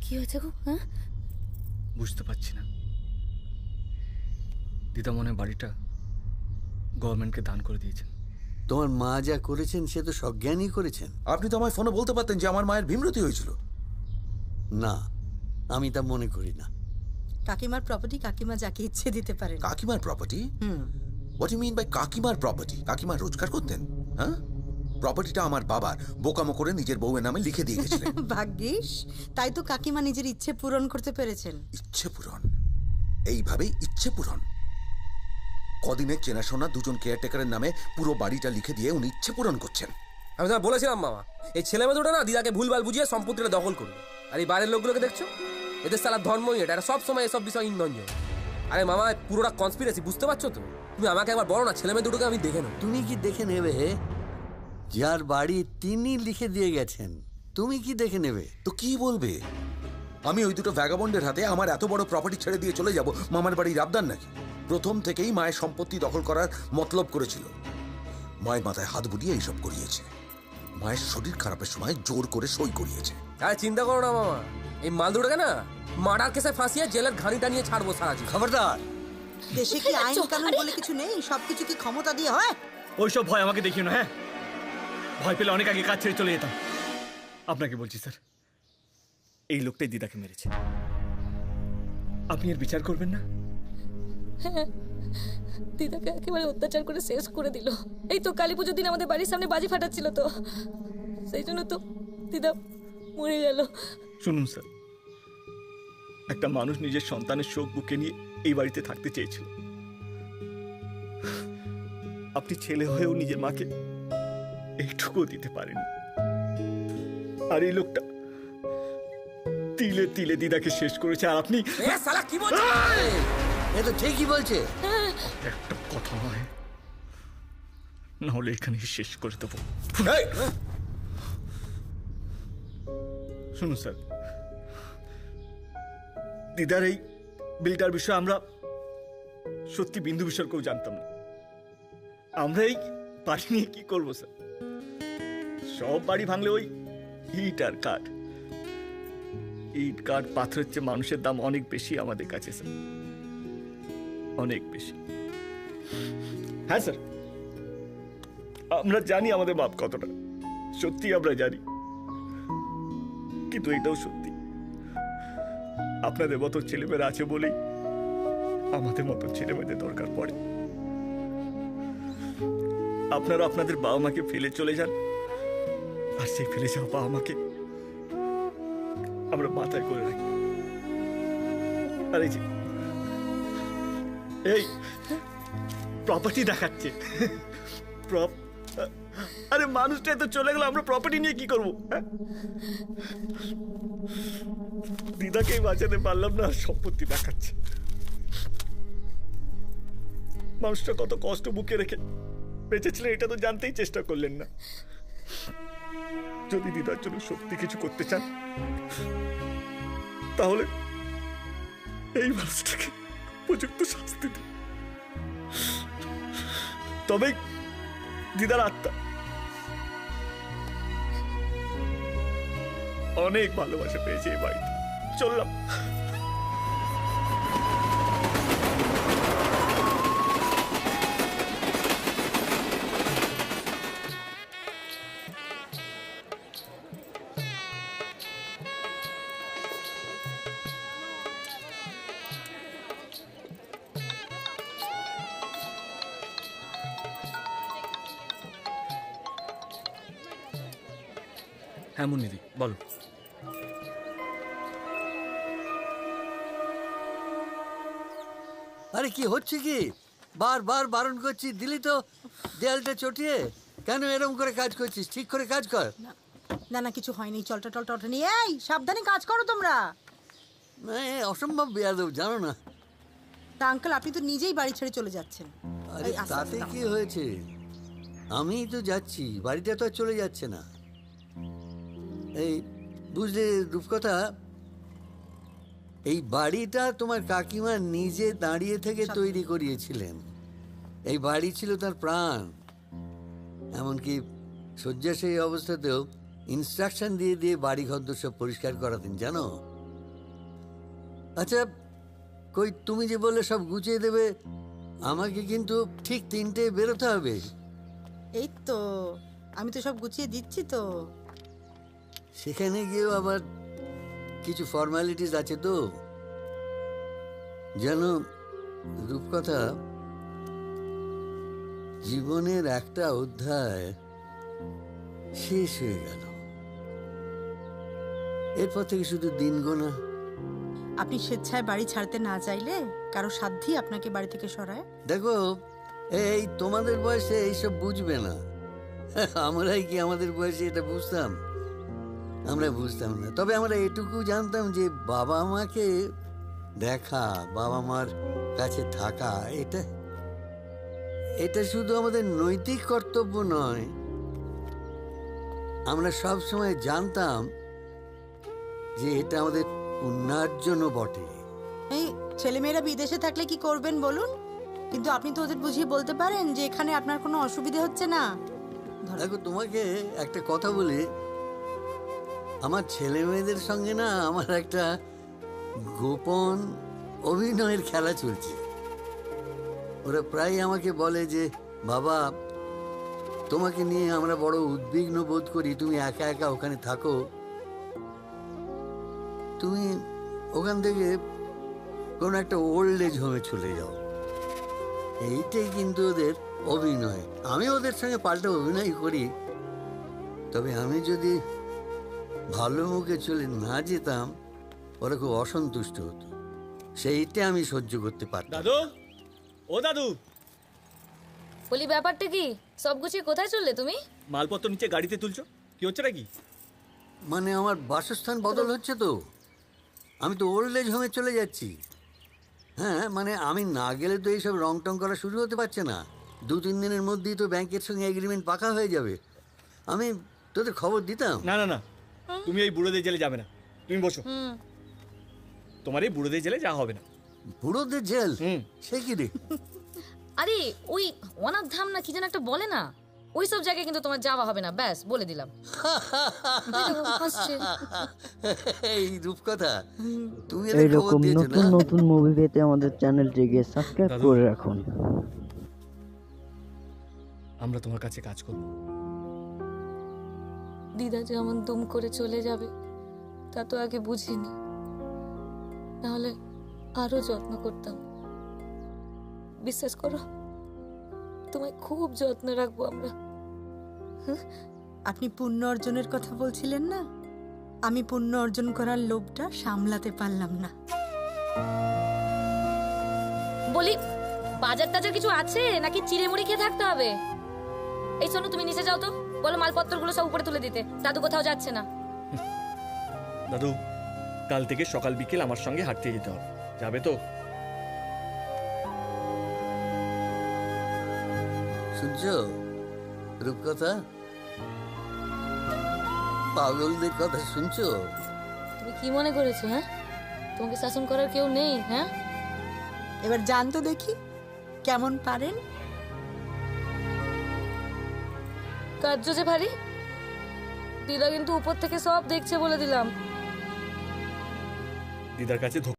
কি হয়েছে গো? হ্যাঁ, বুঝতে পারছি না। দিদা মনে হয় বাড়িটা গভর্নমেন্টকে দান করে দিয়েছেন। তোমার মা যা করেছেন সে তো সজ্ঞানই করেছেন। আপনি তো আমায় ফোনে বলতে পারতেন যে আমার মায়ের ভীমরতি হয়েছিল। না, আমি তা মনে করি না। কাকিমার প্রপার্টি কাকিমা যাকে ইচ্ছে দিতে পারেন। কাকিমার property? What you mean by কাকিমার প্রপার্টি? কাকিমা রোজগার করতেন? হ্যাঁ, প্রপার্টিটা আমার বাবার বোকামো করে নিজের বউয়ের নামে লিখে দিয়ে গেছিলেন। ভাগ্যিস, তাই তো কাকিমা নিজের ইচ্ছে পূরণ করতে পেরেছেন। ইচ্ছে পূরণ? এইভাবে ইচ্ছে পূরণ? কদিনের চেনাশোনা দুজন কেয়ারটেকারের নামে পুরো বাড়িটা লিখে দিয়ে উনি ইচ্ছে পূরণ করছেন। আমি তোমায় বলেছিলাম মামা, এই ছেলে মেয়ে দুটো না দিদাকে ভুলভাল বুঝিয়ে সম্পত্তিটা দখল করবে। আর এই বাইরের লোকগুলোকে দেখছো, এদের সালা ধর্মই এটা সব সময় এসব বিষয় ইন্ধন যোগ। আরে মামা, পুরোটা কনস্পিরেসি, বুঝতে পারছো তো? তুমি আমাকে একবার বলো না, ছেলে মেয়ে দুটোকে আমি দেখে নেব। তুমি কি দেখে নেবে? যার বাড়ি তিনি লিখে দিয়ে গেছেন, তুমি কি দেখে নেবে? তো কি বলবে? আমি ওই দুটো ভ্যাগাবন্ডের হাতে আমার এত বড় প্রপার্টি ছেড়ে দিয়ে চলে যাব মামার বাড়ির আবদার নাকি? প্রথম থেকেই মায়ের সম্পত্তি দখল করার মতলব করেছিল। মায়ের মাথায় হাত বুলিয়ে এইসব করিয়েছে। মায়ের শরীর খারাপের সময় জোর করে সই করিয়েছে। আরে চিন্তা করো না মামা, এই মাল দুটোকে না মার্ডার কেসে ফাঁসিয়ে জেলের ঘানিটা নিয়ে ছাড়বো সারা জীবন। খবরদার! দেশে কি আইন কানুন বলে কিছু নেই? সবকিছু কি ক্ষমতা দিয়ে হয়? ওইসব ভয় আমাকে দেখিও না। হ্যাঁ, ভয় পেলে অনেক আগে কাজ ছেড়ে চলে যেতাম। আপনাকে বলছি স্যার, এই লোকটাই দিদাকে মেরেছে। আপনি এর বিচার করবেন না? হ্যাঁ, দিদাকে একেবারে অত্যাচার করে শেষ করে দিল। এই তো কালী পুজোর দিন আমাদের বাড়ির সামনে বাজি ফাটাচ্ছিল, তো সেই জন্য তো দিদা মরে গেল। শুনুন স্যার, একটা মানুষ নিজের সন্তানের শোক বুকে নিয়ে এই বাড়িতে থাকতে চেয়েছিল। আপনি ছেলে হয়েও নিজের মাকে এইটুকুও দিতে পারেনি। আর এই লোকটা তিলে তিলে দিদাকে শেষ করেছে। আর আপনি কি বলছেন? এ তো ঠিকই বলছে। একটা কথা নয়, না হলে এখানে শেষ করে দেবো। শুনুন স্যার, দিদার এই বিলটার বিষয়ে আমরা সত্যি বিন্দু বিসর্গও জানতাম না। আমরা এই বাড়ি নিয়ে কি করবো স্যার? সব বাড়ি ভাঙলে ওই ইট আর কাঠ। ইট কাঠ পাথরের চেয়ে মানুষের দাম অনেক বেশি আমাদের কাছে স্যার, অনেক বেশি। হ্যাঁ স্যার, আমরা জানি আমাদের বাপ কতটা, সত্যি আমরা জানি। কিন্তু এটাও সত্যি, আপনাদের মতো ছেলেমেয়েরা আছে বলেই আমাদের মতো ছেলেমেয়েদের দরকার পড়ে। আপনারা আপনাদের বাবা মাকে ফেলে চলে যান, আর সেই ফেলে যাওয়া বাবা মাকে আমরা মাথায় করে রাখি। আর এই যে এই প্রপার্টি দেখাচ্ছে, আরে মানুষটাই তো চলে গেল, আমরা প্রপার্টি নিয়ে কি করবো? দিদাকেই বাঁচাতে পারলাম না, আর সম্পত্তি দেখাচ্ছে। মানুষটা কত কষ্ট বুকে রেখে বেঁচেছিলেন এটা তো জানতেই চেষ্টা করলেন না। যদি দিদার জন্য সত্যি কিছু করতে চান তাহলে এই মানুষটাকে উপযুক্ত শাস্তি দিন, তবেই দিদার আত্মা অনেক ভালোবাসা পেয়েছে এই বাড়িতে। চললাম। হ্যাঁ মুন্নিদি বলো। আরে কি হচ্ছে কি? বারবার বারণ করছি, দিলি তো দেয়ালটা চটিয়ে। কেন এরকম করে কাজ করছিস? ঠিক করে কাজ কর। না না কিছু হয়নি, চলটা টলটা নিয়ে এই সাবধানে কাজ করো তোমরা। না অসম্ভব বেয়াদব, জানো না। তা আঙ্কেল আপনি তো নিজেই বাড়ি ছেড়ে চলে যাচ্ছেন। আরে তাতে কি হয়েছে? আমি তো যাচ্ছি, বাড়িটা তো আর চলে যাচ্ছে না। এই বুঝলে রূপকথা, এই বাড়িটা তোমার কাকিমা নিজে দাঁড়িয়ে থেকে তৈরি করিয়েছিলেন। এই বাড়ি ছিল তার প্রাণ। এমনকি শয্যাশায়ী অবস্থাতেও ইনস্ট্রাকশন দিয়ে দিয়ে বাড়ি ঘর সব পরিষ্কার করাতেন, জানো। আচ্ছা কই, তুমি যে বললে সব গুছিয়ে দেবে, আমাকে কিন্তু ঠিক 3টেয় বেরোতে হবে। এই তো আমি তো সব গুছিয়ে দিচ্ছি তো। সেখানে গিয়েও আবার কিছু ফর্মালিটিস আছে তো, জানো রূপকথা। জীবনের একটা অধ্যায় শেষ হয়ে গেল, এরপর থেকে শুধু দিন গোনা। আপনি স্বেচ্ছায় বাড়ি ছাড়তে না চাইলে কারো সাধ্যই আপনাকে বাড়ি থেকে সরায়? দেখো এই তোমাদের বয়সে এইসব বুঝবে না। আমরাই কি আমাদের বয়সে এটা বুঝতাম? আমরা বুঝতাম না। তবে আমরা এটুকু জানতাম যে বাবা মাকে দেখা, বাবা মার কাছে থাকা, এটা শুধু আমাদের নৈতিক কর্তব্য নয়, আমরা সব সময় জানতাম যে এটা আমাদের পুণ্যার্জনও বটে। এই ছেলেমেয়েরা বিদেশে থাকলে কি করবেন বলুন? কিন্তু আপনি তো ওদের বুঝিয়ে বলতে পারেন যে এখানে আপনার কোনো অসুবিধা হচ্ছে না। দেখো তোমাকে একটা কথা বলি, আমার ছেলে মেয়েদের সঙ্গে না আমার একটা গোপন অভিনয়ের খেলা চলছে। ওরা প্রায় আমাকে বলে যে বাবা তোমাকে নিয়ে আমরা বড় উদ্বিগ্ন বোধ করি, তুমি একা একা ওখানে থাকো, তুমি ওখান থেকে কোনো একটা ওল্ড এজ হোমে চলে যাও। এইটাই কিন্তু ওদের অভিনয়। আমি ওদের সঙ্গে পাল্টা অভিনয় করি, তবে আমি যদি ভালো মুখে চলে না যেতাম ওরা খুব অসন্তুষ্ট হতো। সেইটা আমি সহ্য করতে পারতাম। দাদু, ও দাদু, বলি ব্যাপারটা কি? সব গুছিয়ে কোথায় চললে তুমি? মালপত্র নিচে গাড়িতে তুলছো, কি হচ্ছে নাকি? মানে আমার বাসস্থান বদল হচ্ছে তো, আমি তো ওল্ড এজ হোমে চলে যাচ্ছি। হ্যাঁ মানে আমি না গেলে তো এইসব রং টং করা শুরু হতে পারছে না। 2-3 দিনের মধ্যেই তো ব্যাংকের সঙ্গে এগ্রিমেন্ট পাকা হয়ে যাবে। আমি তোদের খবর দিতাম। না না না, তুমি এই বুড়োদের জেলে যাবে না, তুমি বসো। তোমার এই বুড়োদের জেলে যাওয়া হবে না। বুড়োদের জেল? সে কি রে? আরে ওই অনাথ ধাম না কি যেন একটা বলে না, ওই সব জায়গায় কিন্তু তোমার যাওয়া হবে না, ব্যাস বলে দিলাম। এই রূপকথা, তুমি এইরকম নতুন নতুন মুভি পেতে আমাদের চ্যানেলটিকে সাবস্ক্রাইব করে রাখুন। আমরা তোমার কাছে কাজ করব। দিদা যেমন দুম করে চলে যাবে তা তো আগে বুঝিনি, নাহলে আরো যত্ন করতাম। বিশ্বাস করো, তোমায় খুব যত্ন রাখবো আমরা। আপনি পুণ্য অর্জনের কথা বলছিলেন না, আমি পুণ্য অর্জন করার লোভটা সামলাতে পারলাম না। বলি বাজার টাজার কিছু আছে নাকি চিড়ে মুড়ি খেয়ে থাকতে হবে? এই শোনো, তুমি নিচে যাও তো, বলো মালপত্রগুলো সব উপরে তুলে দিতে, দাদু কোথাও যাচ্ছে না। দাদু কাল থেকে সকাল বিকেল আমার সঙ্গে হাঁটতে যেতে হবে, যাবে তো? শুনছো রূপকথা, পাগলদের কথা শুনছো? তুমি কি মনে করেছো? হ্যাঁ, তোমাকে শাসন করার কেউ নেই? হ্যাঁ, এবার জান তো দেখি কেমন পারেন। কার্য যে ভারী, দিদা কিন্তু উপর থেকে সব দেখছে বলে দিলাম। দিদার কাছে